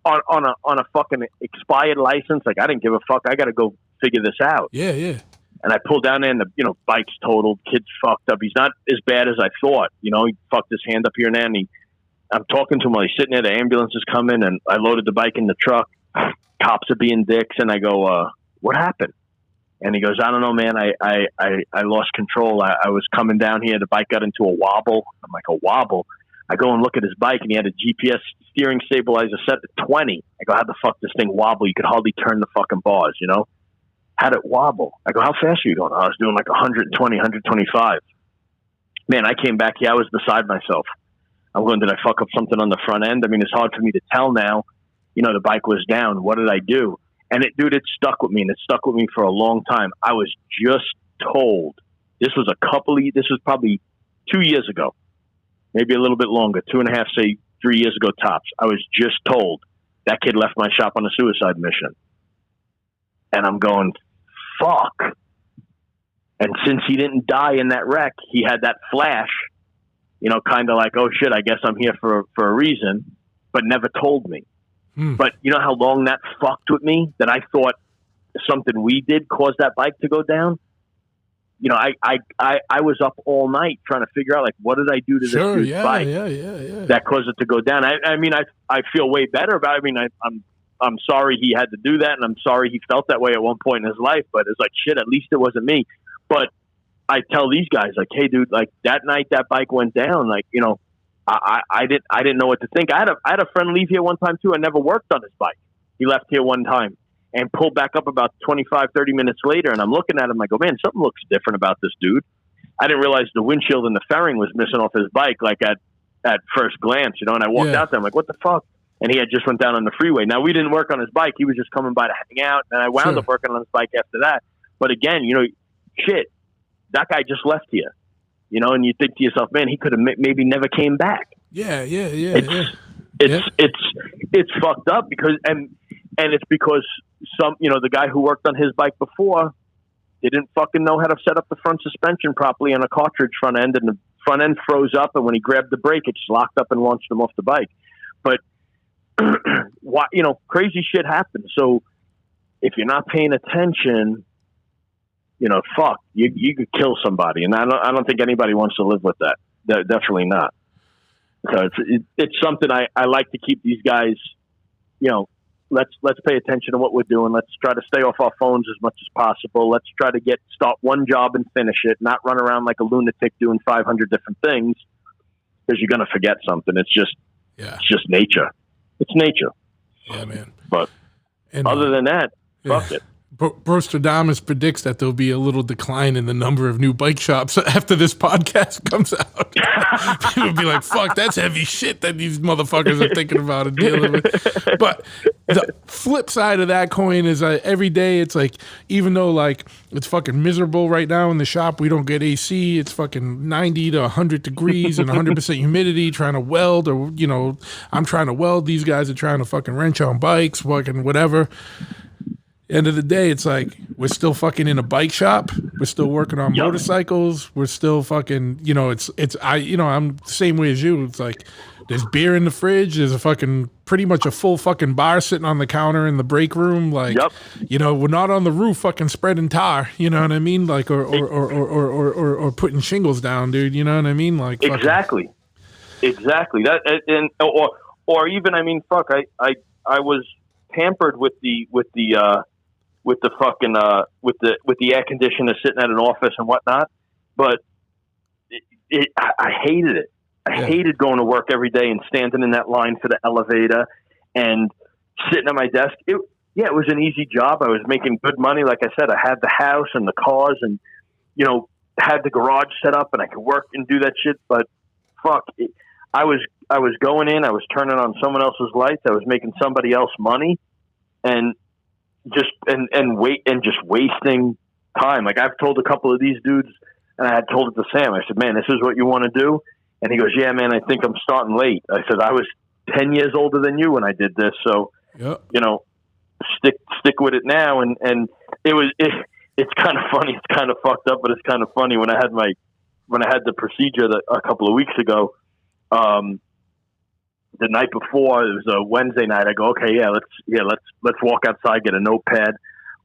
on a fucking expired license. Like, I didn't give a fuck. I got to go figure this out. Yeah. And I pulled down there and the bike's totaled. Kid's fucked up. He's not as bad as I thought. He fucked his hand up here and there. And I'm talking to him while he's sitting there. The ambulance is coming and I loaded the bike in the truck. Cops are being dicks. And I go, what happened? And he goes, I don't know, man. I lost control. I was coming down here. The bike got into a wobble. I'm like, a wobble? I go and look at his bike, and he had a GPS steering stabilizer set to 20. I go, how the fuck this thing wobble? You could hardly turn the fucking bars, How'd it wobble? I go, how fast are you going? I was doing like 120, 125. Man, I came back here. I was beside myself. I'm going, did I fuck up something on the front end? I mean, it's hard for me to tell now. The bike was down. What did I do? And it stuck with me, and it stuck with me for a long time. I was just told, this was probably 2 years ago, maybe a little bit longer, 2.5, say 3 years ago tops. I was just told that kid left my shop on a suicide mission. And I'm going, fuck. And since he didn't die in that wreck, he had that flash, you know, kind of like, oh shit, I guess I'm here for a reason, but never told me. But you know how long that fucked with me, that I thought something we did caused that bike to go down? You know, I was up all night trying to figure out, like, what did I do to this dude's bike that caused it to go down? I mean, I feel way better about it. I mean, I'm sorry he had to do that, and I'm sorry he felt that way at one point in his life, but it's like, shit, at least it wasn't me. But I tell these guys, like, hey, dude, like, that night that bike went down, like, you know, I didn't know what to think. I had a friend leave here one time, too. I never worked on his bike. He left here one time and pulled back up about 25, 30 minutes later, and I'm looking at him, I go, man, something looks different about this dude. I didn't realize the windshield and the fairing was missing off his bike, like, at first glance, you know, and I walked out there, I'm like, what the fuck? And he had just went down on the freeway. Now, we didn't work on his bike. He was just coming by to hang out, and I wound up working on his bike after that. But again, you know, shit, that guy just left here, you know, and you think to yourself, man, he could have maybe never came back. It's fucked up because, and it's because you know, the guy who worked on his bike before didn't fucking know how to set up the front suspension properly on a cartridge front end, and the front end froze up, and when he grabbed the brake, it just locked up and launched him off the bike. But why, you know, crazy shit happens. So if you're not paying attention, you know, fuck, you could kill somebody, and I don't think anybody wants to live with that. Definitely not. So it's something I like to keep these guys, you know, let's pay attention to what we're doing. Let's try to stay off our phones as much as possible. Let's try to start one job and finish it, not run around like a lunatic doing 500 different things, because you're going to forget something. It's just nature. It's nature. Yeah, man. But other than that, fuck it. Brostradamus predicts that there'll be a little decline in the number of new bike shops after this podcast comes out. People will be like, fuck, that's heavy shit that these motherfuckers are thinking about and dealing with. But the flip side of that coin is every day it's like, even though like it's fucking miserable right now in the shop, we don't get AC, it's fucking 90 to 100 degrees and 100% humidity, trying to weld, or, you know, I'm trying to weld, these guys are trying to fucking wrench on bikes, fucking whatever. End of the day, it's like we're still fucking in a bike shop. We're still working on motorcycles. We're still fucking, you know, I'm the same way as you. It's like there's beer in the fridge. There's a fucking pretty much a full fucking bar sitting on the counter in the break room. Like, you know, we're not on the roof fucking spreading tar. You know what I mean? Like, or putting shingles down, dude. You know what I mean? Like, exactly that, and or even, I mean, fuck, I was pampered with the fucking with the air conditioner sitting at an office and whatnot, but I hated it. I hated going to work every day and standing in that line for the elevator and sitting at my desk. It was an easy job. I was making good money. Like I said, I had the house and the cars, and, you know, had the garage set up, and I could work and do that shit. But fuck, I was going in, I was turning on someone else's lights, I was making somebody else money, and just wasting time. Like, I've told a couple of these dudes, and I had told it to Sam, I said, man, this is what you want to do? And he goes, yeah, man, I think I'm starting late. I said, I was 10 years older than you when I did this, so you know, stick with it now. And it's kind of funny, it's kind of fucked up, but it's kind of funny. When I had the procedure a couple of weeks ago, the night before, it was a Wednesday night, I go, okay, let's walk outside, get a notepad,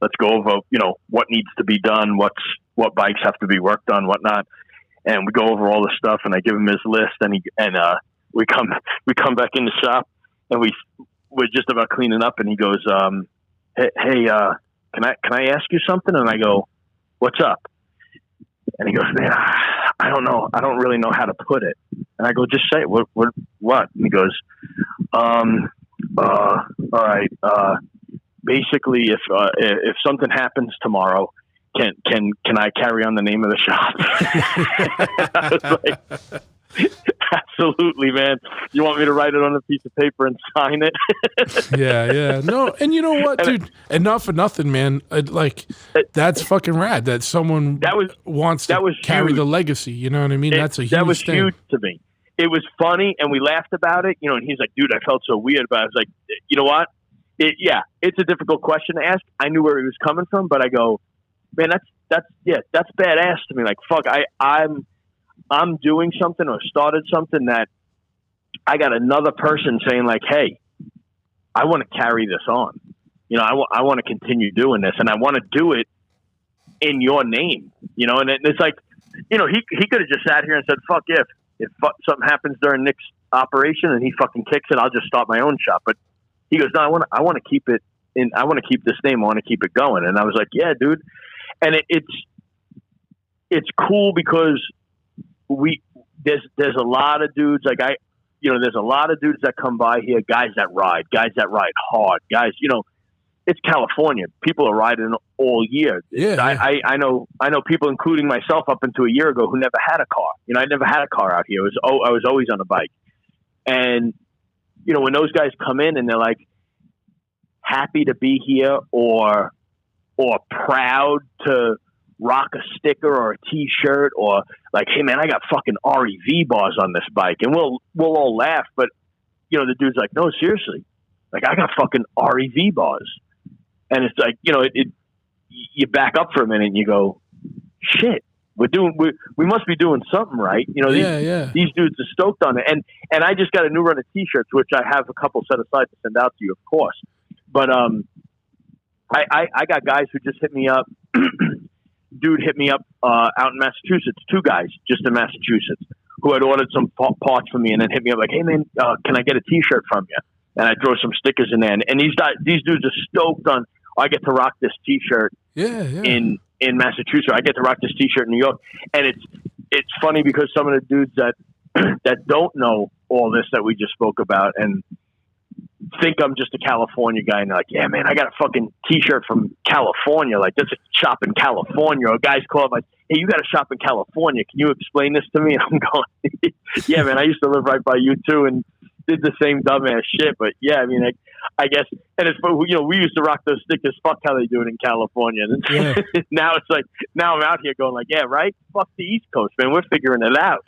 let's go over, you know, what needs to be done, what bikes have to be worked on, whatnot, and we go over all the stuff, and I give him his list, and we come back in the shop, and we're just about cleaning up, and he goes, hey, can I ask you something? And I go, what's up? And he goes, man, I don't know. I don't really know how to put it. And I go, just say it. What? And he goes, all right. Basically, if something happens tomorrow, can I carry on the name of the shop? I was like, absolutely, man. You want me to write it on a piece of paper and sign it? Yeah. No, and you know what, dude? And not for nothing, man. That's fucking rad that someone wants to carry the legacy. You know what I mean? That's a huge thing. That was huge to me. It was funny, and we laughed about it. You know, and he's like, dude, I felt so weird about it. I was like, you know what? it's a difficult question to ask. I knew where he was coming from, but I go, man, that's badass to me. Like, fuck, I'm doing something or started something that I got another person saying like, hey, I want to carry this on. You know, I want to continue doing this, and I want to do it in your name. You know, and it's like, you know, he could have just sat here and said, fuck, if something happens during Nick's operation and he fucking kicks it, I'll just start my own shop. But he goes, no, I want to keep it in. I want to keep this name. I want to keep it going. And I was like, yeah, dude. And it's cool because there's a lot of dudes like there's a lot of dudes that come by here, guys that ride hard, guys, you know, it's California. People are riding all year. Yeah, I know people, including myself, up until a year ago, who never had a car. You know, I never had a car out here. I was always on a bike. And, you know, when those guys come in and they're like happy to be here or proud to rock a sticker or a T-shirt or like, hey man, I got fucking REV bars on this bike, and we'll all laugh. But you know, the dude's like, no, seriously, like I got fucking REV bars, and it's like, you know, you back up for a minute and you go, shit, we must be doing something right. You know, these dudes are stoked on it, and I just got a new run of T-shirts, which I have a couple set aside to send out to you, of course. But I got guys who just hit me up. Dude hit me up out in Massachusetts, 2 guys just in Massachusetts who had ordered some parts from me, and then hit me up like, hey man, can I get a T-shirt from you? And I throw some stickers in there, and these dudes are stoked on, I get to rock this T-shirt in Massachusetts. I get to rock this T-shirt in New York. And it's funny because some of the dudes that don't know all this that we just spoke about and think I'm just a California guy, and they're like, yeah, man, I got a fucking T-shirt from California. Like, there's a shop in California. Or guys call up like, hey, you got a shop in California. Can you explain this to me? And I'm going, yeah, man, I used to live right by you too, and did the same dumbass shit. But yeah, I mean, I guess, and it's, you know, we used to rock those stickers. Fuck how they do it in California. And now it's like, now I'm out here going like, yeah, right. Fuck the East Coast, man. We're figuring it out.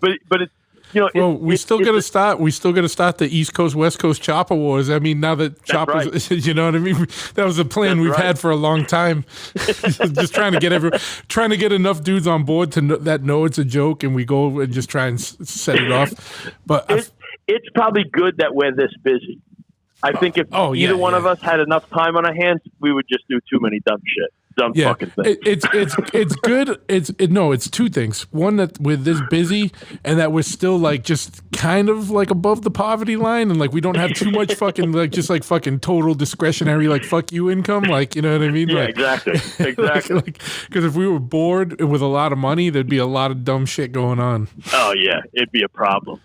but it's, you know, well, we still got to start the East Coast West Coast chopper wars. I mean, now that choppers, right. You know what I mean. That was a plan we've had for a long time. Just trying to get enough dudes on board to know it's a joke, and we go and just try and set it off. But it's probably good that we're this busy. I think if either one of us had enough time on our hands, we would just do too many dumb shit. Fucking thing. It's good. It's 2 things. One, that we're this busy, and that we're still like just kind of like above the poverty line, and like we don't have too much fucking like just like fucking total discretionary like fuck you income, like, you know what I mean? Yeah, like, exactly. Because if we were bored with a lot of money, there'd be a lot of dumb shit going on. Oh yeah, it'd be a problem.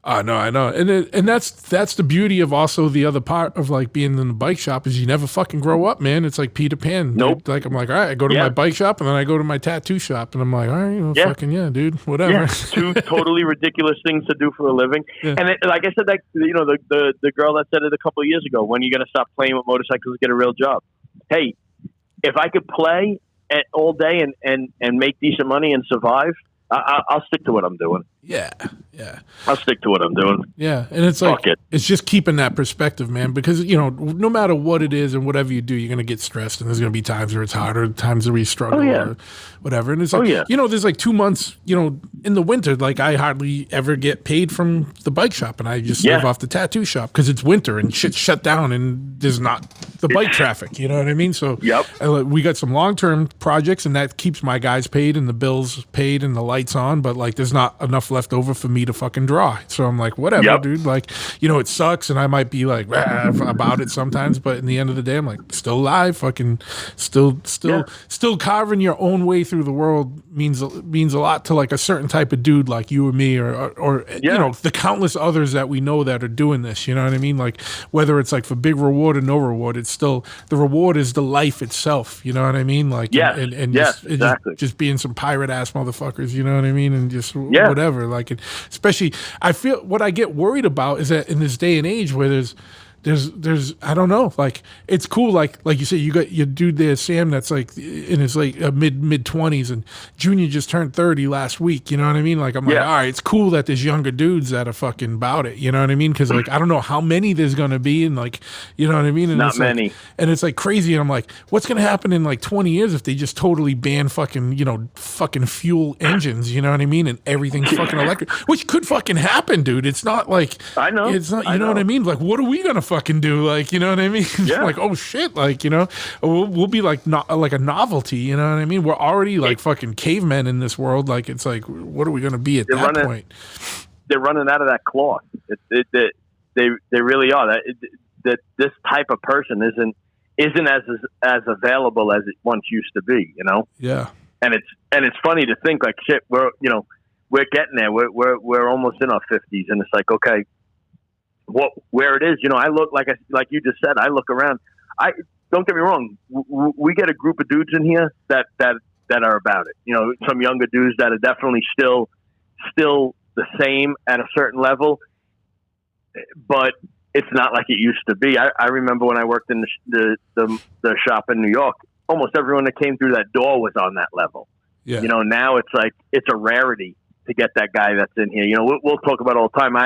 Oh no, I know, and that's the beauty of also the other part of like being in the bike shop is you never fucking grow up, man. It's like Peter Pan. Nope. Like I'm like, all right, I go to my bike shop, and then I go to my tattoo shop, and I'm like, all right, fucking yeah, dude, whatever. Yeah. 2 totally ridiculous things to do for a living. Yeah. And like I said, like, you know, the girl that said it a couple of years ago, when are you gonna stop playing with motorcycles and get a real job? Hey, if I could play all day and make decent money and survive, I'll stick to what I'm doing. Yeah. I'll stick to what I'm doing. Yeah, and it's like, it's just keeping that perspective, man, because, you know, no matter what it is and whatever you do, you're going to get stressed, and there's going to be times where it's harder, times where you struggle or whatever. And it's like, you know, there's like 2 months, you know, in the winter, like I hardly ever get paid from the bike shop, and I just live off the tattoo shop because it's winter and shit's shut down and there's not the bike traffic, you know what I mean? So we got some long-term projects, and that keeps my guys paid and the bills paid and the lights on, but like there's not enough left over for me to fucking draw. So I'm like, whatever, dude. Like, you know, it sucks, and I might be like about it sometimes, but in the end of the day, I'm like, still alive, fucking still carving your own way through the world means a lot to like a certain type of dude like you or me, or you know, the countless others that we know that are doing this. You know what I mean? Like, whether it's like for big reward or no reward, it's still, the reward is the life itself. You know what I mean? Like, just being some pirate ass motherfuckers. You know what I mean? And just whatever. Like, especially, I feel what I get worried about is that in this day and age where there's, there's I don't know, like it's cool, like you say, you got your dude there, Sam, that's like in his like mid 20s, and Junior just turned 30 last week, you know what I mean? Like I'm like, all right, it's cool that there's younger dudes that are fucking about it, you know what I mean? Because like I don't know how many there's gonna be, and like, you know what I mean? And Not it's like, many. and it's like crazy, and I'm like, what's gonna happen in like 20 years if they just totally ban fucking, you know, fucking fuel engines, you know what I mean? And everything's fucking electric, which could fucking happen, dude. It's not like, I know. it's not, you know what I mean? Like, what are we gonna fucking do? Like, you know what I mean? Yeah. Like, oh shit, like, you know, we'll be like not like a novelty, you know what I mean? We're already like fucking cavemen in this world. Like, it's like, what are we gonna be at that point? They're running out of that cloth. They really are. That this type of person isn't as available as it once used to be. You know. Yeah. And it's funny to think like shit. We're getting there. We're almost in our 50s, and it's like, okay, where it is. You know, I look like you just said. I look around. I don't get me wrong. We get a group of dudes in here that are about it. You know, some younger dudes that are definitely still the same at a certain level, but it's not like it used to be. I remember when I worked in the shop in New York, almost everyone that came through that door was on that level. Yeah. You know, now it's like, it's a rarity to get that guy that's in here. You know, we'll talk about it all the time.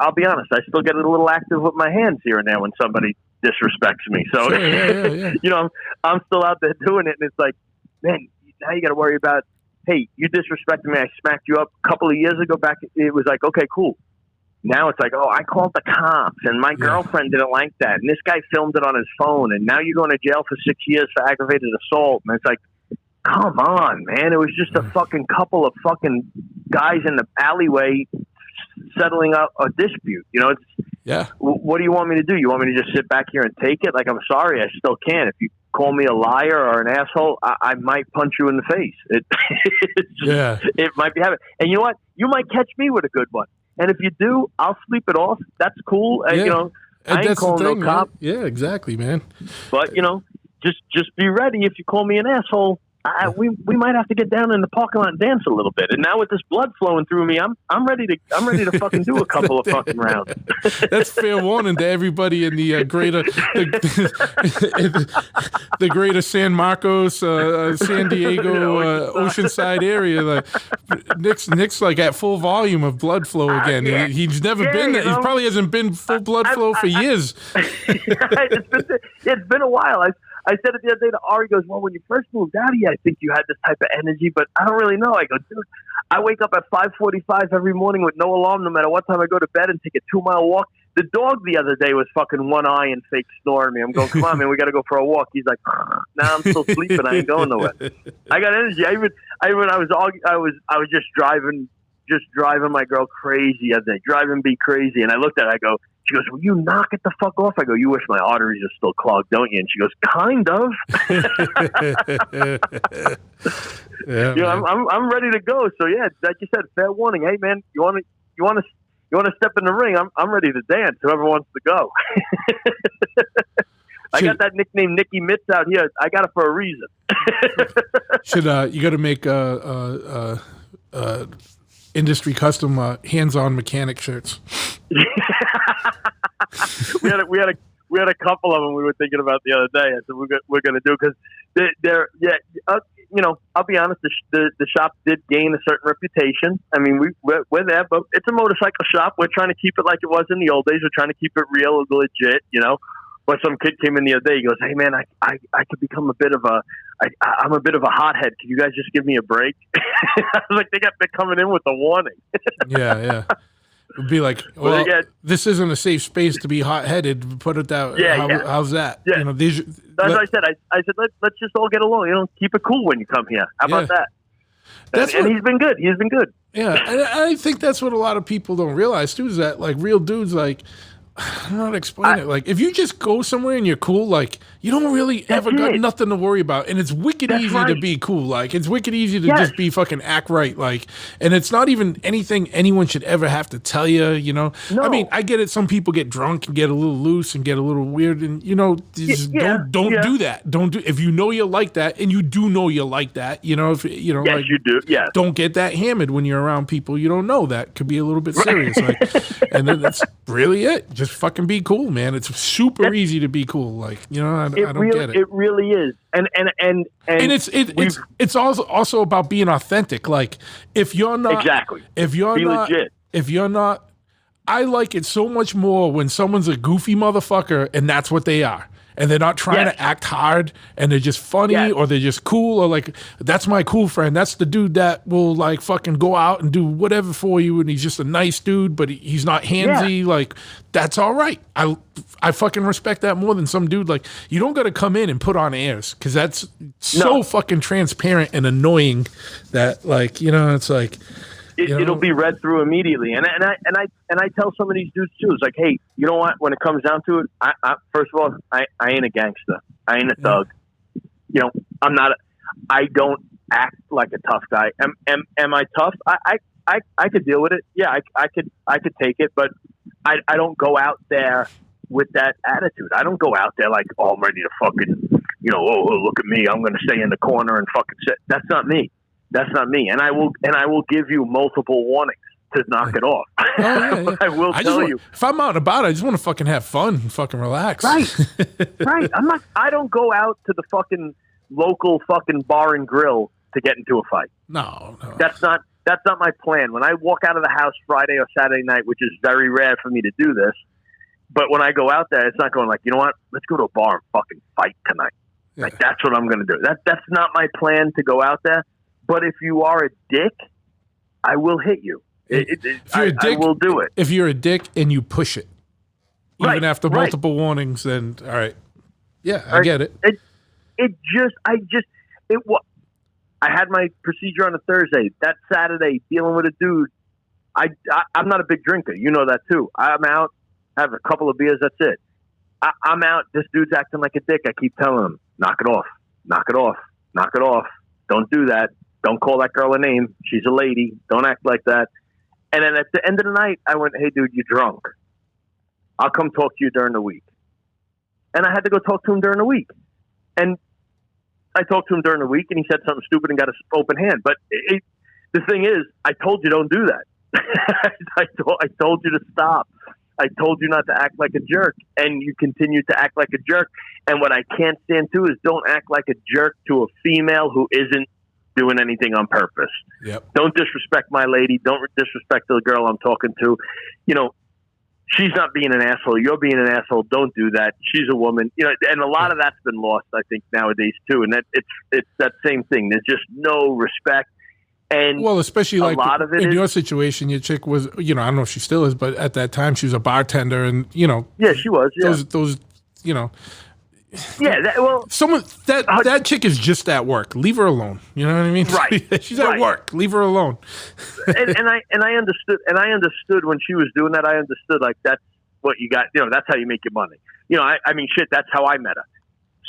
I'll be honest, I still get a little active with my hands here and there when somebody disrespects me. So, Sure, yeah. you know, I'm still out there doing it, and it's like, man, now you got to worry about, hey, you disrespected me, I smacked you up a couple of years ago back. It was like, okay, cool. Now it's like, oh, I called the cops, and my girlfriend didn't like that, and this guy filmed it on his phone, and now you're going to jail for 6 years for aggravated assault. And it's like, come on, man. It was just a fucking couple of fucking guys in the alleyway settling out a dispute. You know, what do you want me to do? You want me to just sit back here and take it? Like, I'm sorry, I still can't. If you call me a liar or an asshole, I might punch you in the face. It might be happening. And you know what? You might catch me with a good one. And if you do, I'll sleep it off. That's cool. You know, I ain't calling no cop. Yeah, exactly, man. But, you know, just be ready. If you call me an asshole, we might have to get down in the parking lot and dance a little bit. And now with this blood flowing through me, I'm ready to fucking do a couple of fucking rounds. That's fair warning to everybody in the greater the greater San Marcos, San Diego, Oceanside area. Like Nick's like at full volume of blood flow again. He's never been there. He probably hasn't been full blood flow for years. It's been a while. I said it the other day to Ari. Goes, well, when you first moved out here, I think you had this type of energy, but I don't really know. I go, dude, I wake up at 5:45 every morning with no alarm, no matter what time I go to bed, and take a 2-mile walk. The dog the other day was fucking one eye and fake snoring me. I'm going, come on, man, we got to go for a walk. He's like, nah, I'm still sleeping. I ain't going nowhere. I got energy. I was just driving my girl crazy the other day, driving me crazy, and I looked at her. I go. She goes, will you knock it the fuck off? I go, you wish my arteries are still clogged, don't you? And she goes, kind of. Yeah, you know, I'm ready to go. So yeah, like you said, fair warning. Hey man, you want to step in the ring? I'm ready to dance. Whoever wants to go. I got that nickname Nicky Mitts out here. I got it for a reason. Should you got to make industry custom hands-on mechanic shirts. we had a couple of them we were thinking about the other day. I said we're going to do because they're you know, I'll be honest, the shop did gain a certain reputation. I mean, we're there, but it's a motorcycle shop. We're trying to keep it like it was in the old days. We're trying to keep it real and legit, you know. But some kid came in the other day. He goes, "Hey man, I could become I'm a bit of a hothead. Can you guys just give me a break?" I was like, they're coming in with a warning. Yeah. It'd be like, well, this isn't a safe space to be hot-headed. Put it that way. How's that? Yeah. You know, that's what I said. I said, let's just all get along. You know, keep it cool when you come here. How about that? And he's been good. He's been good. Yeah, and I think that's what a lot of people don't realize too, is that like real dudes, like I don't know how to explain it. Like, if you just go somewhere and you're cool, like, you don't really ever got nothing to worry about. And it's wicked easy to be cool. Like, it's wicked easy to just be fucking act right. Like, and it's not even anything anyone should ever have to tell you, you know? No. I mean, I get it. Some people get drunk and get a little loose and get a little weird. And, you know, just don't do that. Don't do, if you know you like that, and you do know you like that, you know, if, you know, yes, like, you do. Yeah. don't get that hammered when you're around people you don't know. That could be a little bit serious. Like, and then that's really it. Just fucking be cool, man. It's super easy to be cool. Like, you know, I don't get it. It really is. And it's also about being authentic. Like, if you're not legit. If you're not, I like it so much more when someone's a goofy motherfucker and that's what they are. And they're not trying to act hard, and they're just funny, or they're just cool, or like, that's my cool friend. That's the dude that will like fucking go out and do whatever for you, and he's just a nice dude, but he's not handsy. Like, that's all right. I fucking respect that more than some dude. Like, you don't got to come in and put on airs, because that's so fucking transparent and annoying that, like, you know, it's like. It'll be read through immediately, and I tell some of these dudes too. It's like, hey, you know what? When it comes down to it, I first of all, I ain't a gangster. I ain't a thug. You know, I'm not. I don't act like a tough guy. Am I tough? I could deal with it. Yeah, I could take it, but I don't go out there with that attitude. I don't go out there like, oh, I'm ready to fucking, you know, oh, look at me. I'm going to stay in the corner and fucking sit. That's not me. That's not me, and I will give you multiple warnings to knock it off. I will tell you. If I'm out and about, I just want to fucking have fun and fucking relax. Right. I don't go out to the fucking local fucking bar and grill to get into a fight. No. That's not my plan. When I walk out of the house Friday or Saturday night, which is very rare for me to do this, but when I go out there, it's not going like, you know what? Let's go to a bar and fucking fight tonight. Yeah. Like, that's what I'm going to do. That's not my plan to go out there. But if you are a dick, I will hit you. I will do it. If you're a dick and you push it, even after multiple warnings, then all right. Yeah, I get it. I had my procedure on a Thursday. That Saturday, dealing with a dude. I'm not a big drinker. You know that too. I'm out, have a couple of beers. That's it. I'm out. This dude's acting like a dick. I keep telling him, knock it off, knock it off, knock it off. Don't do that. Don't call that girl a name. She's a lady. Don't act like that. And then at the end of the night, I went, hey, dude, you're drunk. I'll come talk to you during the week. And I had to go talk to him during the week. And I talked to him during the week, and he said something stupid and got an open hand. But the thing is, I told you don't do that. I told you to stop. I told you not to act like a jerk, and you continue to act like a jerk. And what I can't stand too is don't act like a jerk to a female who isn't doing anything on purpose. Yep. Don't disrespect my lady. Don't disrespect the girl I'm talking to. You know, she's not being an asshole. You're being an asshole. Don't do that. She's a woman. You know, and a lot of that's been lost, I think, nowadays too. And that it's that same thing. There's just no respect. And well, especially like a lot of it in your situation, your chick was, you know, I don't know if she still is, but at that time she was a bartender, and you know, yeah, she was. Yeah. Those, you know. Yeah, that chick is just at work. Leave her alone. You know what I mean? Right. She's at work. Leave her alone. and I understood when she was doing that. I understood, like, that's what you got. You know, that's how you make your money. You know, I mean, shit. That's how I met her.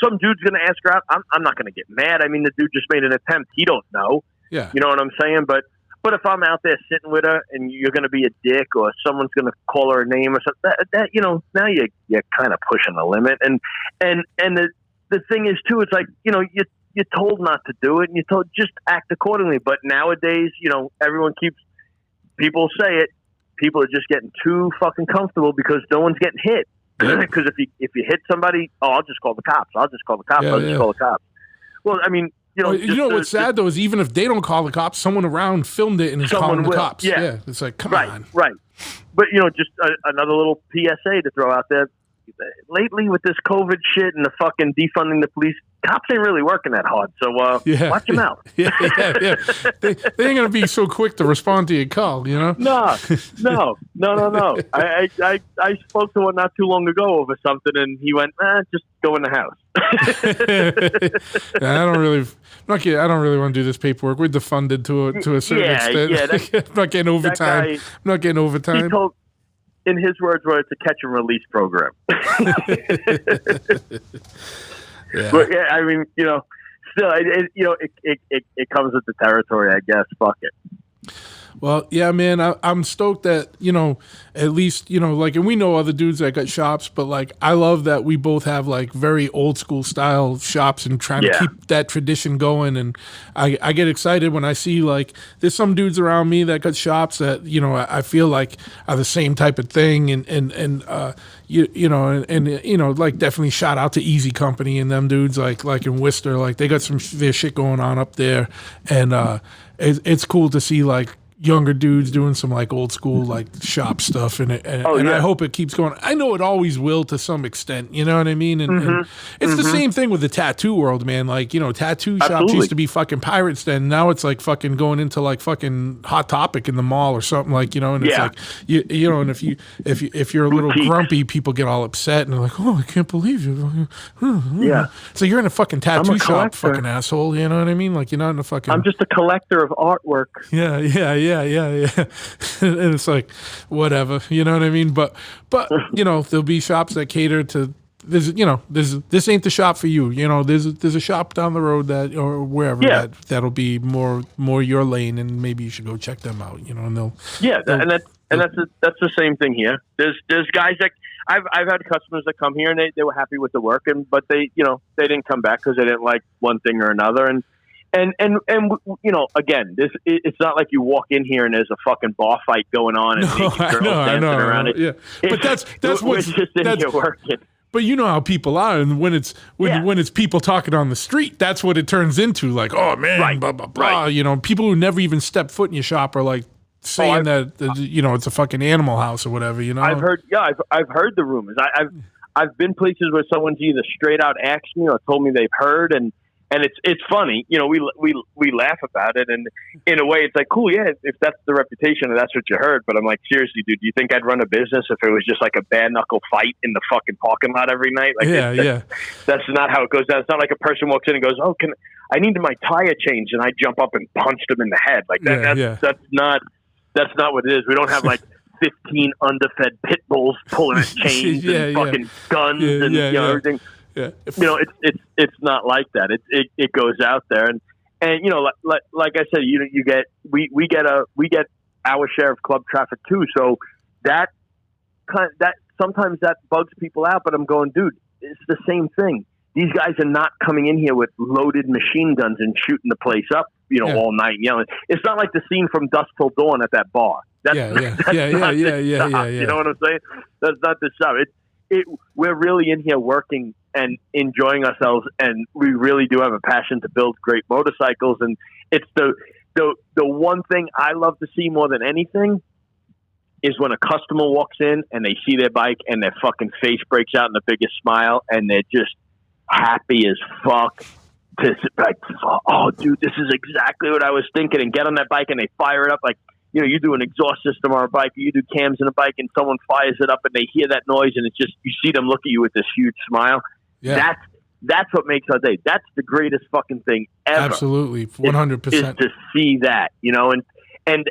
Some dude's gonna ask her out. I'm not gonna get mad. I mean, the dude just made an attempt. He don't know. Yeah. You know what I'm saying? But if I'm out there sitting with her and you're gonna be a dick, or someone's gonna call her a name or something, that you know, now you're kind of pushing the limit. And the thing is too, it's like, you know, you're told not to do it, and you're told just act accordingly. But nowadays, you know, people say it. People are just getting too fucking comfortable because no one's getting hit. Because if you hit somebody, I'll just call the cops. I'll just call the cops. Well, I mean. You know what's sad though is even if they don't call the cops, someone around filmed it and is calling the cops. Yeah, it's like, come on. Right. But you know, just another little PSA to throw out there. Lately, with this COVID shit and the fucking defunding the police, cops ain't really working that hard. So watch them out. Yeah. They ain't gonna be so quick to respond to your call. You know? No. I spoke to one not too long ago over something, and he went, just go in the house. I don't really want to do this paperwork. We're defunded to a certain extent. Yeah, I'm not getting overtime. in his words, where it's a catch and release program. Yeah. But yeah, I mean, still, it comes with the territory, I guess. Fuck it. Well, yeah, man, I'm stoked that, at least, like, and we know other dudes that got shops, but like, I love that we both have like very old school style shops and trying to keep that tradition going. And I get excited when I see like, there's some dudes around me that got shops that, I feel like are the same type of thing. And like definitely shout out to Easy Company and them dudes like in Worcester, like they got some their shit going on up there. And it's cool to see like, younger dudes doing some like old school like shop stuff and I hope it keeps going. I know it always will to some extent, you know what I mean? And it's the same thing with the tattoo world, man. Like, tattoo shops used to be fucking pirates then. Now it's like fucking going into like fucking Hot Topic in the mall or something like, and it's like and if you're a little grumpy, people get all upset and they're like, "Oh, I can't believe you." Yeah. So you're in a fucking tattoo shop, fucking asshole, you know what I mean? Like you're not in a fucking I'm just a collector of artwork. Yeah. And it's like, whatever, you know what I mean? But there'll be shops that cater to this ain't the shop for you. There's a shop down the road that or wherever that'll be more your lane, and maybe you should go check them out. And they'll that's the same thing here. There's guys that I've had customers that come here and they were happy with the work, but they didn't come back because they didn't like one thing or another. And again, it's not like you walk in here and there's a fucking bar fight going on and naked girls dancing around it. Yeah, but that's what's just in here working. But you know how people are, and when it's people talking on the street, that's what it turns into. Like, oh man, blah blah blah. Right. People who never even step foot in your shop are like saying that it's a fucking Animal House or whatever. I've heard the rumors. I've been places where someone's either straight out asked me or told me they've heard and it's funny, we laugh about it, and in a way, it's like, cool, yeah, if that's the reputation and that's what you heard. But I'm like, seriously, dude, do you think I'd run a business if it was just like a bare knuckle fight in the fucking parking lot every night? Like, that's not how it goes down. It's not like a person walks in and goes, "Oh, I need my tire changed," and I jump up and punch them in the head. Like that's not what it is. We don't have like 15 underfed pit bulls pulling at chains and fucking guns and everything. Yeah. It's not like that. It goes out there and like I said, we get our share of club traffic too. So that sometimes that bugs people out. But I'm going, dude, it's the same thing. These guys are not coming in here with loaded machine guns and shooting the place up, all night and yelling. It's not like the scene from Dusk Till Dawn at that bar. That's not this shop. You know what I'm saying? That's not the shop. We're really in here working and enjoying ourselves, and we really do have a passion to build great motorcycles. And it's the one thing I love to see more than anything is when a customer walks in and they see their bike and their fucking face breaks out in the biggest smile and they're just happy as fuck to like, oh dude, this is exactly what I was thinking, and get on that bike and they fire it up like, you do an exhaust system on a bike, you do cams in a bike, and someone fires it up and they hear that noise and it's just, you see them look at you with this huge smile. Yeah. That's what makes our day. That's the greatest fucking thing ever. Absolutely. 100%. Is to see that, and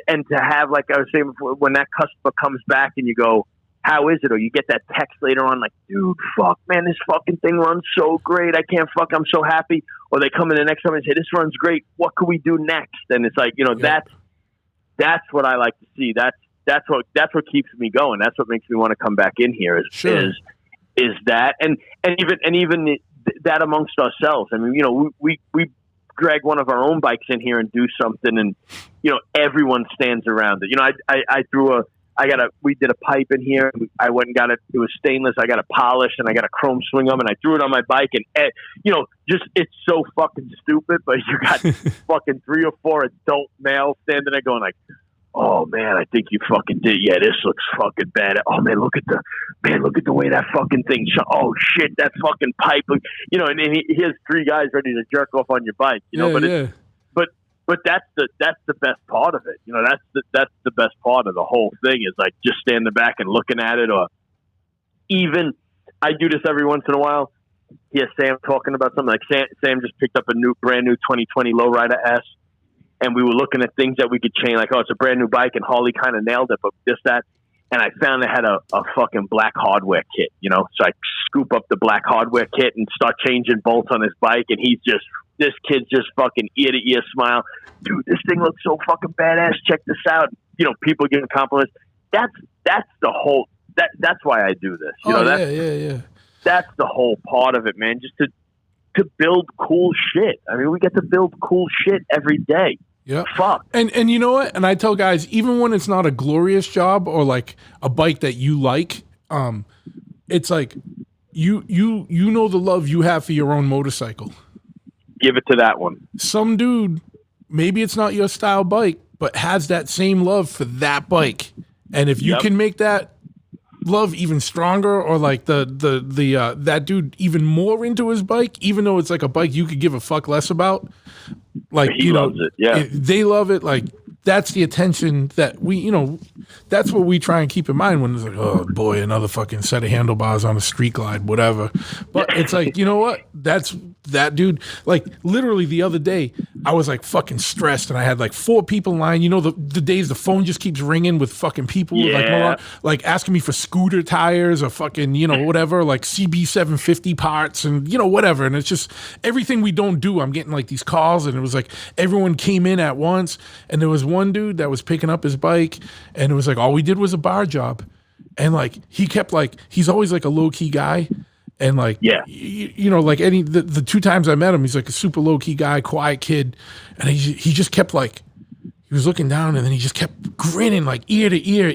to have, like I was saying before, when that customer comes back and you go, how is it? Or you get that text later on like, dude, fuck, man, this fucking thing runs so great. I'm so happy. Or they come in the next time and say, this runs great. What can we do next? And it's like, that's what I like to see. That's what keeps me going. That's what makes me want to come back in here is that, and even that amongst ourselves. I mean, we drag one of our own bikes in here and do something, and everyone stands around it. We did a pipe in here. I went and got it. It was stainless. I got it polished and I got a chrome swing arm and I threw it on my bike, and it's so fucking stupid, but you got fucking 3 or 4 adult males standing there going like, oh man, I think you fucking did. Yeah, this looks fucking bad. Oh man, look at the way that fucking thing. Oh shit, that fucking pipe. And here's 3 guys ready to jerk off on your bike. But that's the best part of it. That's the best part of the whole thing is like just standing back and looking at it. Or even I do this every once in a while. Hear Sam talking about something like Sam just picked up a brand new 2020 Lowrider S. And we were looking at things that we could change, like, oh, it's a brand new bike, and Harley kind of nailed it, but this, that. and I found they had a fucking black hardware kit, you know. So I scoop up the black hardware kit and start changing bolts on his bike, and this kid's just fucking ear to ear smile. Dude, this thing looks so fucking badass. Check this out. You know, people giving compliments. That's the whole. That's why I do this. You know, yeah. That's the whole part of it, man. Just to build cool shit. I mean, we get to build cool shit every day. Yeah. Fuck. And you know what? And I tell guys, even when it's not a glorious job or like a bike that you like, it's like you know the love you have for your own motorcycle. Give it to that one. Some dude, maybe it's not your style bike, but has that same love for that bike. And if you can make that love even stronger, or like the that dude even more into his bike, even though it's like a bike you could give a fuck less about, like He loves it. Yeah. they love it. Like that's the attention that we, you know, that's what we try and keep in mind when it's like, oh boy, another fucking set of handlebars on a street glide, whatever. But it's like, you know what? That's that dude. Like literally the other day, I was like fucking stressed, and I had like 4 people in line. You know, the days the phone just keeps ringing with fucking people like asking me for scooter tires or fucking, you know, whatever, like CB750 parts and, you know, whatever. And it's just everything we don't do. I'm getting like these calls, and it was like everyone came in at once, and there was one dude that was picking up his bike, and it was like all we did was a bar job, and like he kept like, he's always like a low-key guy, and like you know, like the 2 times I met him, he's like a super low-key guy, quiet kid, and he just kept like, he was looking down, and then he just kept grinning like ear to ear,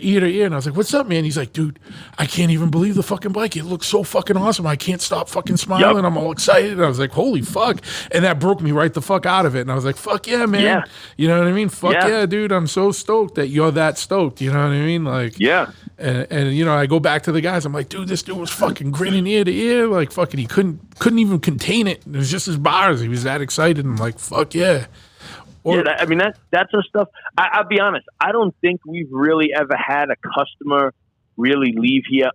and I was like, what's up, man? He's like, dude, I can't even believe the fucking bike. It looks so fucking awesome. I can't stop fucking smiling. Yep. I'm all excited. And I was like, holy fuck. And that broke me right the fuck out of it. And I was like, fuck yeah, man. Yeah. You know what I mean? Fuck yeah, dude. I'm so stoked that you're that stoked. You know what I mean? Like, Yeah. And you know, I go back to the guys. I'm like, dude, this dude was fucking grinning ear to ear. Like fucking, he couldn't even contain it. It was just his bars. He was that excited. And I'm like, fuck yeah. I mean, that's the stuff. I'll be honest. I don't think we've really ever had a customer really leave here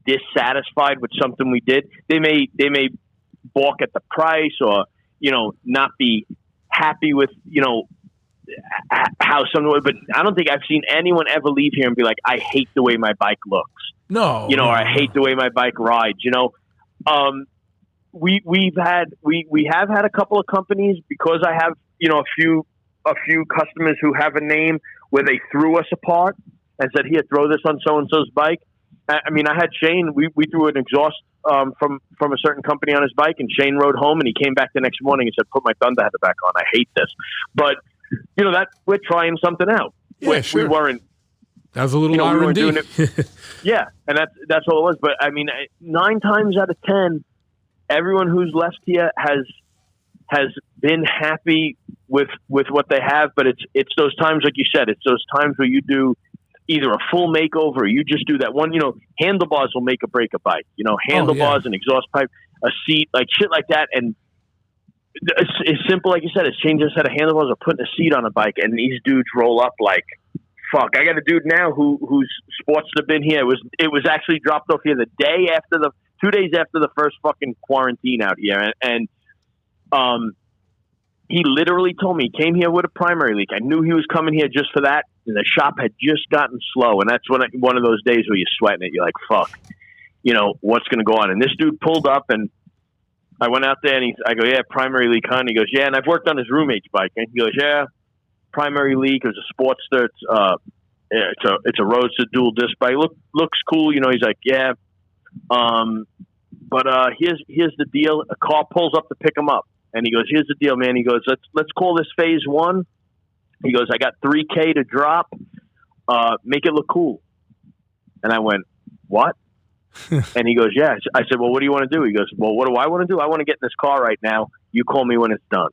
dissatisfied with something we did. They may balk at the price, or, you know, not be happy with, you know, how someone. But I don't think I've seen anyone ever leave here and be like, I hate the way my bike looks. No, you know, or I hate the way my bike rides. You know, we have had a couple of companies, because I have, you know, a few customers who have a name, where they threw us apart and said, here, throw this on so and so's bike. I mean, I had Shane. We threw an exhaust from a certain company on his bike, and Shane rode home, and he came back the next morning and said, put my Thunder header back on. I hate this. But you know, that we're trying something out. Yeah, sure. We weren't. That was a little, you know, R&D. we weren't doing it. Yeah, and that's all it was. But I mean, 9 times out of 10, everyone who's left here has been happy with what they have. But it's those times, like you said, it's those times where you do either a full makeover, or you just do that one. You know, handlebars will make or break a bike. You know, handlebars, an exhaust pipe, a seat, like shit like that. And it's simple, like you said. It's changing a set of handlebars or putting a seat on a bike, and these dudes roll up like, fuck. I got a dude now whose sports have been here. It was actually dropped off here the day after 2 days after the first fucking quarantine out here, and he literally told me he came here with a primary leak. I knew he was coming here just for that, and the shop had just gotten slow, and that's one of those days where you're sweating it. You're like, fuck, you know, what's going to go on? And this dude pulled up, and I went out there, and I go, yeah, primary leak, huh? And he goes, yeah, and I've worked on his roommate's bike. And he goes, yeah, primary leak. It was a Sportster. It's a Roadster dual disc bike. Looks cool. You know, he's like, yeah. But here's the deal. A car pulls up to pick him up, and he goes, here's the deal, man. He goes, let's call this phase 1. He goes, I got $3,000 to drop. Make it look cool. And I went, what? And he goes, yeah. I said, well, what do you want to do? He goes, well, what do I want to do? I want to get in this car right now. You call me when it's done.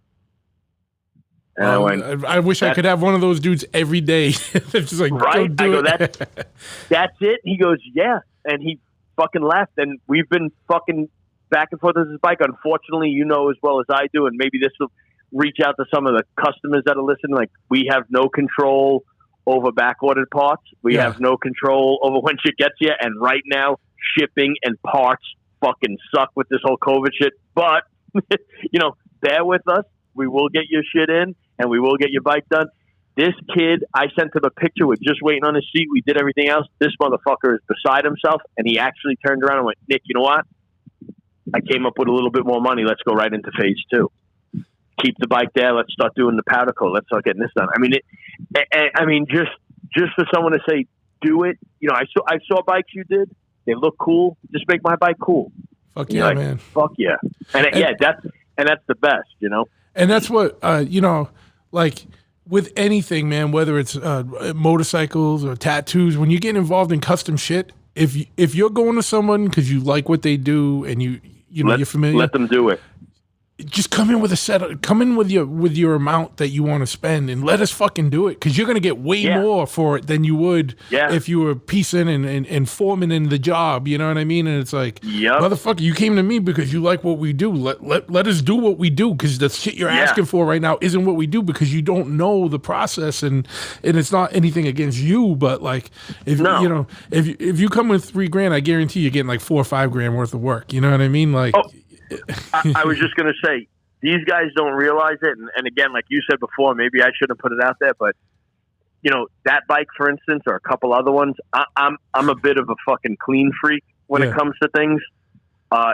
And I went, I wish I could have one of those dudes every day. Just like, right? I go, that's it. He goes, yeah. And he fucking left. And we've been fucking back and forth with his bike. Unfortunately, you know as well as I do, and maybe this will reach out to some of the customers that are listening. Like, we have no control over back-ordered parts. We have no control over when shit gets here. And right now, shipping and parts fucking suck with this whole COVID shit. But, you know, bear with us. We will get your shit in, and we will get your bike done. This kid, I sent him a picture with just waiting on his seat. We did everything else. This motherfucker is beside himself, and he actually turned around and went, Nick, you know what? I came up with a little bit more money. Let's go right into phase 2. Keep the bike there. Let's start doing the powder coat. Let's start getting this done. I mean, just for someone to say, do it. You know, I saw bikes you did. They look cool. Just make my bike cool. Fuck yeah, man. Fuck yeah. That's the best, you know? And that's what, you know, like with anything, man, whether it's motorcycles or tattoos, when you get involved in custom shit, if you're going to someone because you like what they do and you're familiar, let them do it. Just come in with come in with your amount that you want to spend and let us fucking do it, because you're gonna get way more for it than you would if you were piecing and forming in the job. You know what I mean? And it's like, motherfucker, you came to me because you like what we do. Let us do what we do, because the shit you're asking for right now isn't what we do, because you don't know the process, and it's not anything against you, but like if you come with $3,000, I guarantee you're getting like $4 or $5 worth of work. You know what I mean? Like. Oh. I was just going to say, these guys don't realize it. And again, like you said before, maybe I shouldn't have put it out there, but you know, that bike, for instance, or a couple other ones, I'm a bit of a fucking clean freak when it comes to things.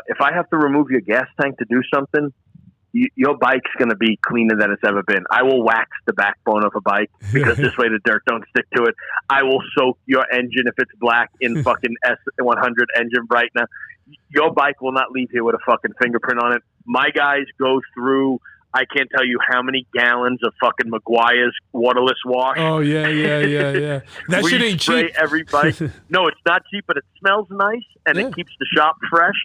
If I have to remove your gas tank to do something, your bike's going to be cleaner than it's ever been. I will wax the backbone of a bike because this way the dirt don't stick to it. I will soak your engine if it's black in fucking S100 engine brightener. Your bike will not leave here with a fucking fingerprint on it. My guys go through, I can't tell you how many gallons of fucking Meguiar's waterless wash. Oh, yeah. That shit ain't cheap. Every bike. No, it's not cheap, but it smells nice, and it keeps the shop fresh.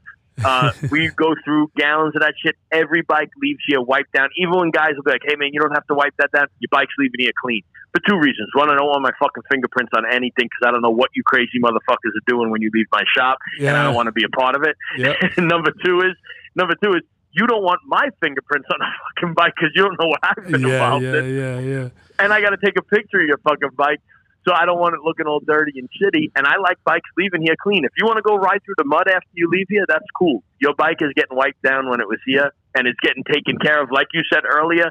We go through gallons of that shit. Every bike leaves here wiped down. Even when guys will be like, hey, man, you don't have to wipe that down. Your bike's leaving here clean. For 2 reasons. One, I don't want my fucking fingerprints on anything because I don't know what you crazy motherfuckers are doing when you leave my shop, and I don't want to be a part of it. Yep. Number two is you don't want my fingerprints on a fucking bike because you don't know what I've been involved in. Yeah. And I got to take a picture of your fucking bike. So I don't want it looking all dirty and shitty. And I like bikes leaving here clean. If you want to go ride through the mud after you leave here, that's cool. Your bike is getting wiped down when it was here, and it's getting taken care of, like you said earlier.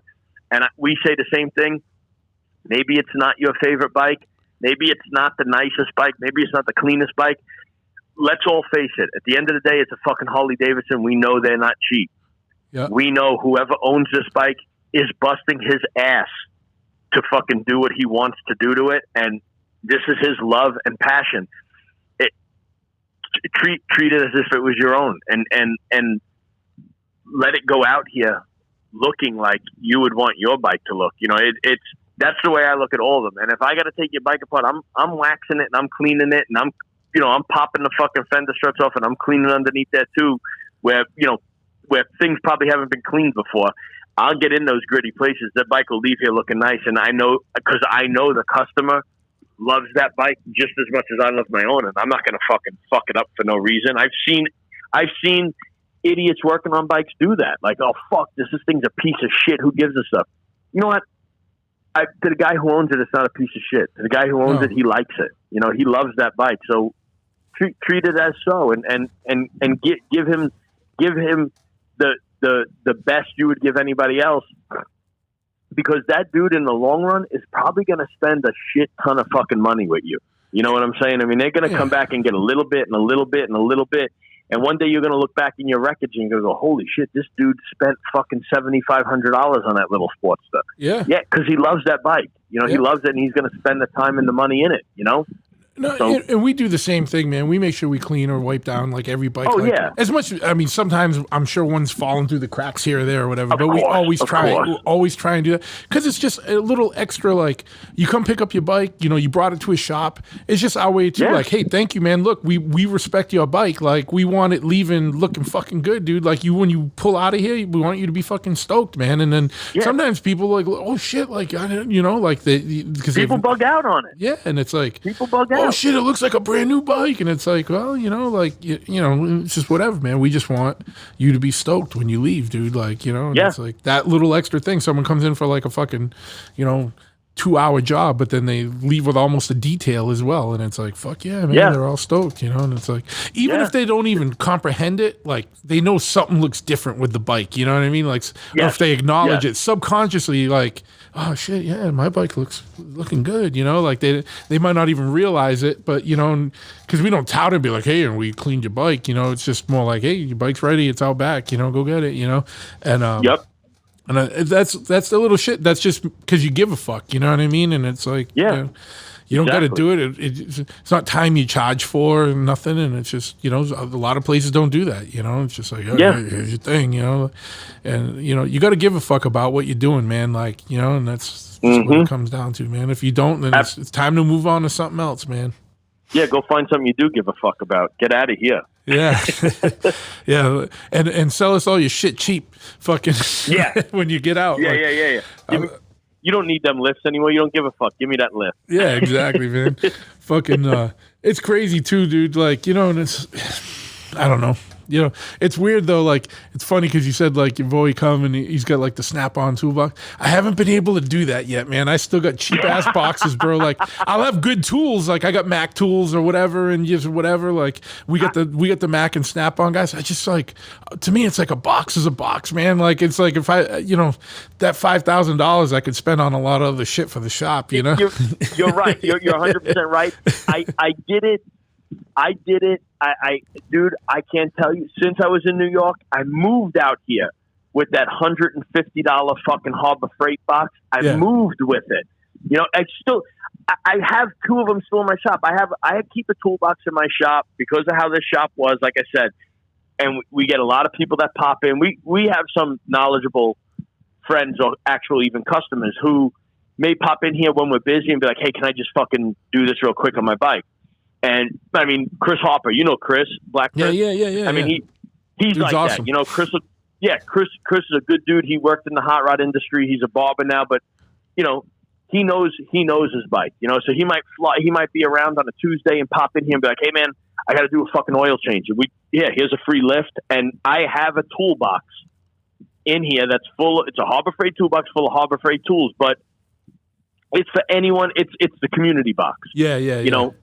And we say the same thing. Maybe it's not your favorite bike. Maybe it's not the nicest bike. Maybe it's not the cleanest bike. Let's all face it. At the end of the day, it's a fucking Harley Davidson. We know they're not cheap. Yep. We know whoever owns this bike is busting his ass to fucking do what he wants to do to it, and this is his love and passion. Treat it as if it was your own, and let it go out here looking like you would want your bike to look. You know, that's the way I look at all of them. And if I got to take your bike apart, I'm waxing it and I'm cleaning it, and I'm popping the fucking fender struts off and I'm cleaning underneath there too, where things probably haven't been cleaned before. I'll get in those gritty places. That bike will leave here looking nice, and I know because I know the customer loves that bike just as much as I love my own, and I'm not going to fucking fuck it up for no reason. I've seen idiots working on bikes do that. Like, oh fuck, this thing's a piece of shit. Who gives a stuff? You know what? To the guy who owns it, it's not a piece of shit. To the guy who owns it, he likes it. You know, he loves that bike. So treat it as so, and give him the best you would give anybody else, because that dude in the long run is probably going to spend a shit ton of fucking money with you. You know what I'm saying? I mean, they're going to come back and get a little bit and a little bit and a little bit. And one day you're going to look back in your wreckage and you're going to go, holy shit, this dude spent fucking $7,500 on that little sports stuff. Yeah. Yeah. Cause he loves that bike. You know, he loves it, and he's going to spend the time and the money in it, you know? No, and we do the same thing, man. We make sure we clean or wipe down like every bike. Oh, yeah. As much, I mean, sometimes I'm sure one's fallen through the cracks here or there or whatever, but we always try and do that, because it's just a little extra. Like, you come pick up your bike, you know, you brought it to a shop. It's just our way to like, hey, thank you, man. Look, we respect your bike. Like, we want it leaving looking fucking good, dude. Like, when you pull out of here, we want you to be fucking stoked, man. And then sometimes people like, oh shit, like, I didn't, you know, like because people bug out on it. Yeah, and it's like people bug out. Oh shit, it looks like a brand new bike, and it's like, well, you know, like you know, it's just whatever, man. We just want you to be stoked when you leave, dude. Like, you know, and it's like that little extra thing. Someone comes in for like a fucking, you know, 2-hour job, but then they leave with almost a detail as well. And it's like, fuck yeah, man, Yeah. they're all stoked, you know? And it's like, even Yeah. if they don't even comprehend it, like they know something looks different with the bike, you know what I mean? Like, or Yes. if they acknowledge Yes. it subconsciously, like, oh shit, yeah, my bike looking good, you know? Like they might not even realize it, but you know, because we don't tout and be like, hey, and we cleaned your bike, you know? It's just more like, hey, your bike's ready, it's out back, you know, go get it, you know? And Yep. and that's the little shit. That's just because you give a fuck, you know what I mean? And it's like, Yeah, you know, you don't got to exactly. do it. It's not time you charge for and nothing. And it's just, you know, a lot of places don't do that. You know, it's just like, oh, Yeah. here's your thing, you know, and you know, you got to give a fuck about what you're doing, man. Like, you know, and that's what it comes down to, man. If you don't, then it's time to move on to something else, man. Yeah, go find something you do give a fuck about. Get out of here. Yeah, yeah, and sell us all your shit cheap, fucking. Yeah. when you get out. Yeah, like, yeah. You don't need them lifts anymore. You don't give a fuck. Give me that lift. Yeah, exactly, man. Fucking, it's crazy too, dude. Like, you know, and it's, I don't know. You know, it's weird though. Like, it's funny because you said like your boy come and he's got like the Snap-on toolbox. I haven't been able to do that yet, man. I still got cheap ass boxes, bro. Like, I'll have good tools. Like, I got Mac tools or whatever, and just whatever. Like, we got the Mac and Snap-on guys. I just like, to me, it's like a box is a box, man. Like, it's like if I, you know, that $5,000 I could spend on a lot of other shit for the shop. You know, You're right. You're 100% right. I did it. Dude, I can't tell you. Since I was in New York, I moved out here with that $150 fucking Harbor Freight box. I moved with it. You know, I have two of them still in my shop. I keep a toolbox in my shop because of how this shop was, like I said. And we get a lot of people that pop in. We have some knowledgeable friends or actual even customers who may pop in here when we're busy and be like, hey, can I just fucking do this real quick on my bike? And I mean, Chris Harper, you know Chris, Black Chris. Yeah. I mean, he's Dude's like awesome. that. You know, Chris is a good dude. He worked in the hot rod industry. He's a barber now, but you know, he knows his bike. You know, so he might be around on a Tuesday and pop in here and be like, hey man, I got to do a fucking oil change. And here's a free lift, and I have a toolbox in here that's full. It's a Harbor Freight toolbox full of Harbor Freight tools, but it's for anyone. It's the community box. Yeah. You know.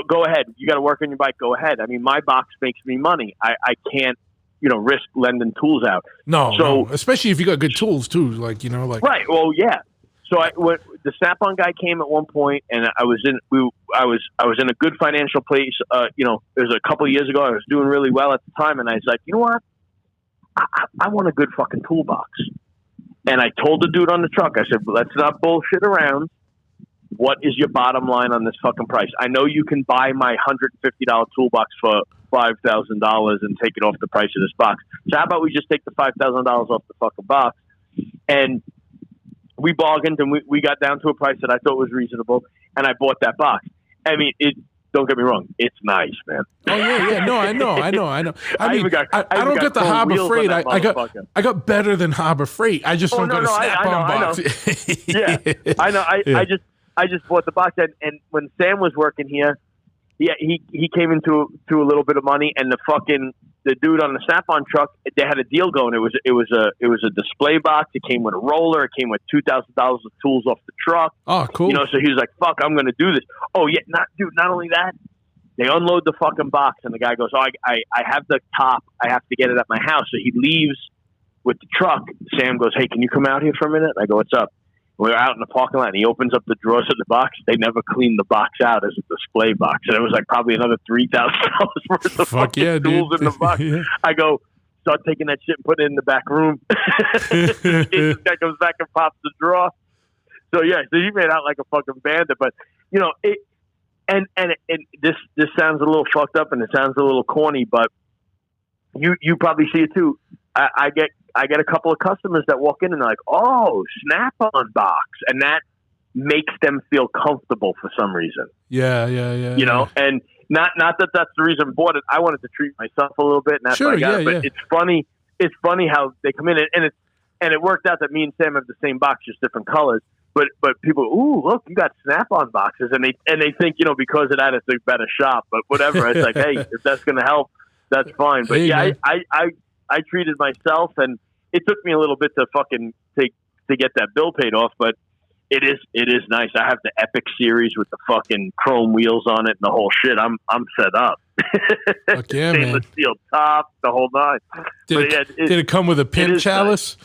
Go ahead. You got to work on your bike. Go ahead. I mean, my box makes me money. I can't, you know, risk lending tools out. No, especially if you got good tools too. Like, you know, like right. Well, yeah. So when the Snap-on guy came at one point, and I was in a good financial place. You know, it was a couple of years ago. I was doing really well at the time, and I was like, you know what? I want a good fucking toolbox. And I told the dude on the truck, I said, let's not bullshit around. What is your bottom line on this fucking price? I know you can buy my $150 toolbox for $5,000 and take it off the price of this box. So how about we just take the $5,000 off the fucking box? And we bargained and we got down to a price that I thought was reasonable, and I bought that box. I mean, don't get me wrong, it's nice, man. Oh yeah. No, I know. I mean, I don't get the chrome Harbor wheels on Freight. that I got better than Harbor Freight. I just don't got a Snap-on box. Yeah, I know. I just bought the box, and when Sam was working here, he came into a little bit of money, and the dude on the Snap-on truck, they had a deal going. It was a display box. It came with a roller. It came with $2,000 of tools off the truck. Oh, cool. You know, so he was like, "Fuck, I'm going to do this." Oh yeah, not only that, they unload the fucking box, and the guy goes, "Oh, I have the top. I have to get it at my house." So he leaves with the truck. Sam goes, "Hey, can you come out here for a minute?" I go, "What's up?" We're out in the parking lot, and he opens up the drawers of the box. They never cleaned the box out as a display box, and it was like probably another $3,000 worth of fucking tools in the box. Yeah. I go, start taking that shit and put it in the back room. This guy comes back and pops the drawer. So yeah, so he made out like a fucking bandit. But you know, this sounds a little fucked up and it sounds a little corny, but you probably see it too. I get a couple of customers that walk in and they're like, "Oh, Snap-on box," and that makes them feel comfortable for some reason. Yeah. You know, and not that that's the reason I bought it. I wanted to treat myself a little bit, and that's Sure, why I got it. But yeah. it's funny. It's funny how they come in and it worked out that me and Sam have the same box, just different colors. But people, ooh, look, you got Snap-on boxes, and they think, you know, because of that it's a better shop. But whatever, it's like, hey, if that's gonna help, that's fine. But hey, yeah, man. I treated myself, and it took me a little bit to fucking to get that bill paid off. But It is nice. I have the Epic series with the fucking chrome wheels on it and the whole shit. I'm set up. Fuck yeah, Stainless man. steel top, the whole nine. Did it come with a pimp is chalice?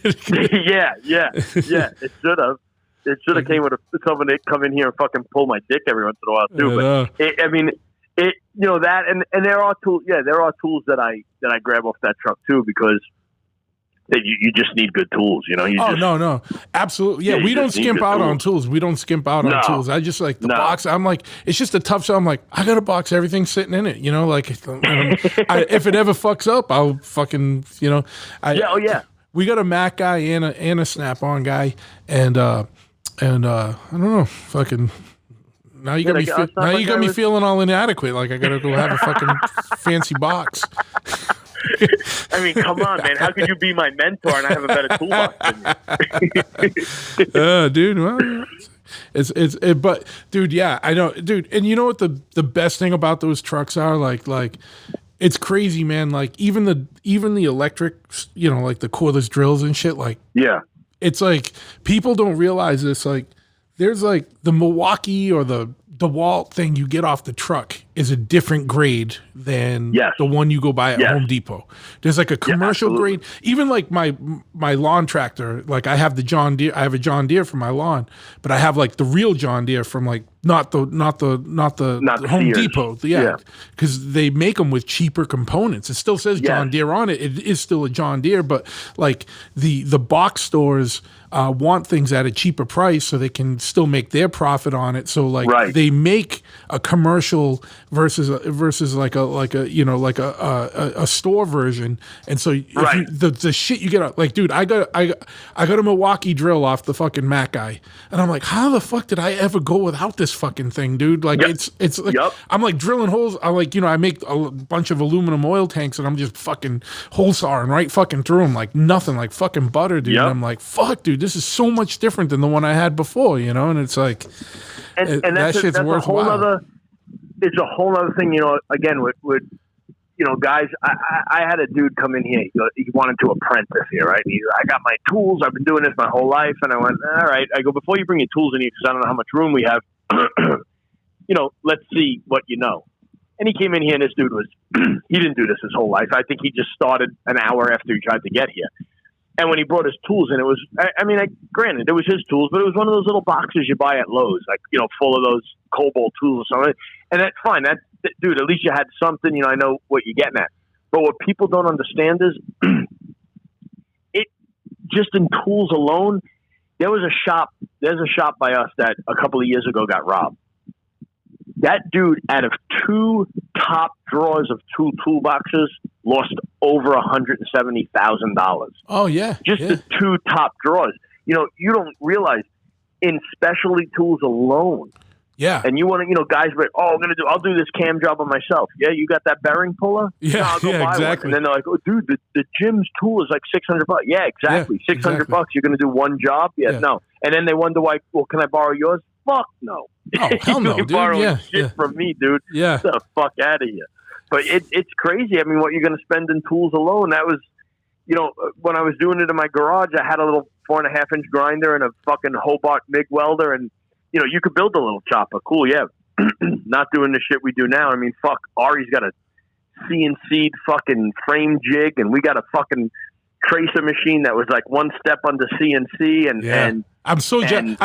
yeah. It should have. It should have came with someone that come in here and fucking pull my dick every once in a while too. But I mean, you know that, and there are tools. Yeah, there are tools that I grab off that truck too because you just need good tools. You know. No, absolutely. Yeah, we don't skimp out on tools. We don't skimp out on tools. I just like the box. I'm like, it's just a tough shot. I'm like, I got a box, everything sitting in it. You know, like if it ever fucks up, I'll fucking, you know. We got a Mac guy and a Snap-on guy, and I don't know, fucking. Now you got me feeling all inadequate. Like I gotta go have a fucking fancy box. I mean, come on, man. How could you be my mentor and I have a better toolbox than you? Dude. Well, but dude, yeah, I know, dude. And you know what the best thing about those trucks are? Like. It's crazy, man. Like even the electric, you know, like the cordless drills and shit. Like, yeah, it's like people don't realize this. Like, there's like the Milwaukee or the DeWalt thing you get off the truck is a different grade than the one you go buy at Home Depot. There's like a commercial grade. Even like my lawn tractor, like I have the John Deere. I have a John Deere for my lawn, but I have like the real John Deere from like not the Home Sears. Depot. Yeah, because they make them with cheaper components. It still says John Deere on it. It is still a John Deere, but like the box stores want things at a cheaper price so they can still make their profit on it. So like they make a commercial versus like a store version. And so the shit you get, like, dude, I got a Milwaukee drill off the fucking Mac guy, and I'm like, how the fuck did I ever go without this fucking thing, dude? Like it's like I'm like drilling holes. I like, you know, I make a bunch of aluminum oil tanks and I'm just fucking hole sawing right fucking through them like nothing, like fucking butter, dude. And I'm like, fuck, dude, this is so much different than the one I had before, you know? And it's like, and that shit's worthwhile. It's a whole other thing, you know, again, with you know, guys, I had a dude come in here, he wanted to apprentice here, right? And I got my tools, I've been doing this my whole life, and I went, all right, I go, before you bring your tools in here, because I don't know how much room we have, you know, let's see what you know. And he came in here, and this dude he didn't do this his whole life. I think he just started an hour after he tried to get here. And when he brought his tools in, it was, granted, it was his tools, but it was one of those little boxes you buy at Lowe's, like, you know, full of those Cobalt tools or something. And that's fine. Dude, at least you had something, you know, I know what you're getting at. But what people don't understand is, it just in tools alone, there's a shop by us that a couple of years ago got robbed. That dude, out of two top drawers of two toolboxes, lost over $170,000. Oh yeah, just the two top drawers. You know, you don't realize in specialty tools alone. Yeah, and you want to, you know, guys, but I'll do this cam job on myself. Yeah, you got that bearing puller? Yeah, I'll go buy exactly. One. And then they're like, oh, dude, the gym's tool is like $600. Yeah, exactly. Yeah, $600. You're going to do one job? Yeah, no. And then they wonder why. Well, can I borrow yours? Fuck no. Oh, hell no, dude. Borrowing shit from me, dude. Yeah. Get the fuck out of here. But it's crazy. I mean, what you're going to spend in tools alone, that was, you know, when I was doing it in my garage, I had a little 4.5-inch grinder and a fucking Hobart MIG welder. And, you know, you could build a little chopper. Cool, yeah. Not doing the shit we do now. I mean, fuck, Ari's got a CNC'd fucking frame jig, and we got a fucking tracer machine that was like one step under CNC, and I'm so jealous.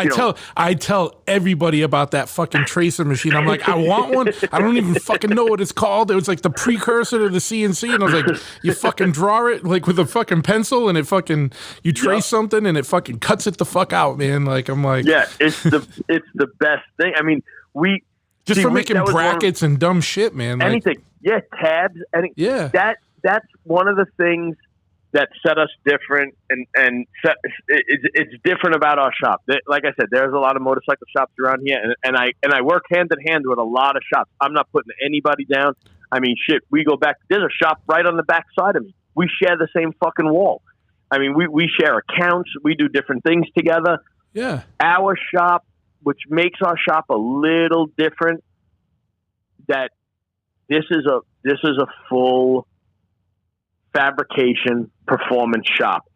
I tell everybody about that fucking tracer machine. I'm like, I want one. I don't even fucking know what it's called. It was like the precursor to the CNC, and I was like, you fucking draw it like with a fucking pencil, and it fucking you trace something, and it fucking cuts it the fuck out, man. Like I'm like, yeah, it's the best thing. I mean, for making brackets and dumb shit, man. Like, anything, tabs, that's one of the things that set us different, and it's different about our shop. Like I said, there's a lot of motorcycle shops around here, and I work hand in hand with a lot of shops. I'm not putting anybody down. I mean, shit, we go back. There's a shop right on the back side of me. We share the same fucking wall. I mean, we share accounts. We do different things together. Yeah. Our shop, which makes our shop a little different, that this is a full fabrication performance shop.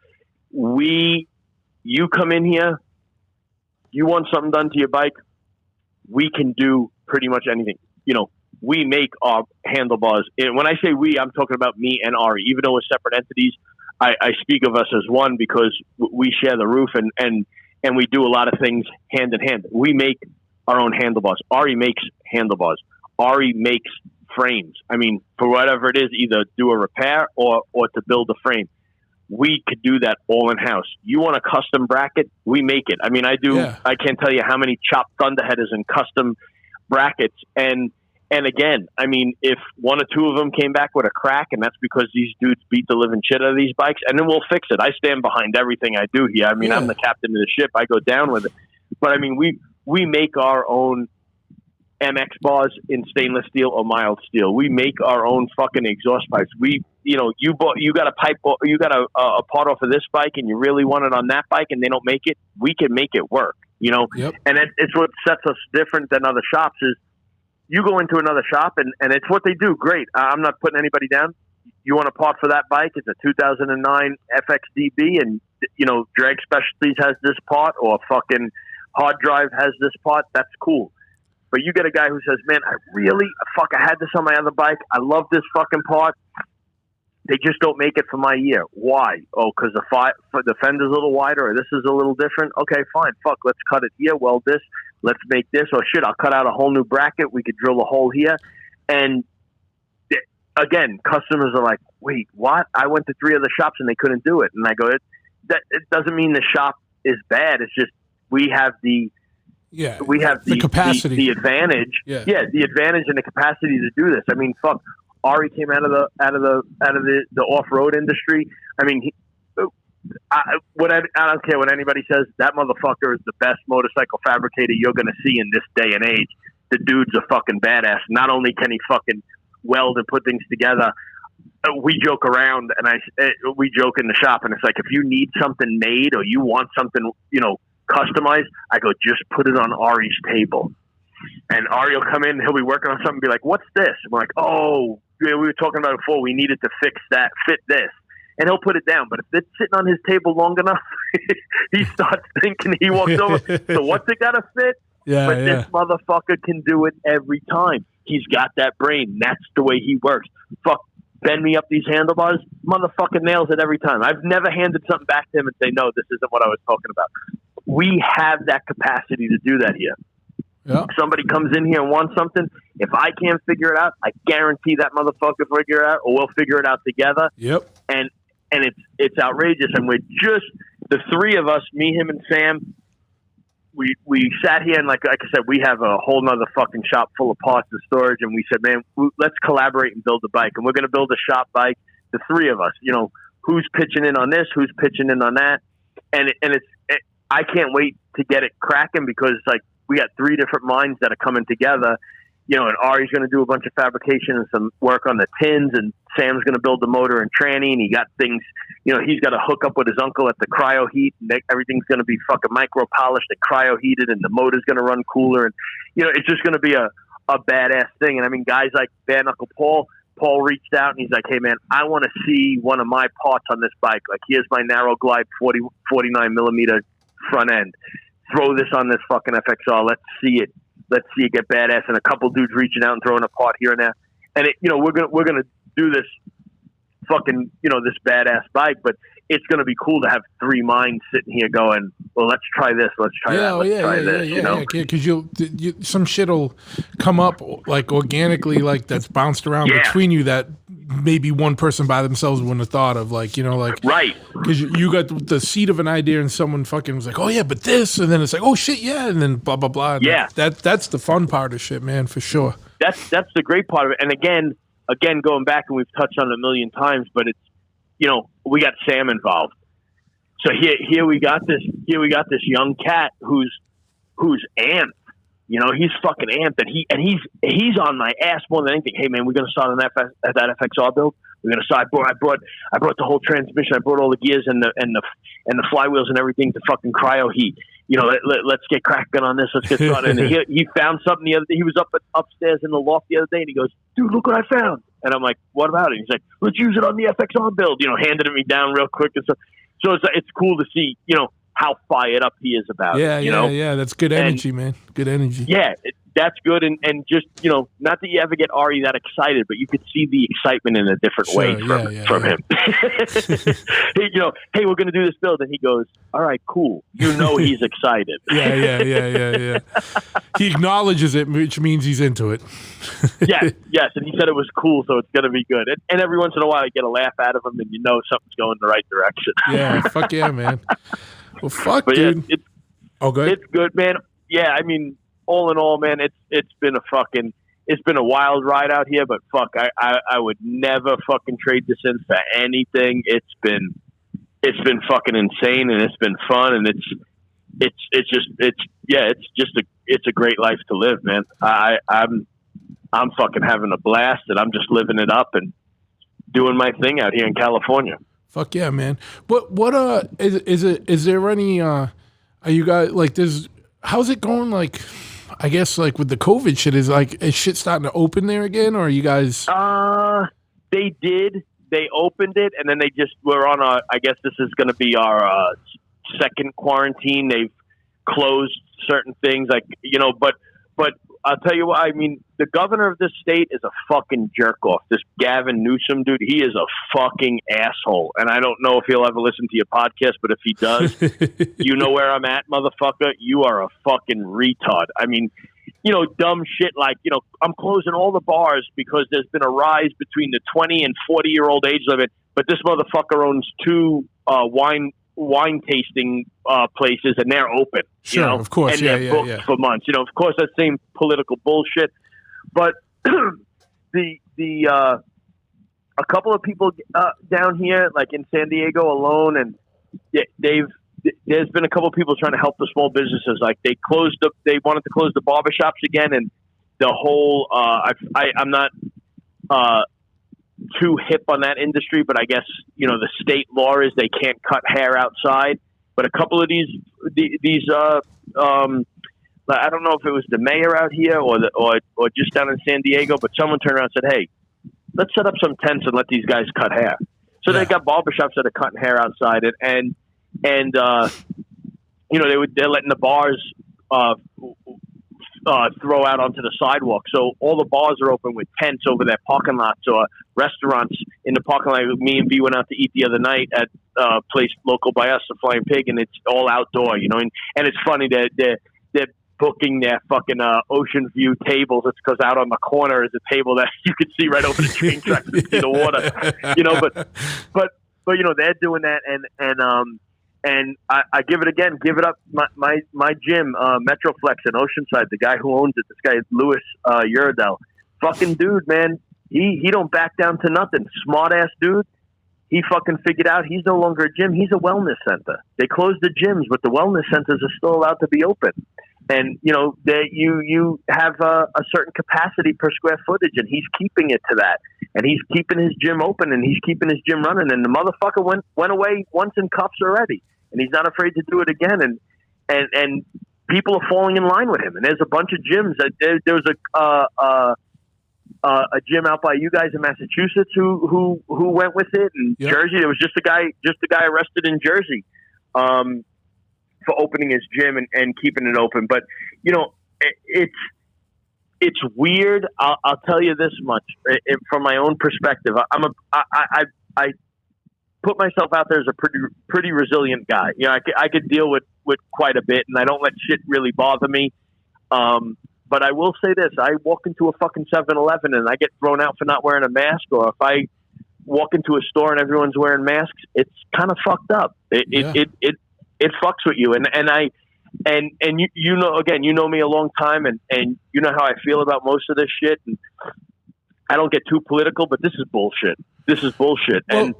You come in here, you want something done to your bike, we can do pretty much anything. We make our handlebars. And when I say we, I'm talking about me and Ari. Even though we're separate entities, I speak of us as one because we share the roof and we do a lot of things hand in hand. We make our own handlebars. Ari makes handlebars. Ari makes frames. I mean, for whatever it is, either do a repair or to build a frame. We could do that all in-house. You want a custom bracket? We make it. I mean, I do. Yeah. I can't tell you how many chopped thunderheaders and custom brackets. And again, I mean, if one or two of them came back with a crack, and that's because these dudes beat the living shit out of these bikes, and then we'll fix it. I stand behind everything I do here. I mean, I'm the captain of the ship. I go down with it. But I mean, we make our own MX bars in stainless steel or mild steel. We make our own fucking exhaust pipes. You got a pipe, you got a part off of this bike, and you really want it on that bike, and they don't make it. We can make it work. Yep. And it's what sets us different than other shops. Is you go into another shop and it's what they do. Great. I'm not putting anybody down. You want a part for that bike? It's a 2009 FXDB, and Drag Specialties has this part, or fucking Hard Drive has this part. That's cool. But you get a guy who says, man, I had this on my other bike. I love this fucking part. They just don't make it for my year. Why? Oh, because the fender's a little wider, or this is a little different. Okay, fine. Fuck, let's cut it here. Weld this. Let's make this. Or shit, I'll cut out a whole new bracket. We could drill a hole here. And again, customers are like, wait, what? I went to 3 other shops and they couldn't do it. And I go, it doesn't mean the shop is bad. It's just we have the capacity, the advantage. Yeah, the advantage and the capacity to do this. I mean, fuck. Ari came out of the off-road industry. I mean, I don't care what anybody says. That motherfucker is the best motorcycle fabricator you're going to see in this day and age. The dude's a fucking badass. Not only can he fucking weld and put things together, we joke around and we joke in the shop, and it's like, if you need something made or you want something, customized, I go, just put it on Ari's table. And Ari will come in, he'll be working on something and be like, what's this? And we're like, oh, we were talking about it before. We needed to fix that, fit this. And he'll put it down. But if it's sitting on his table long enough, he starts thinking, he walks over. So what's it got to fit? This motherfucker can do it every time. He's got that brain. That's the way he works. Fuck, bend me up these handlebars. Motherfucker nails it every time. I've never handed something back to him and say, no, this isn't what I was talking about. We have that capacity to do that here. Yeah. If somebody comes in here and wants something, if I can't figure it out, I guarantee that motherfucker figure it out, or we'll figure it out together. Yep. And it's outrageous. And we're just the 3 of us, me, him, and Sam. We sat here and like I said, we have a whole nother fucking shop full of parts and storage. And we said, man, let's collaborate and build a bike. And we're going to build a shop bike. The 3 of us. Who's pitching in on this? Who's pitching in on that? And I can't wait to get it cracking, because it's like, we got 3 different minds that are coming together, and Ari's going to do a bunch of fabrication and some work on the tins, and Sam's going to build the motor and tranny, and he got things, he's got to hook up with his uncle at the cryo heat, and everything's going to be fucking micro polished and cryo heated, and the motor's going to run cooler, and it's just going to be a badass thing. And I mean, guys like Bare Knuckle Paul reached out and he's like, hey man, I want to see one of my parts on this bike. Like, here's my narrow glide 49 millimeter front end. Throw this on this fucking FXR. Let's see it get badass. And a couple dudes reaching out and throwing a part here and there. And we're gonna do this fucking this badass bike, but it's gonna be cool to have 3 minds sitting here going, well, let's try this, let's try that, let's try this. Because some shit'll come up like organically, like that's bounced around between you that maybe one person by themselves wouldn't have thought of, right, because you got the seed of an idea and someone fucking was like, oh yeah, but this, and then it's like, oh shit, yeah, and then blah blah blah. And that's the fun part of shit, man, for sure. That's the great part of it. And again going back, and we've touched on it a million times, but it's we got Sam involved. So here we got this young cat who's amped. He's fucking amped, and he's on my ass more than anything. Hey man, we're gonna start on that FXR build. We're gonna start. I brought the whole transmission. I brought all the gears and the flywheels and everything to fucking cryo heat. Let's get cracking on this. Let's get started. And he found something the other day. He was upstairs in the loft the other day, and he goes, dude, look what I found. And I'm like, what about it? He's like, let's use it on the FXR build. Handed it me down real quick and stuff. So it's cool to see how fired up he is about it. You know? Yeah. That's good energy, man. Good energy. Yeah, that's good. And just, not that you ever get Ari that excited, but you could see the excitement in a different way from him. Hey, we're going to do this build. And he goes, all right, cool. He's excited. Yeah. He acknowledges it, which means he's into it. Yes. And he said it was cool, so it's going to be good. And every once in a while, you get a laugh out of him, and something's going in the right direction. Yeah, fuck yeah, man. Well, fuck, but dude. Yeah, it's good, man. Yeah, I mean, all in all, man, it's been a wild ride out here, but fuck, I would never fucking trade this in for anything. It's been fucking insane, and it's been fun, and it's a great life to live, man. I'm fucking having a blast, and I'm just living it up and doing my thing out here in California. Fuck yeah, man. What is there any are you guys like how's it going, like I guess like with the COVID shit, is shit starting to open there again, or are you guys they opened it, and then they just were on I guess this is going to be our second quarantine. They've closed certain things, like, but I'll tell you what, I mean, the governor of this state is a fucking jerk off. This Gavin Newsom dude, he is a fucking asshole. And I don't know if he'll ever listen to your podcast, but if he does, you know where I'm at, motherfucker. You are a fucking retard. I mean, dumb shit like, I'm closing all the bars because there's been a rise between the 20 and 40-year-old age limit, but this motherfucker owns two wine tasting places, and they're open. Sure, of course, and they're booked for months. Of course, that same political bullshit. But a couple of people down here, like in San Diego alone, and there's been a couple of people trying to help the small businesses. Like they wanted to close the barbershops again, and the whole. I'm not too hip on that industry, but I guess the state law is they can't cut hair outside. But a couple of these I don't know if it was the mayor out here or just down in San Diego, but someone turned around and said, "Hey, let's set up some tents and let these guys cut hair." So they got barbershops that are cutting hair outside it, and they're letting the bars throw out onto the sidewalk. So all the bars are open with tents over their parking lots, or restaurants in the parking lot. Me and B went out to eat the other night at a place local by us, the Flying Pig, and it's all outdoor, and it's funny that they're booking their fucking ocean view tables. It's because out on the corner is a table that you can see right over the train tracks and see the water, but they're doing that, and I give it up. My gym, Metroflex in Oceanside, the guy who owns it, this guy is Louis Uradell. Fucking dude, man. He don't back down to nothing. Smart ass dude. He fucking figured out he's no longer a gym. He's a wellness center. They closed the gyms, but the wellness centers are still allowed to be open. And, you have a certain capacity per square footage, and he's keeping it to that. And he's keeping his gym open, and he's keeping his gym running. And the motherfucker went away once in cuffs already, and he's not afraid to do it again. And people are falling in line with him. And there's a bunch of gyms. There was a gym out by you guys in Massachusetts who went with it. In Jersey, there was just a guy arrested in Jersey for opening his gym and keeping it open. But it's weird. I'll tell you this much from my own perspective. I put myself out there as a pretty resilient guy. I could deal with quite a bit, and I don't let shit really bother me. But I will say this: I walk into a fucking 7-Eleven and I get thrown out for not wearing a mask, or if I walk into a store and everyone's wearing masks, it's kind of fucked up. It fucks with you, and you know me a long time, and you know how I feel about most of this shit. And I don't get too political, but this is bullshit. This is bullshit. Well,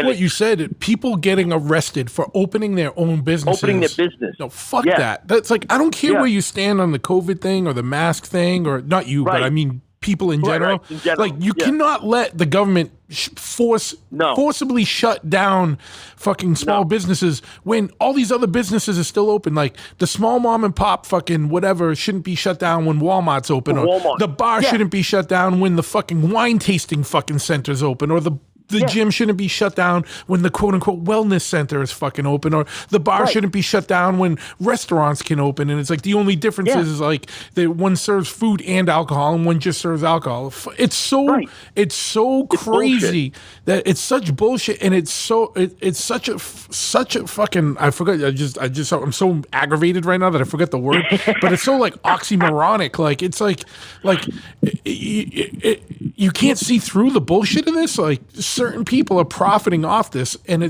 what you said, people getting arrested for opening their own businesses. Opening their business. No, fuck that. That's like, I don't care where you stand on the COVID thing or the mask thing, or not you, but I mean people in general. Right. In general. Like, you cannot let the government forcibly shut down fucking small businesses when all these other businesses are still open. Like, the small mom and pop fucking whatever shouldn't be shut down when Walmart's open, or the bar shouldn't be shut down when the fucking wine tasting fucking center's open, or the the gym shouldn't be shut down when the quote unquote wellness center is fucking open, or the bar shouldn't be shut down when restaurants can open. And it's like the only difference is like that one serves food and alcohol and one just serves alcohol. It's so crazy that it's such bullshit, and it's such a fucking, I forgot, I'm so aggravated right now that I forget the word, but it's so like oxymoronic. Like it's like you can't see through the bullshit of this. Like certain people are profiting off this, and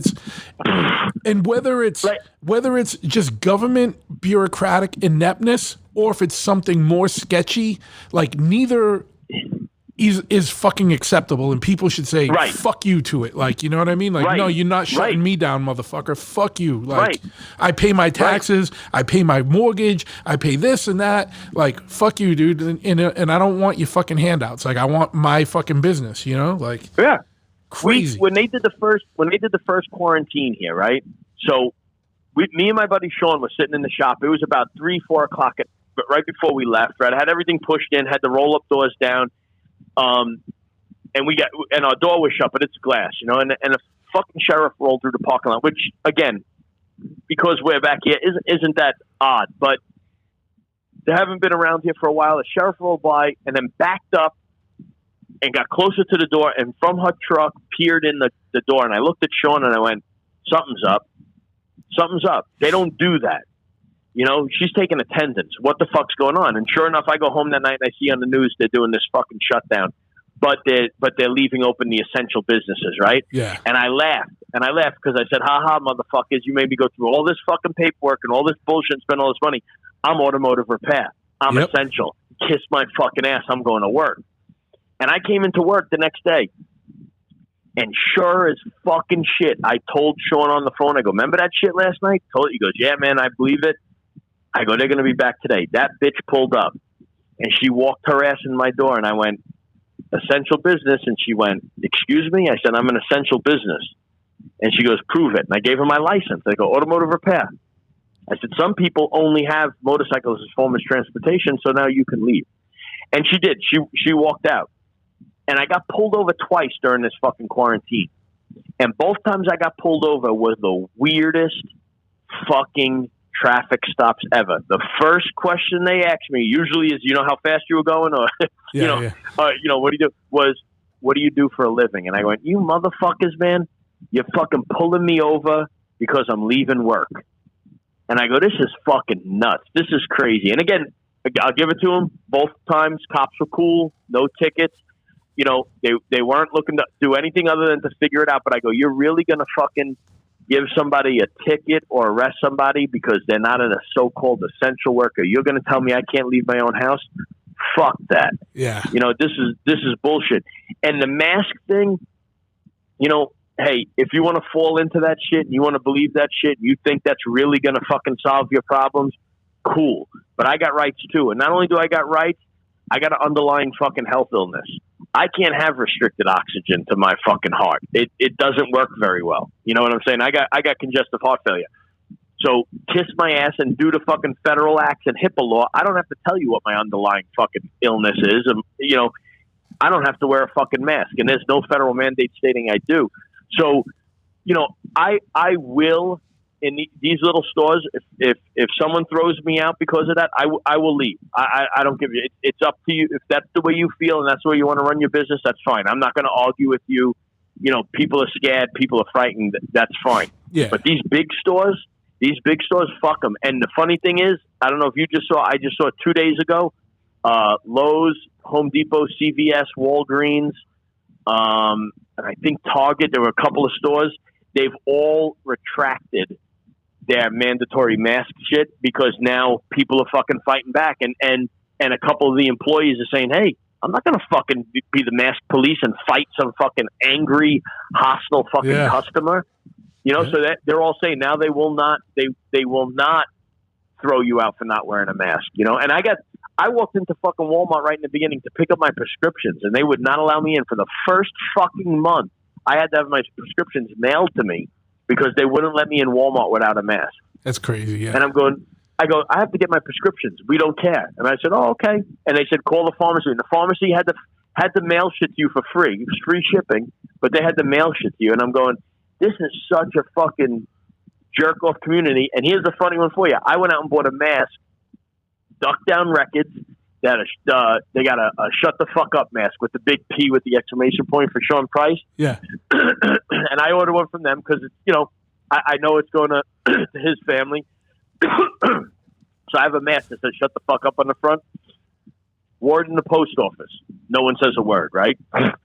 whether it's just government bureaucratic ineptness, or if it's something more sketchy, like neither is fucking acceptable, and people should say fuck you to it. Like, you know what I mean? Like, no, you're not shutting me down, motherfucker. Fuck you. Like, I pay my taxes, I pay my mortgage, I pay this and that. Like, fuck you, dude. And I don't want your fucking handouts. Like, I want my fucking business, you know? Like, crazy. When they did the first quarantine here, right? So me and my buddy Sean was sitting in the shop. It was about 3-4 o'clock right before we left, right? I had everything pushed in, had the roll up doors down. And our door was shut, but it's glass, you know, and a fucking sheriff rolled through the parking lot, which again, because we're back here, isn't that odd, but they haven't been around here for a while. The sheriff rolled by and then backed up and got closer to the door, and from her truck peered in the door. And I looked at Sean and I went, something's up. They don't do that. You know, she's taking attendance. What the fuck's going on? And sure enough, I go home that night and I see on the news they're doing this fucking shutdown, but they're leaving open the essential businesses, right? Yeah. And I laughed because I said, "Ha, motherfuckers! You made me go through all this fucking paperwork and all this bullshit and spend all this money. I'm automotive repair. I'm essential. Kiss my fucking ass. I'm going to work." And I came into work the next day, and sure as fucking shit, I told Sean on the phone. I go, "Remember that shit last night?" He goes, "Yeah, man, I believe it." I go, "They're going to be back today." That bitch pulled up, and she walked her ass in my door, and I went, "Essential business?" And she went, "Excuse me?" I said, "I'm an essential business." And she goes, "Prove it." And I gave her my license. I go, "Automotive repair." I said, "Some people only have motorcycles as form of transportation, so now you can leave." And she did. She walked out. And I got pulled over twice during this fucking quarantine. And both times I got pulled over was the weirdest fucking traffic stops ever. The first question they asked me usually is, you know how fast you were going, or you know, what do you do? Was, what do you do for a living? And I went, you motherfuckers, man, you're fucking pulling me over because I'm leaving work. And I go, this is fucking nuts. This is crazy. And again, I'll give it to them. Both times, cops were cool, no tickets. You know, they weren't looking to do anything other than to figure it out. But I go, you're really going to fucking give somebody a ticket or arrest somebody because they're not a so-called essential worker? You're going to tell me I can't leave my own house? Fuck that. Yeah. You know, this is bullshit. And the mask thing, you know, hey, if you want to fall into that shit and you want to believe that shit and you think that's really going to fucking solve your problems, cool. But I got rights too. And not only do I got rights, I got an underlying fucking health illness. I can't have restricted oxygen to my fucking heart. It doesn't work very well. You know what I'm saying? I got congestive heart failure. So kiss my ass and do the fucking federal acts and HIPAA law. I don't have to tell you what my underlying fucking illness is. And, you know, I don't have to wear a fucking mask, and there's no federal mandate stating I do. So, you know, I will in these little stores. If someone throws me out because of that, I will leave. I don't give you. It's up to you. If that's the way you feel and that's the way you want to run your business, that's fine. I'm not going to argue with you. You know, people are scared, people are frightened. That's fine. Yeah. But these big stores, fuck them. And the funny thing is, I don't know if you just saw. I just saw 2 days ago. Lowe's, Home Depot, CVS, Walgreens, and I think Target. There were a couple of stores. They've all retracted their mandatory mask shit because now people are fucking fighting back, and a couple of the employees are saying, "Hey, I'm not going to fucking be the mask police and fight some fucking angry, hostile fucking customer." You know, so that they're all saying now they will not throw you out for not wearing a mask. You know, and I walked into fucking Walmart right in the beginning to pick up my prescriptions, and they would not allow me in for the first fucking month. I had to have my prescriptions mailed to me because they wouldn't let me in Walmart without a mask. That's crazy, yeah. And I have to get my prescriptions. We don't care. And I said, oh, okay. And they said, call the pharmacy. And the pharmacy had to had to mail shit to you for free. It was free shipping, but they had to mail shit to you. And I'm going, this is such a fucking jerk-off community. And here's the funny one for you. I went out and bought a mask, Duck Down Records. They got a shut the fuck up mask with the big P with the exclamation point for Sean Price. Yeah. And I ordered one from them because, I know it's going to his family. So I have a mask that says shut the fuck up on the front. Wore it in the post office. No one says a word, right?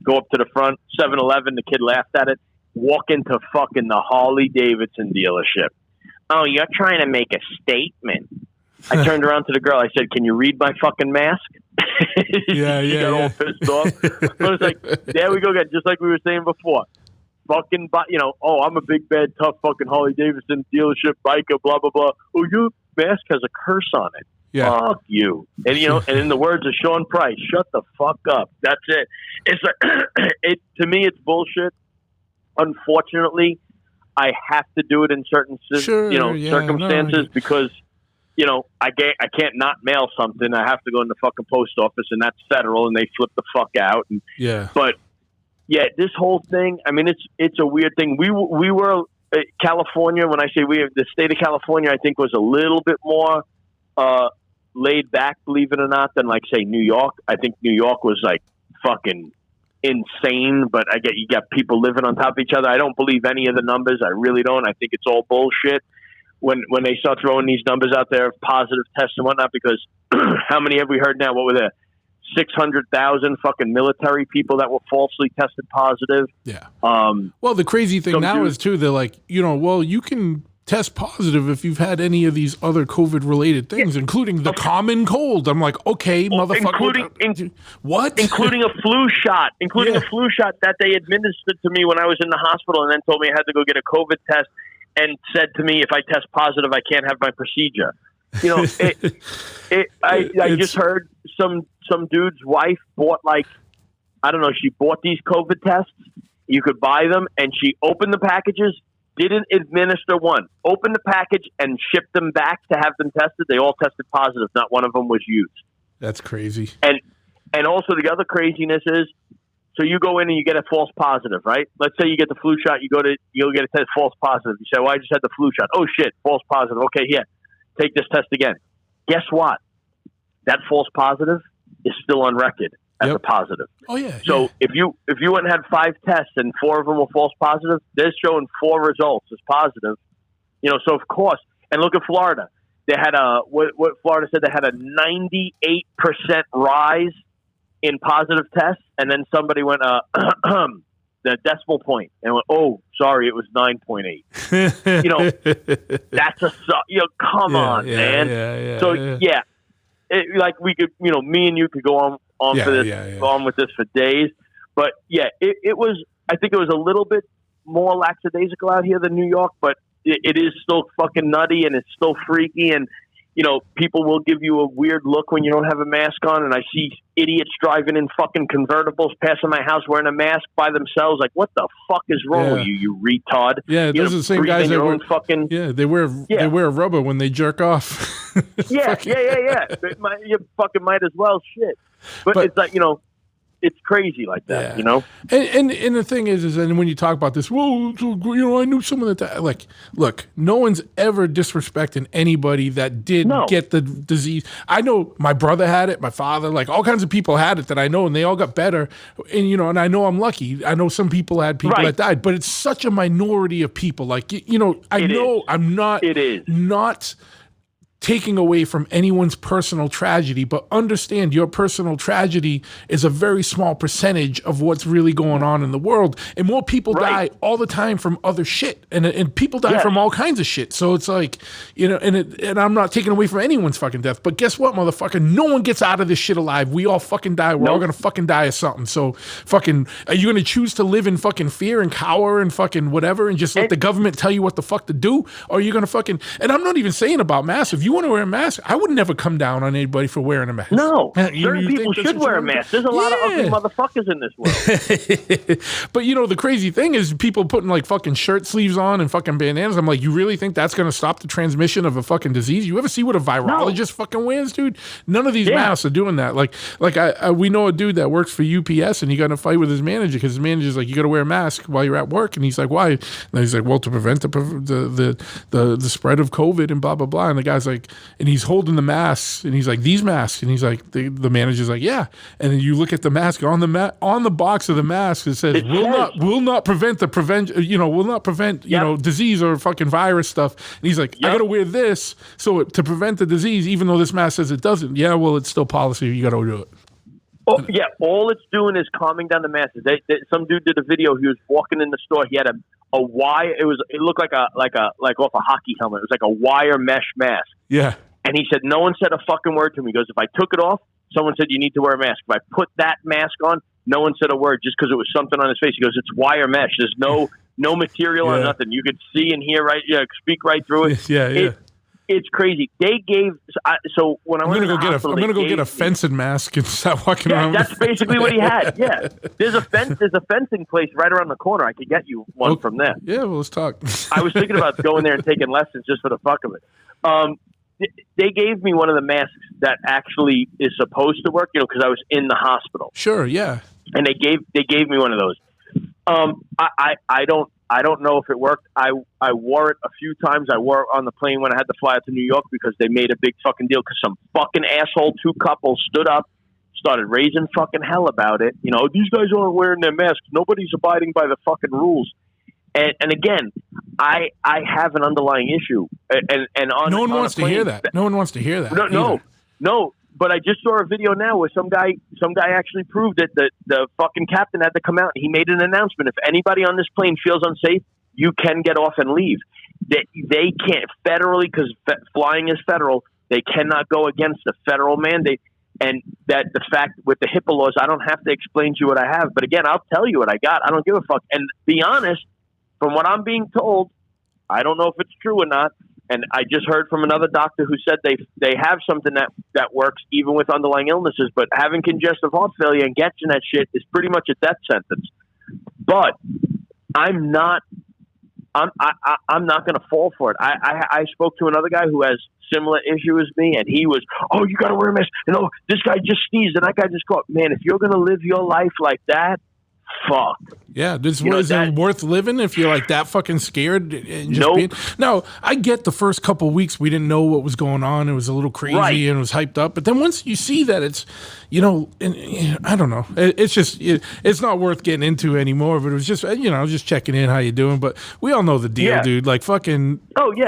Go up to the front, 7-Eleven, the kid laughed at it. Walk into fucking the Harley Davidson dealership. Oh, you're trying to make a statement. I turned around to the girl. I said, can you read my fucking mask? She got all pissed off. I was like, there we go again, just like we were saying before. Fucking, I'm a big, bad, tough fucking Harley Davidson dealership biker, blah, blah, blah. Oh, your mask has a curse on it. Yeah. Fuck you. And, and in the words of Sean Price, shut the fuck up. That's it. It's like, to me, it's bullshit. Unfortunately, I have to do it in certain circumstances because, I can't not mail something. I have to go in the fucking post office, and that's federal, and they flip the fuck out. And, but yeah, this whole thing. I mean, it's a weird thing. We were California. When I say the state of California, I think was a little bit more laid back, believe it or not, than like say New York. I think New York was like fucking insane, but you got people living on top of each other. I don't believe any of the numbers. I really don't. I think it's all bullshit when they start throwing these numbers out there of positive tests and whatnot, because how many have we heard now? What were there? 600,000 fucking military people that were falsely tested positive. Yeah. Well, the crazy thing now is too, they're like, you can test positive if you've had any of these other COVID related things, including the common cold. I'm like, okay, motherfucker. What? Including a flu shot. A flu shot that they administered to me when I was in the hospital, and then told me I had to go get a COVID test, and said to me, if I test positive, I can't have my procedure. I just heard some dude's wife bought she bought these COVID tests. You could buy them, and she opened the packages, didn't administer one, opened the package and shipped them back to have them tested. They all tested positive. Not one of them was used. That's crazy. And also the other craziness is, so you go in and you get a false positive, right? Let's say you get the flu shot, you'll get a test false positive. You say, well, I just had the flu shot. Oh shit, false positive. Okay, here, take this test again. Guess what? That false positive is still on record as a positive. Oh yeah. So if you went and had 5 tests and 4 of them were false positive, they're showing 4 results as positive. So of course, and look at Florida. They had what Florida said, they had a 98% rise in positive tests, and then somebody went the decimal point and went, oh, sorry, it was 9.8. That's come on, man. Like we could, me and you could go on with this for days, but it was. I think it was a little bit more lackadaisical out here than New York, but it is still fucking nutty, and it's still freaky, and people will give you a weird look when you don't have a mask on, and I see idiots driving in fucking convertibles passing my house wearing a mask by themselves. Like, what the fuck is wrong with you, you retard? Yeah, those are the same guys that wear fucking. Yeah, they wear rubber when they jerk off. Yeah. You fucking might as well, shit. But it's like it's crazy like that, And the thing is and when you talk about this, well, I knew someone that like, look, no one's ever disrespecting anybody that did get the disease. I know my brother had it, my father, like all kinds of people had it that I know, and they all got better. And and I know I'm lucky. I know some people had people that died, but it's such a minority of people. Like I'm not. It is not taking away from anyone's personal tragedy, but understand your personal tragedy is a very small percentage of what's really going on in the world. And more people die all the time from other shit. And people die from all kinds of shit. So it's like, and I'm not taking away from anyone's fucking death. But guess what, motherfucker? No one gets out of this shit alive. We all fucking die. We're all going to fucking die of something. So fucking, are you going to choose to live in fucking fear and cower and fucking whatever and just let the government tell you what the fuck to do? Or are you going to fucking, and I'm not even saying about massive. you want to wear a mask, I would never come down on anybody for wearing a mask. No, You certain people think that's should what you wear a wanna do? mask. There's a lot of ugly Yeah. motherfuckers in this world. But the crazy thing is people putting like fucking shirt sleeves on and fucking bandanas. I'm like, you really think that's going to stop the transmission of a fucking disease? You ever see what a virologist fucking wears, dude? None of these masks are doing that. Like we know a dude that works for UPS and he got in a fight with his manager because his manager's like, you got to wear a mask while you're at work. And he's like, why? And he's like, well, to prevent the spread of COVID and blah, blah, blah. And the guy's like, and he's holding the masks and he's like, these masks. And he's like, the manager's like, yeah. And then you look at the mask on the box of the mask, it says, will not prevent disease or fucking virus stuff. And he's like, I got to wear this to prevent the disease, even though this mask says it doesn't. Yeah, well, it's still policy. You got to do it. Oh, yeah, all it's doing is calming down the masses. Some dude did a video. He was walking in the store. He had a wire. It looked like off a hockey helmet. It was like a wire mesh mask. Yeah. And he said, no one said a fucking word to me. He goes, if I took it off, someone said you need to wear a mask. If I put that mask on, no one said a word just because it was something on his face. He goes, it's wire mesh. There's no material or nothing. You could see and hear speak right through it. Yeah. It's crazy. They gave so when I'm gonna go get a fencing mask and start walking around. That's basically what he had. Yeah, there's a fencing place right around the corner. I could get you one from there. Yeah, well, let's talk. I was thinking about going there and taking lessons just for the fuck of it. They gave me one of the masks that actually is supposed to work, because I was in the hospital. Sure, yeah. And they gave me one of those. I don't know if it worked. I wore it a few times. I wore it on the plane when I had to fly out to New York because they made a big fucking deal because some fucking asshole two couples stood up, started raising fucking hell about it. These guys aren't wearing their masks. Nobody's abiding by the fucking rules. And again, I have an underlying issue. And no one wants to hear that. No one wants to hear that. No. But I just saw a video now where some guy actually proved it that the fucking captain had to come out and he made an announcement. If anybody on this plane feels unsafe, you can get off and leave. They can't federally, because flying is federal. They cannot go against the federal mandate. And that the fact with the HIPAA laws, I don't have to explain to you what I have. But again, I'll tell you what I got. I don't give a fuck. And be honest, from what I'm being told, I don't know if it's true or not. And I just heard from another doctor who said they have something that works even with underlying illnesses, but having congestive heart failure and getting that shit is pretty much a death sentence. But I'm not going to fall for it. I spoke to another guy who has similar issue as me, and he was, you got to wear a mask. This guy just sneezed, and that guy just coughed. Man, if you're going to live your life like that, fuck. Yeah, is it worth living if you're like that fucking scared? And just No, I get the first couple of weeks we didn't know what was going on. It was a little crazy and it was hyped up. But then once you see that it's, I don't know. It's just, it's not worth getting into anymore. But it was just, I was just checking in, how you doing? But we all know the deal, dude. Like fucking,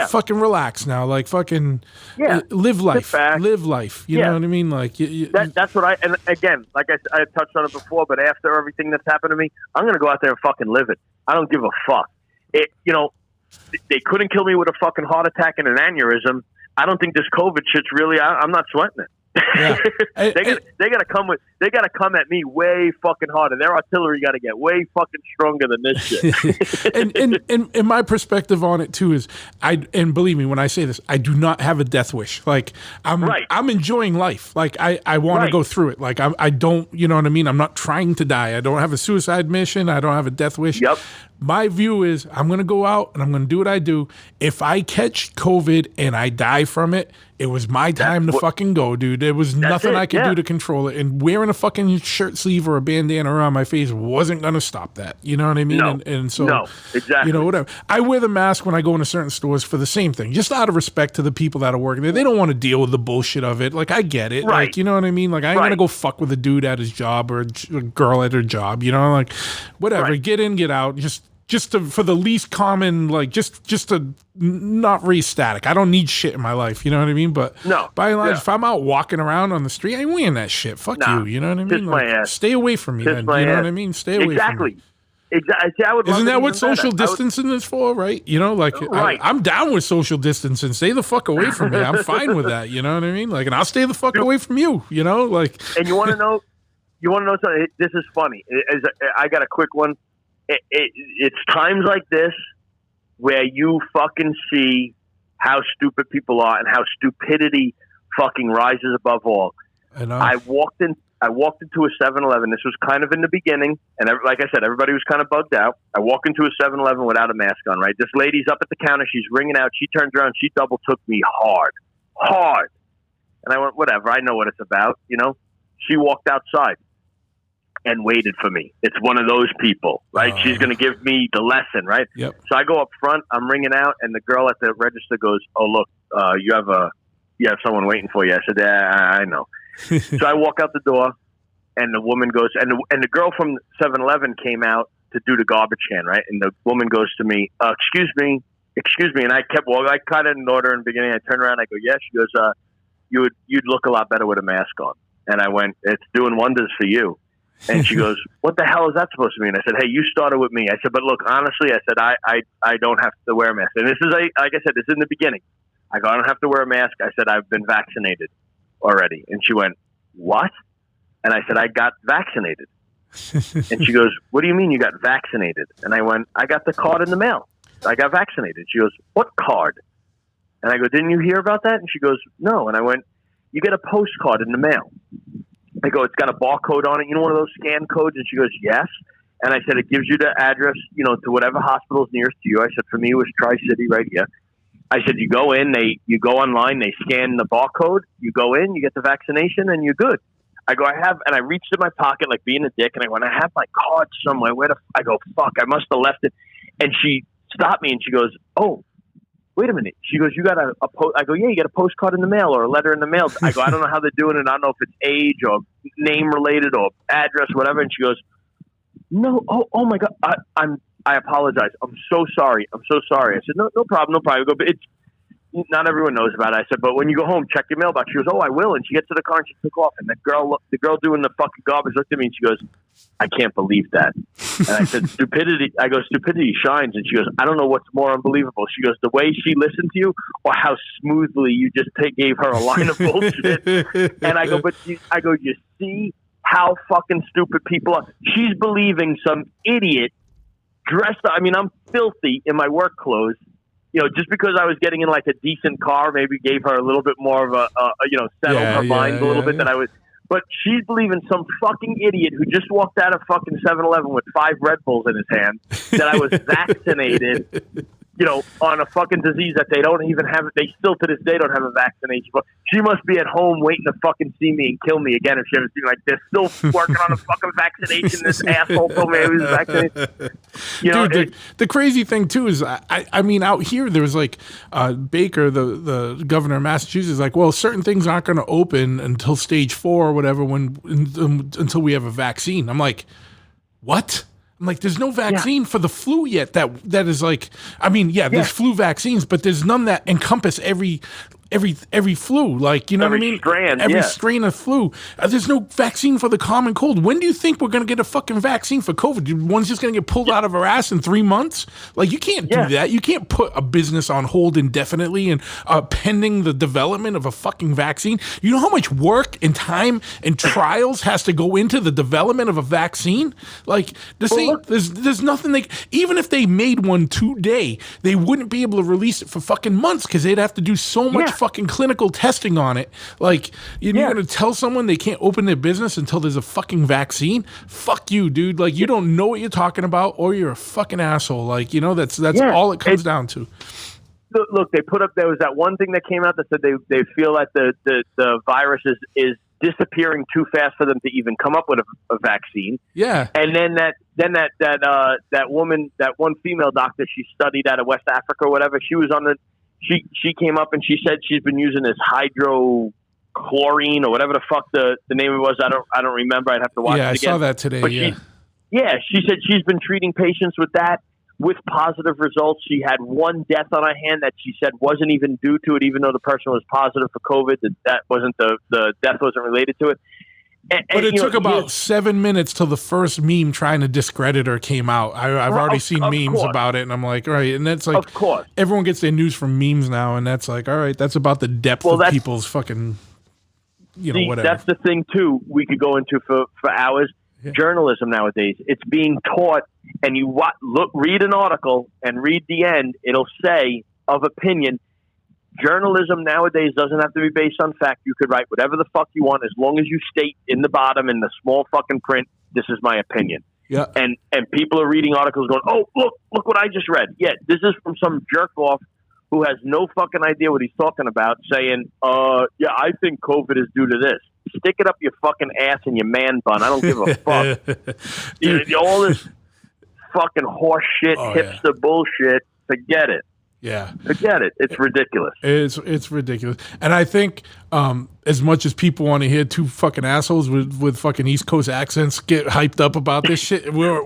fucking relax now. Like fucking, live life. Live life. You know what I mean? Like that's what and again, like I touched on it before. But after everything that's happened to me, I'm gonna go out there and fucking live it. I don't give a fuck. They couldn't kill me with a fucking heart attack and an aneurysm. I don't think this COVID shit's really. I'm not sweating it. Yeah. they gotta come at me way fucking harder. Their artillery got to get way fucking stronger than this shit. and my perspective on it too is, and believe me when I say this, I do not have a death wish. Like I'm enjoying life. Like I want to go through it. Like I don't, you know what I mean? I'm not trying to die. I don't have a suicide mission. I don't have a death wish. Yep. My view is I'm going to go out and I'm going to do what I do. If I catch COVID and I die from it, it was my time to fucking go, dude. There was nothing I could do to control it. And wearing a fucking shirt sleeve or a bandana around my face wasn't going to stop that. You know what I mean? No, exactly. Whatever. I wear the mask when I go into certain stores for the same thing, just out of respect to the people that are working there. They don't want to deal with the bullshit of it. Like, I get it. Right. Like, you know what I mean? Like, I ain't going to go fuck with a dude at his job or a girl at her job. You know, like, whatever. Right. Get in, get out. Just for the least common, like, just to not raise static. I don't need shit in my life, you know what I mean? But by and large, if I'm out walking around on the street, I ain't wearing that shit. Fuck you, you know what I mean? Like, stay away from me then, you know what I mean? Stay away from me. Exactly. Isn't that what social distancing is for, right? You know, like, I'm down with social distancing. Stay the fuck away from me. I'm fine with that, you know what I mean? Like, and I'll stay the fuck away from you, you know? Like, and you want to know something? This is funny. I got a quick one. It's times like this where you fucking see how stupid people are and how stupidity fucking rises above all. I know. I walked into a 7-Eleven. This was kind of in the beginning, and like I said, everybody was kind of bugged out. I walk into a 7-Eleven without a mask on, right? This lady's up at the counter. She's ringing out. She turns around. She double took me hard. And I went, whatever. I know what it's about, you know? She walked outside and waited for me. It's one of those people, right? She's going to give me the lesson, right? Yep. So I go up front. I'm ringing out, and the girl at the register goes, "Oh, look, you have someone waiting for you." I said, "Yeah, I know." So I walk out the door, and the woman goes, and the girl from 7-Eleven came out to do the garbage can, right? And the woman goes to me, excuse me. And I kept walking. I kind of ignored her in the beginning. I turned around. I go, "Yeah." She goes, you'd look a lot better with a mask on. And I went, "It's doing wonders for you." And she goes, "What the hell is that supposed to mean?" I said, "Hey, you started with me." I said, "But look, honestly," I said, I don't have to wear a mask. And this is, like I said, this is in the beginning. I go, "I don't have to wear a mask." I said, "I've been vaccinated already." And she went, "What?" And I said, "I got vaccinated." And she goes, "What do you mean you got vaccinated?" And I went, "I got the card in the mail. I got vaccinated." She goes, "What card?" And I go, "Didn't you hear about that?" And she goes, "No." And I went, "You get a postcard in the mail." I go, "It's got a barcode on it. You know, one of those scan codes?" And she goes, "Yes." And I said, "It gives you the address, you know, to whatever hospital is nearest to you." I said, "For me, it was Tri-City right here." I said, "You go in, you go online, they scan the barcode, you go in, you get the vaccination, and you're good." I go, and I reached in my pocket like being a dick, and I went, "I have my card somewhere. I go, fuck, I must have left it." And she stopped me, and she goes, "Oh, wait a minute." She goes, "You got a post?" I go, "Yeah, you get a postcard in the mail or a letter in the mail." I go, "I don't know how they're doing it. I don't know if it's age or name related or address, whatever." And she goes, "No, oh my God, I apologize. I'm so sorry. I said, no problem. I go, "But it's not everyone knows about it." I said, "But when you go home, check your mailbox." She goes, "Oh, I will." And she gets to the car and she took off. And the girl doing the fucking garbage looked at me and she goes, "I can't believe that." And I said, "Stupidity." I go, "Stupidity shines." And she goes, "I don't know what's more unbelievable." She goes, "The way she listened to you, or how smoothly you just gave her a line of bullshit." And I go, "You see how fucking stupid people are? She's believing some idiot dressed up. I mean, I'm filthy in my work clothes. You know, just because I was getting in like a decent car, maybe gave her a little bit more of settled her mind a little bit that I was." But she's believing some fucking idiot who just walked out of fucking 7-Eleven with 5 Red Bulls in his hand that I was vaccinated, you know, on a fucking disease that they don't even have. They still to this day don't have a vaccination. But she must be at home waiting to fucking see me and kill me again if she ever seen me. Like, they're still working on a fucking vaccination. This asshole told me he was vaccinated. You know, Dude, the crazy thing too is, I mean, out here there was like Baker, the governor of Massachusetts, like, well, certain things aren't going to open until stage 4 or whatever until we have a vaccine. I'm like, what? I'm like, there's no vaccine for the flu yet. That is like, I mean, there's flu vaccines, but there's none that encompass every flu, like, you know what I mean? Every strain of flu. There's no vaccine for the common cold. When do you think we're going to get a fucking vaccine for COVID? One's just going to get pulled out of our ass in 3 months? Like, you can't do that. You can't put a business on hold indefinitely and pending the development of a fucking vaccine. You know how much work and time and trials has to go into the development of a vaccine? Like, there's nothing even if they made one today, they wouldn't be able to release it for fucking months because they'd have to do so much fucking clinical testing on it. Like, you're going to tell someone they can't open their business until there's a fucking vaccine? Fuck you, dude. Like, you don't know what you're talking about, or you're a fucking asshole. Like, you know, that's all it comes down to. Look, they put up, there was that one thing that came out that said they feel that the virus is disappearing too fast for them to even come up with a vaccine. Yeah. And then that woman, that one female doctor, she studied out of West Africa or whatever, she was on she came up and she said she's been using this hydrochlorine or whatever the fuck the name of it was. I don't remember. I'd have to watch it again. Yeah, I saw that today. But she said she's been treating patients with that with positive results. She had one death on her hand that she said wasn't even due to it, even though the person was positive for COVID. That wasn't the death wasn't related to it. But it took about 7 minutes till the first meme trying to discredit her came out. I've already seen memes about it, and I'm like, all right. And that's like, of course, everyone gets their news from memes now, and that's like, all right, that's about the depth of people's fucking, whatever. That's the thing too. We could go into for hours. Yeah. Journalism nowadays, it's being taught, and you read an article and read the end. It'll say of opinion. journalism nowadays doesn't have to be based on fact. You could write whatever the fuck you want as long as you state in the bottom in the small fucking print, this is my opinion. Yeah. And people are reading articles going, oh, look what I just read. Yeah, this is from some jerk off who has no fucking idea what he's talking about, saying, yeah, I think COVID is due to this. Stick it up your fucking ass and your man bun. I don't give a fuck. All this fucking horse shit, hipster bullshit, forget it. Yeah. Forget it. It's ridiculous. It's ridiculous. And I think as much as people want to hear two fucking assholes with fucking East Coast accents get hyped up about this shit, we're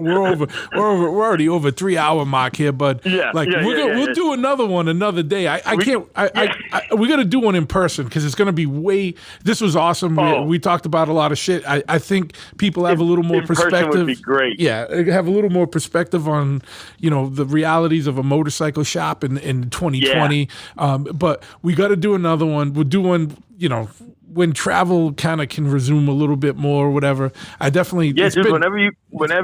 already over 3 hour mark here, bud. We'll do another one another day. We got to do one in person because it's going to be this was awesome. We talked about a lot of shit. I think people have a little more perspective. In person would be great. Yeah, have a little more perspective on, the realities of a motorcycle shop in 2020. Yeah. But we got to do another one. We'll do one, when travel kind of can resume a little bit more or whatever. I definitely whenever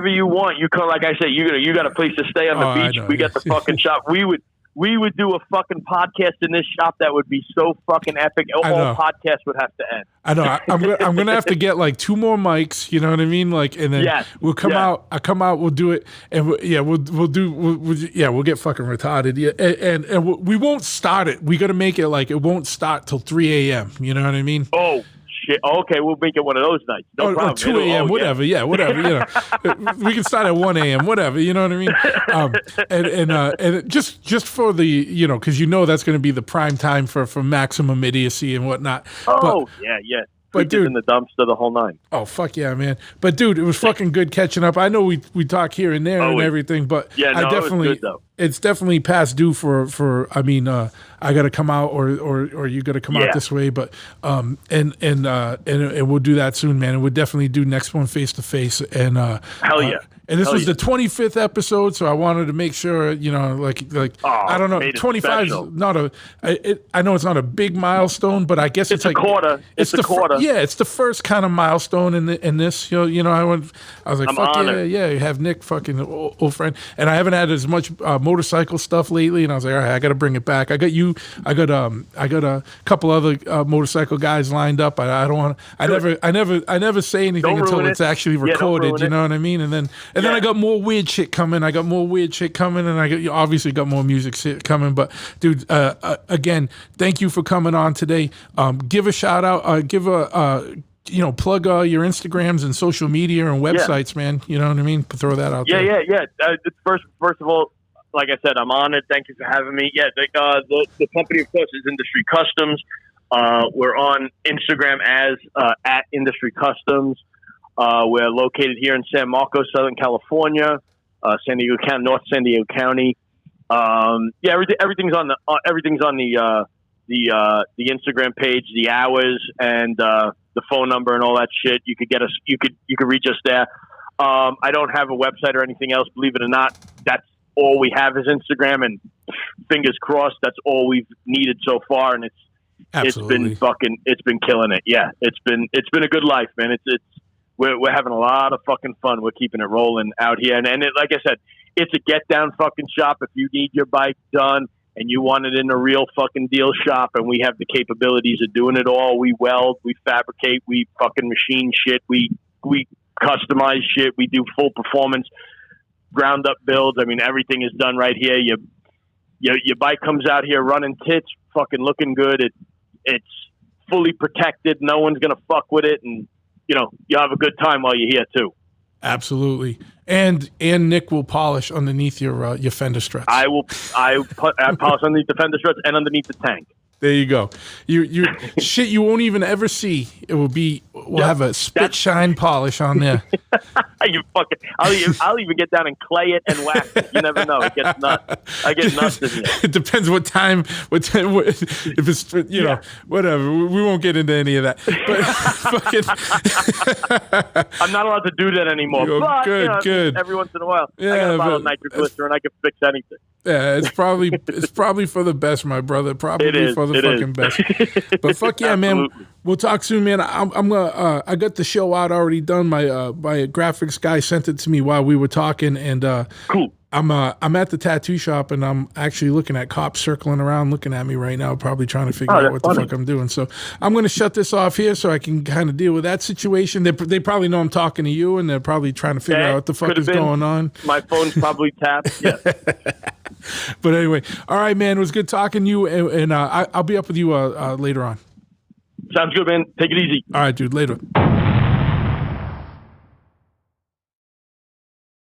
you want, you come. Like I said, you got a place to stay on the beach. We got the fucking shop. We would do a fucking podcast in this shop that would be so fucking epic. All podcasts would have to end. I know. I'm gonna have to get like 2 more mics. You know what I mean? Like, and then we'll come out. I come out. We'll do it, and we'll get fucking retarded. Yeah, and we won't start it. We got to make it like it won't start till 3 a.m. You know what I mean? Oh. Shit. Okay, we'll make it one of those nights. No problem. Or 2 a.m., whatever. Yeah, whatever. We can start at 1 a.m., whatever. You know what I mean? And just for the, because that's going to be the prime time for maximum idiocy and whatnot. Oh, yeah. But dude, in the dumpster, the whole 9. Oh, fuck yeah, man. But dude, it was fucking good catching up. I know we talk here and there and everything, but I definitely, it was good, though. It's definitely past due for I got to come out or you got to come out this way, but and we'll do that soon, man. And we'll definitely do next one face to face. And hell yeah. And this was the 25th episode, so I wanted to make sure, I don't know, 25 is not I know it's not a big milestone, but I guess it's like a quarter. It's a quarter. It's the first kind of milestone in this. I was like, I'm fuck honored. yeah, you have Nick, fucking old friend, and I haven't had as much motorcycle stuff lately, and I was like, all right, I got to bring it back. I got a couple other motorcycle guys lined up. I don't want. I never say anything until it's actually recorded. You know what I mean? And then I got more weird shit coming. And I obviously got more music shit coming. But dude, again, thank you for coming on today. Give a shout out. Plug your Instagrams and social media and websites, man. You know what I mean? Throw that out there. Yeah. First of all, like I said, I'm honored. Thank you for having me. Yeah, the company, of course, is Industry Customs. We're on Instagram as at Industry Customs. We're located here in San Marcos, Southern California, San Diego County, North San Diego County. Everything's on the Instagram page, the hours, and the phone number and all that shit. You could get us. You could reach us there. I don't have a website or anything else. Believe it or not, that's all we have is Instagram, and fingers crossed, that's all we've needed so far. And it's been killing it. Yeah, it's been a good life, man. We're having a lot of fucking fun. We're keeping it rolling out here. And like I said, it's a get down fucking shop. If you need your bike done and you want it in a real fucking deal shop, and we have the capabilities of doing it all. We weld, we fabricate, we fucking machine shit. We customize shit. We do full performance ground up builds. I mean, everything is done right here. Your bike comes out here running tits, fucking looking good. It's fully protected. No one's going to fuck with it. And, you have a good time while you're here too. Absolutely. And Nick will polish underneath your fender struts. I polish underneath the fender struts and underneath the tank. There you go. You shit you won't even ever see. We'll have a spit shine polish on there. You fucking I'll even get down and clay it and wax it. You never know. It gets nuts. I get nuts in here. It depends what time if it's whatever. We won't get into any of that. But I'm not allowed to do that anymore. But, good. Every once in a while. I got a bottle of nitroglycerin. I can fix anything. Yeah, it's probably for the best, my brother. Probably for the fucking best. But fuck yeah, man. We'll talk soon, man. I'm gonna. I got the show out already done. My graphics guy sent it to me while we were talking, and cool. I'm at the tattoo shop, and I'm actually looking at cops circling around, looking at me right now, probably trying to figure out that's what funny. the fuck I'm doing. So I'm going to shut this off here so I can kind of deal with that situation. They probably know I'm talking to you, and they're probably trying to figure out what the fuck Could've is been. going on. My phone's probably tapped. Yeah. But anyway, all right, man. It was good talking to you, and I'll be up with you later on. Sounds good, man. Take it easy. All right, dude. Later.